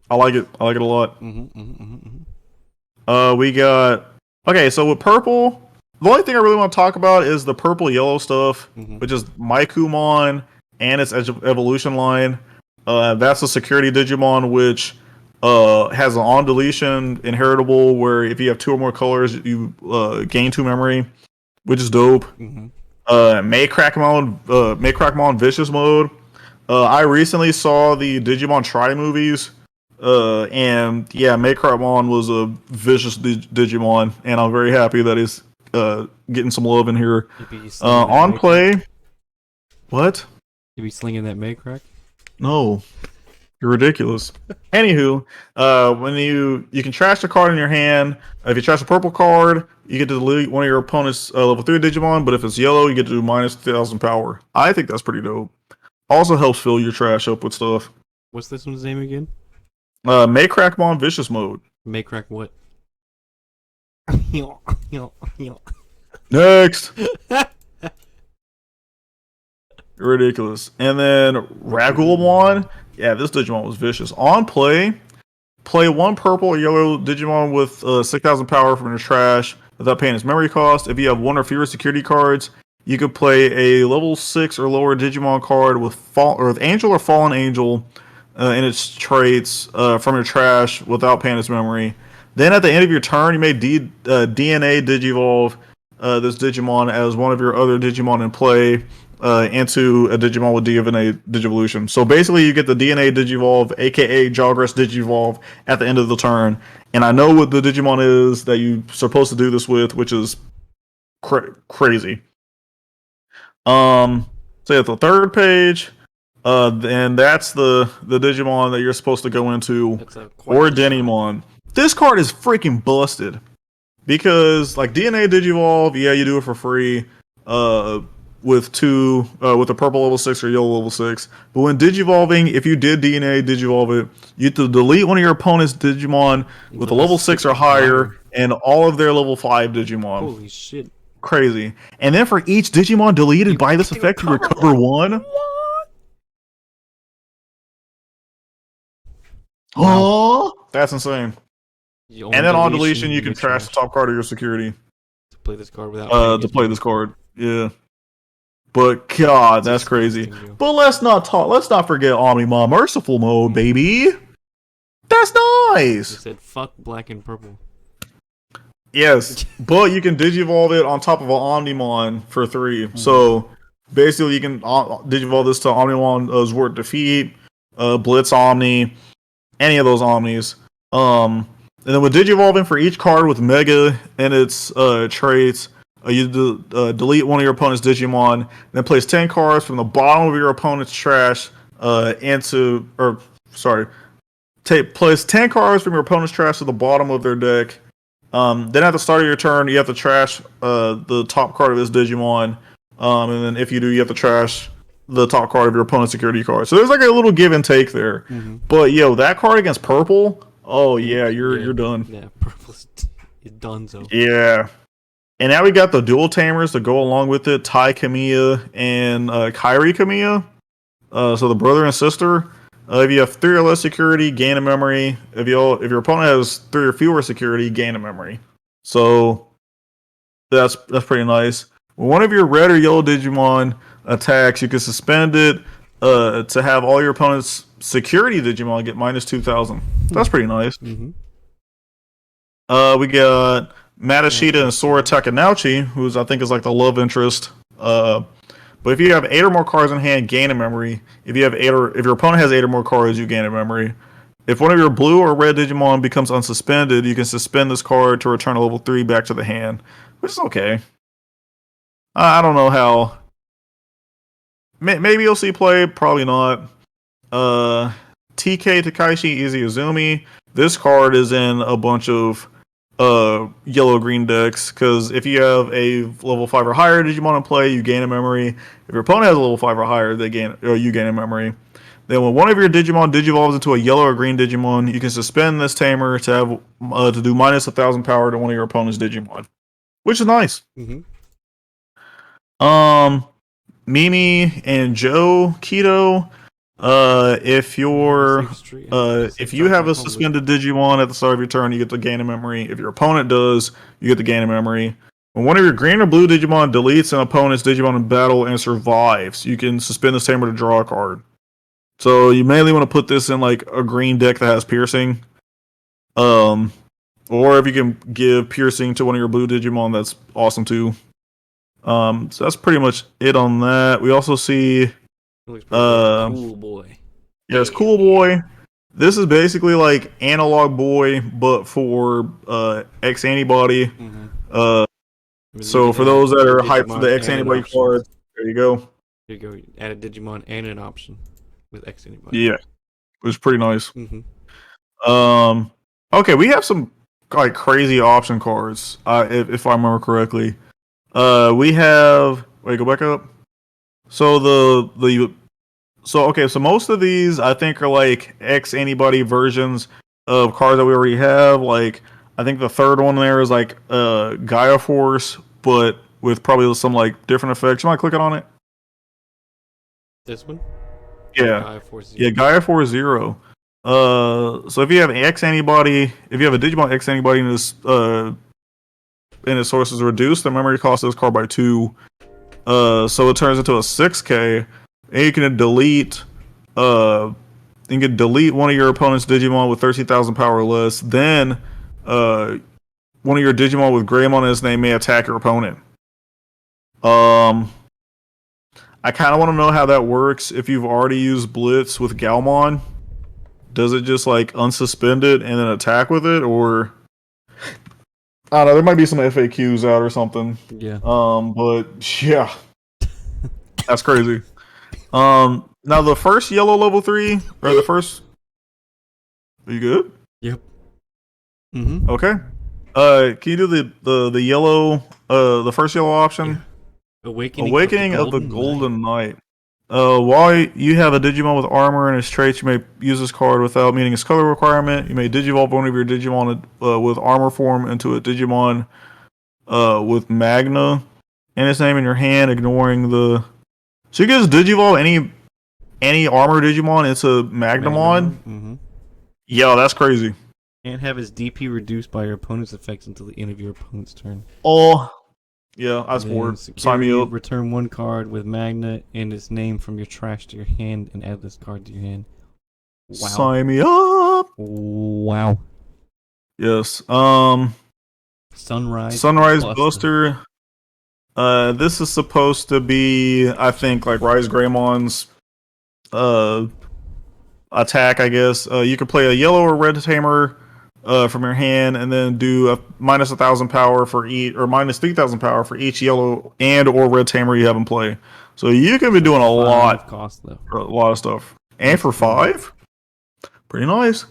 Speaker 2: I like it. I like it a lot. We got so with purple, the only thing I really want to talk about is the purple yellow stuff, which is Maikumon and its evolution line. That's a security Digimon which has an on deletion inheritable where if you have 2 or more colors you gain 2 memory, which is dope. Maycrackmon Vicious Mode. I recently saw the Digimon Tri movies. And yeah, Maycrackmon was a vicious Digimon, and I'm very happy that he's getting some love in here. On play. What?
Speaker 1: You be slinging that Maycrack?
Speaker 2: No. You're ridiculous. Anywho, when you can trash a card in your hand. If you trash a purple card, you get to delete one of your opponent's level 3 Digimon, but if it's yellow, you get to do -1,000 power. I think that's pretty dope. Also helps fill your trash up with stuff.
Speaker 1: What's this one's name again?
Speaker 2: Maycrackmon Vicious Mode.
Speaker 1: Maycrack what?
Speaker 2: Next! Ridiculous. And then Ragulmon. Yeah, this Digimon was vicious. On play 1 purple or yellow Digimon with 6,000 power from your trash without paying its memory cost. If you have 1 or fewer security cards, you could play a level 6 or lower Digimon card with Angel or Fallen Angel in its traits from your trash without paying its memory. Then at the end of your turn, you may DNA Digivolve this Digimon as one of your other Digimon in play into a Digimon with DNA Digivolution. So basically you get the DNA Digivolve, aka Jawgrass Digivolve, at the end of the turn. And I know what the Digimon is that you're supposed to do this with, which is crazy. So yeah, the 3rd page, and that's the Digimon that you're supposed to go into, or Denimon. This card is freaking busted because like DNA Digivolve, yeah, you do it for free with a purple level 6 or yellow level 6. But when Digivolving, if you did DNA Digivolve it, you have to delete one of your opponent's Digimon with a level 6 or higher and all of their level 5 Digimon.
Speaker 1: Holy shit.
Speaker 2: Crazy. And then for each Digimon deleted by this effect, you recover 1.
Speaker 1: What?
Speaker 2: Oh, that's insane. And then on deletion, you can trash the top card of your security.
Speaker 1: To play this card without
Speaker 2: this card. Yeah. But God, that's crazy. But let's not forget Omnimon Merciful Mode, baby. That's nice.
Speaker 1: They said fuck black and purple.
Speaker 2: Yes, but you can Digivolve it on top of an Omnimon for 3. So basically, you can Digivolve this to Omnimon Zwart Defeat, Blitz Omni, any of those Omnis. And then with Digivolving for each card with Mega and its traits, you delete one of your opponent's Digimon, then place 10 cards from the bottom of your opponent's trash into, or sorry, place 10 cards from your opponent's trash to the bottom of their deck. Then at the start of your turn, you have to trash the top card of this Digimon. And then if you do, you have to trash the top card of your opponent's security card. So there's like a little give and take there.
Speaker 1: Mm-hmm.
Speaker 2: But yo, that card against purple, oh yeah, you're done.
Speaker 1: Yeah, purple's donezo.
Speaker 2: Yeah. And now we got the dual tamers to go along with it, Tai Kamiya and Kairi Kamiya. So the brother and sister. If you have 3 or less security, gain a memory. If your opponent has 3 or fewer security, gain a memory. So that's pretty nice. When one of your red or yellow Digimon attacks, you can suspend it to have all your opponent's security Digimon get minus 2,000. That's pretty nice.
Speaker 1: Mm-hmm.
Speaker 2: We got Matashita and Sora Takanouchi, who's I think is like the love interest. But if you have 8 or more cards in hand, gain a memory. If your opponent has 8 or more cards, you gain a memory. If one of your blue or red Digimon becomes unsuspended, you can suspend this card to return a level 3 back to the hand, which is okay. I don't know how. Maybe you'll see play, probably not. TK Takaishi Izuyazumi. This card is in a bunch of yellow-green decks, because if you have a level 5 or higher Digimon in play, you gain a memory. If your opponent has a level 5 or higher, you gain a memory. Then when one of your Digimon digivolves into a yellow or green Digimon, you can suspend this tamer to have to do minus 1,000 power to one of your opponent's Digimon, which is nice.
Speaker 1: Mm-hmm.
Speaker 2: Mimi and Joe Keto. If you have a suspended Digimon at the start of your turn, you get to gain a memory. If your opponent does, you get to gain a memory. When one of your green or blue Digimon deletes an opponent's Digimon in battle and survives, you can suspend this tamer to draw a card. So you mainly want to put this in like a green deck that has piercing. Or if you can give piercing to one of your blue Digimon, that's awesome too. So that's pretty much it on that. We also see
Speaker 1: Cool Boy.
Speaker 2: Yes, Cool Boy. This is basically like Analog Boy, but for X Antibody.
Speaker 1: Mm-hmm.
Speaker 2: So for those that are hyped for the X Antibody cards, there you go.
Speaker 1: There you go. Add a Digimon and an option with X Antibody.
Speaker 2: Yeah, it was pretty nice.
Speaker 1: Mm-hmm.
Speaker 2: Okay, we have some like crazy option cards. If I remember correctly, we have. Wait, go back up. So so most of these I think are like X Antibody versions of cards that we already have. Like I think the third one there is like Gaia Force, but with probably some like different effects. You mind clicking on it?
Speaker 1: This one?
Speaker 2: Yeah.
Speaker 1: Gaia Force Zero.
Speaker 2: Yeah, Gaia Force Zero. So if you have X Antibody, if you have a Digimon X Antibody in its source is reduced, the memory cost of this card by 2. So it turns into a 6K. And you can delete one of your opponent's Digimon with 13,000 power or less. Then one of your Digimon with Greymon in its name may attack your opponent. I kind of want to know how that works. If you've already used Blitz with Galmon, does it just like unsuspend it and then attack with it, or I don't know? There might be some FAQs out or something.
Speaker 1: Yeah.
Speaker 2: But yeah, that's crazy. Now the first yellow level 3 or the first. Are you good?
Speaker 1: Yep. Mm-hmm.
Speaker 2: Okay. Can you do the yellow the first yellow option?
Speaker 1: Yeah. Awakening
Speaker 2: of the Golden Knight. While you have a Digimon with armor and its traits, you may use this card without meeting its color requirement. You may digivolve one of your Digimon with armor form into a Digimon with Magna and its name in your hand, ignoring the. So you can just digivolve any armor Digimon into Magnamon.
Speaker 1: Mm-hmm.
Speaker 2: Yeah, that's crazy.
Speaker 1: And have his DP reduced by your opponent's effects until the end of your opponent's turn.
Speaker 2: Oh, yeah, that's bored. Sign me up.
Speaker 1: Return one card with Magna and its name from your trash to your hand, and add this card to your hand. Wow.
Speaker 2: Sign me up.
Speaker 1: Wow.
Speaker 2: Yes.
Speaker 1: Sunrise
Speaker 2: Buster. This is supposed to be, I think, like Rise Greymon's attack, I guess. You can play a yellow or red tamer from your hand, and then do a minus 1,000 power for each, or minus 3,000 power for each yellow and or red tamer you have in play. So you can be doing a lot,
Speaker 1: cost though.
Speaker 2: a lot of stuff. And
Speaker 1: That's
Speaker 2: for
Speaker 1: cool.
Speaker 2: 5, pretty nice.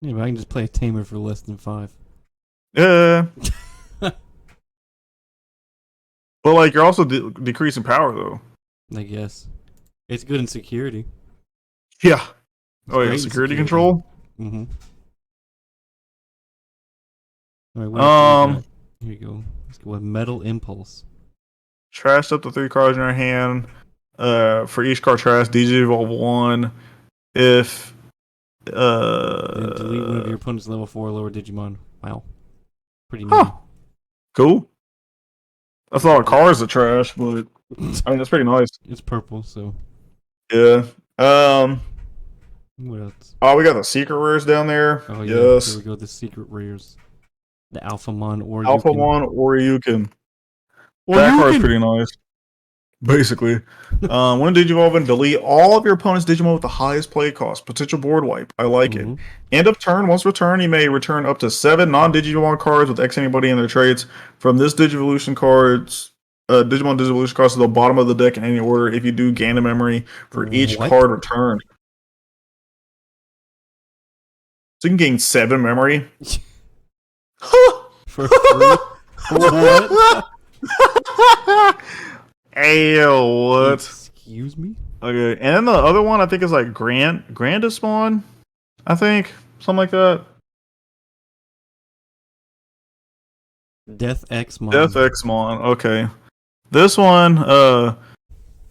Speaker 1: Yeah, but I can just play a tamer for less than 5.
Speaker 2: Yeah. But like you're also decreasing power though.
Speaker 1: I guess it's good in security.
Speaker 2: Yeah.
Speaker 1: It's
Speaker 2: Oh yeah,
Speaker 1: great in
Speaker 2: security control.
Speaker 1: Mm-hmm. All right, what else do we got? Here you go. Let's go with Metal Impulse.
Speaker 2: Trash up to 3 cards in your hand. For each card trash, Digivolve 1. If
Speaker 1: Then delete one of your opponent's level 4 or lower Digimon. Wow, pretty mean.
Speaker 2: Huh. Cool. That's a lot of cards to trash, but I mean that's pretty nice.
Speaker 1: It's purple, so
Speaker 2: Yeah.
Speaker 1: what else?
Speaker 2: Oh, we got the secret rares down there.
Speaker 1: Oh yeah,
Speaker 2: Yes.
Speaker 1: here we go. The secret rares. The Alphamon or
Speaker 2: Alpha One or Yukin.
Speaker 1: Or
Speaker 2: That card's
Speaker 1: Yukin!
Speaker 2: pretty nice. Basically. When Digivolve and delete all of your opponent's Digimon with the highest play cost. Potential board wipe. I like it. End of turn. Once returned, you may return up to 7 non-Digimon cards with X anybody in their traits from this Digivolution cards. Digimon Digivolution cards to the bottom of the deck in any order. If you do, gain a memory for each
Speaker 1: What?
Speaker 2: card returned. So you can gain 7 memory.
Speaker 1: For free? What?
Speaker 2: Ayo, what?
Speaker 1: Excuse me?
Speaker 2: Okay, and then the other one I think is like Grandismon, I think. Something like that.
Speaker 1: Death Xmon.
Speaker 2: Death Xmon, okay. This one,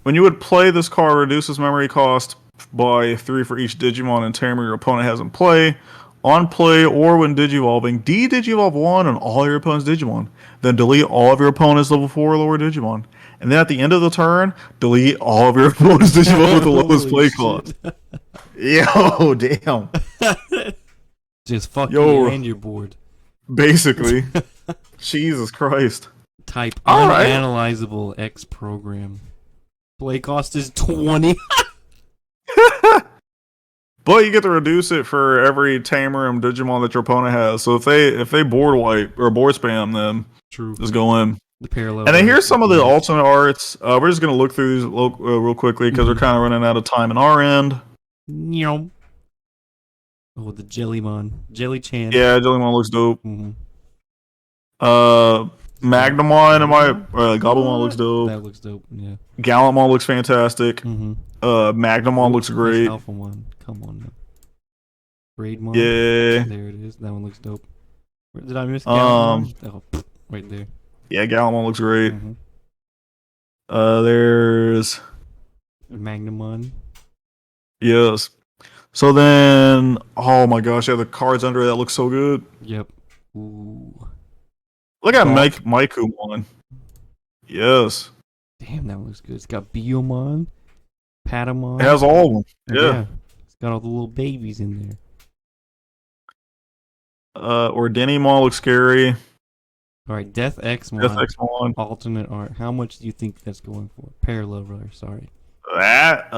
Speaker 2: when you would play this card, reduces memory cost by 3 for each Digimon and Tamer your opponent has in play. On play or when Digivolving, Digivolve 1 on all your opponent's Digimon. Then delete all of your opponent's level 4 or lower Digimon. And then at the end of the turn, delete all of your opponent's Digimon with the lowest play cost. Yo, damn.
Speaker 1: Just fuck
Speaker 2: Yo.
Speaker 1: you and your board.
Speaker 2: Basically. Jesus Christ.
Speaker 1: Type
Speaker 2: All right.
Speaker 1: unanalyzable X program. Play cost is 20.
Speaker 2: But you get to reduce it for every Tamer and Digimon that your opponent has. So if they board wipe or board spam, then
Speaker 1: True.
Speaker 2: just go in.
Speaker 1: The parallel.
Speaker 2: And then here's some of the alternate arts. We're just gonna look through these real quickly because we're kind of running out of time in our end.
Speaker 1: Nyom. Oh, the Jellymon. Jelly-chan.
Speaker 2: Yeah, Jellymon looks dope.
Speaker 1: Mm-hmm.
Speaker 2: Magnamon and my Goblimon looks dope.
Speaker 1: That looks dope, yeah.
Speaker 2: Gallantmon looks fantastic.
Speaker 1: Mm-hmm.
Speaker 2: Magnamon looks great.
Speaker 1: Alphamon. Come on now. Raidmon.
Speaker 2: Yeah.
Speaker 1: There it is. That one looks dope. Did I miss Gallantmon? Oh, right there.
Speaker 2: Yeah, Gallantmon looks great.
Speaker 1: Mm-hmm.
Speaker 2: There's
Speaker 1: Magnamon.
Speaker 2: Yes. So then, oh my gosh, yeah, the cards under that look so good.
Speaker 1: Yep. Ooh.
Speaker 2: Look at Maikumon. Yes.
Speaker 1: Damn, that one looks good. It's got Biomon, Patamon.
Speaker 2: It has all of them. Yeah.
Speaker 1: It's got all the little babies in there.
Speaker 2: Or Denimon looks scary.
Speaker 1: Alright, Death Xmon.
Speaker 2: Death Xmon.
Speaker 1: Alternate art. How much do you think that's going for? Parallel runner, sorry.
Speaker 2: That,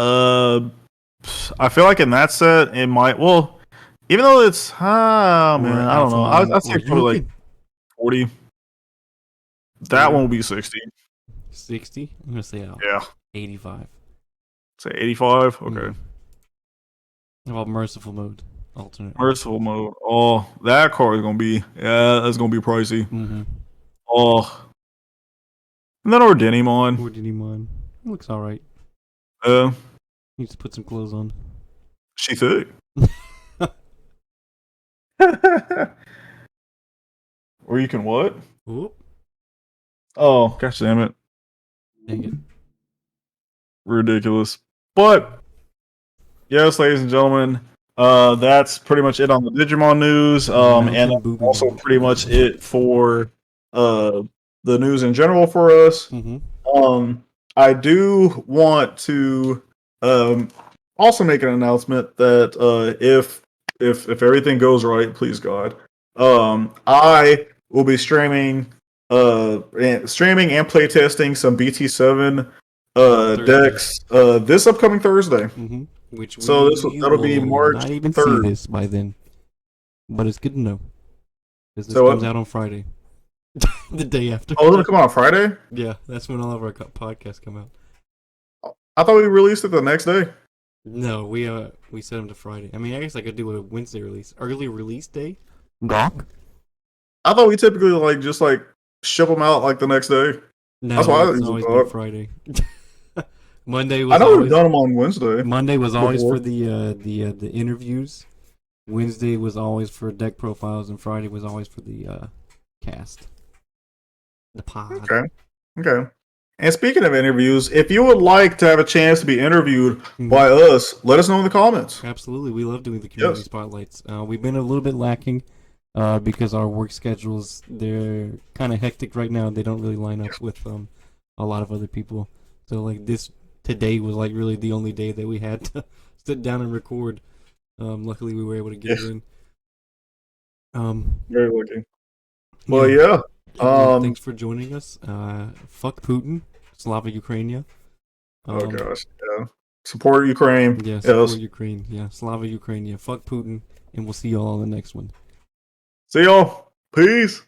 Speaker 2: I feel like in that set, it might, well, even though it's, man, I don't know. I'd say probably like 40. That one will be 60.
Speaker 1: 60? I'm going to say 85.
Speaker 2: Say 85? Okay.
Speaker 1: How about Merciful Mode? Alternate.
Speaker 2: Merciful Mode. Oh, that card is going to be, that's going to be pricey.
Speaker 1: Mm-hmm.
Speaker 2: Oh. And then Denimon.
Speaker 1: Denimon. Looks alright. Needs to put some clothes on.
Speaker 2: She thick. Or you can what?
Speaker 1: Oop.
Speaker 2: Oh, gosh damn it.
Speaker 1: Dang it.
Speaker 2: Ridiculous. But, yes, ladies and gentlemen, that's pretty much it on the Digimon news. And also pretty much it for the news in general for us.
Speaker 1: Mm-hmm.
Speaker 2: I do want to also make an announcement that if everything goes right, please God, I will be streaming and playtesting some BT7 decks this upcoming Thursday.
Speaker 1: Mm-hmm. which
Speaker 2: So
Speaker 1: we
Speaker 2: that'll be
Speaker 1: will
Speaker 2: March
Speaker 1: not even see
Speaker 2: 3rd.
Speaker 1: this by then. But it's good to know because this
Speaker 2: So
Speaker 1: comes
Speaker 2: what?
Speaker 1: out on Friday, the day after.
Speaker 2: Oh, it's gonna come out on Friday.
Speaker 1: Yeah, that's when all of our podcasts come out.
Speaker 2: I thought we released it the next day.
Speaker 1: No, we set them to Friday. I mean, I guess I could do a Wednesday release, early release day. Gawk.
Speaker 2: I thought we typically just ship them out like the next day. That's
Speaker 1: No,
Speaker 2: why I
Speaker 1: it's
Speaker 2: usually
Speaker 1: always been
Speaker 2: thought.
Speaker 1: Friday. Monday
Speaker 2: I
Speaker 1: was
Speaker 2: know we've
Speaker 1: always
Speaker 2: done them on Wednesday
Speaker 1: Monday was always
Speaker 2: before.
Speaker 1: for the interviews. Wednesday was always for deck profiles, and Friday was always for the cast, the pod.
Speaker 2: Okay. And speaking of interviews, if you would like to have a chance to be interviewed
Speaker 1: Mhm.
Speaker 2: by us, let us know in the comments.
Speaker 1: Absolutely, we love doing the community
Speaker 2: Yes.
Speaker 1: spotlights. We've been a little bit lacking because our work schedules, they're kind of hectic right now. They don't really line up with a lot of other people. So like today was like really the only day that we had to sit down and record. Luckily, we were able to get it in.
Speaker 2: Very lucky. Well, yeah.
Speaker 1: Everyone, thanks for joining us. Fuck Putin, Slava Ukrainia.
Speaker 2: Oh gosh. Yeah. Support Ukraine.
Speaker 1: Yeah,
Speaker 2: Yes.
Speaker 1: support Ukraine. Yeah, Slava Ukrainia. Fuck Putin, and we'll see y'all on the next one.
Speaker 2: See y'all. Peace.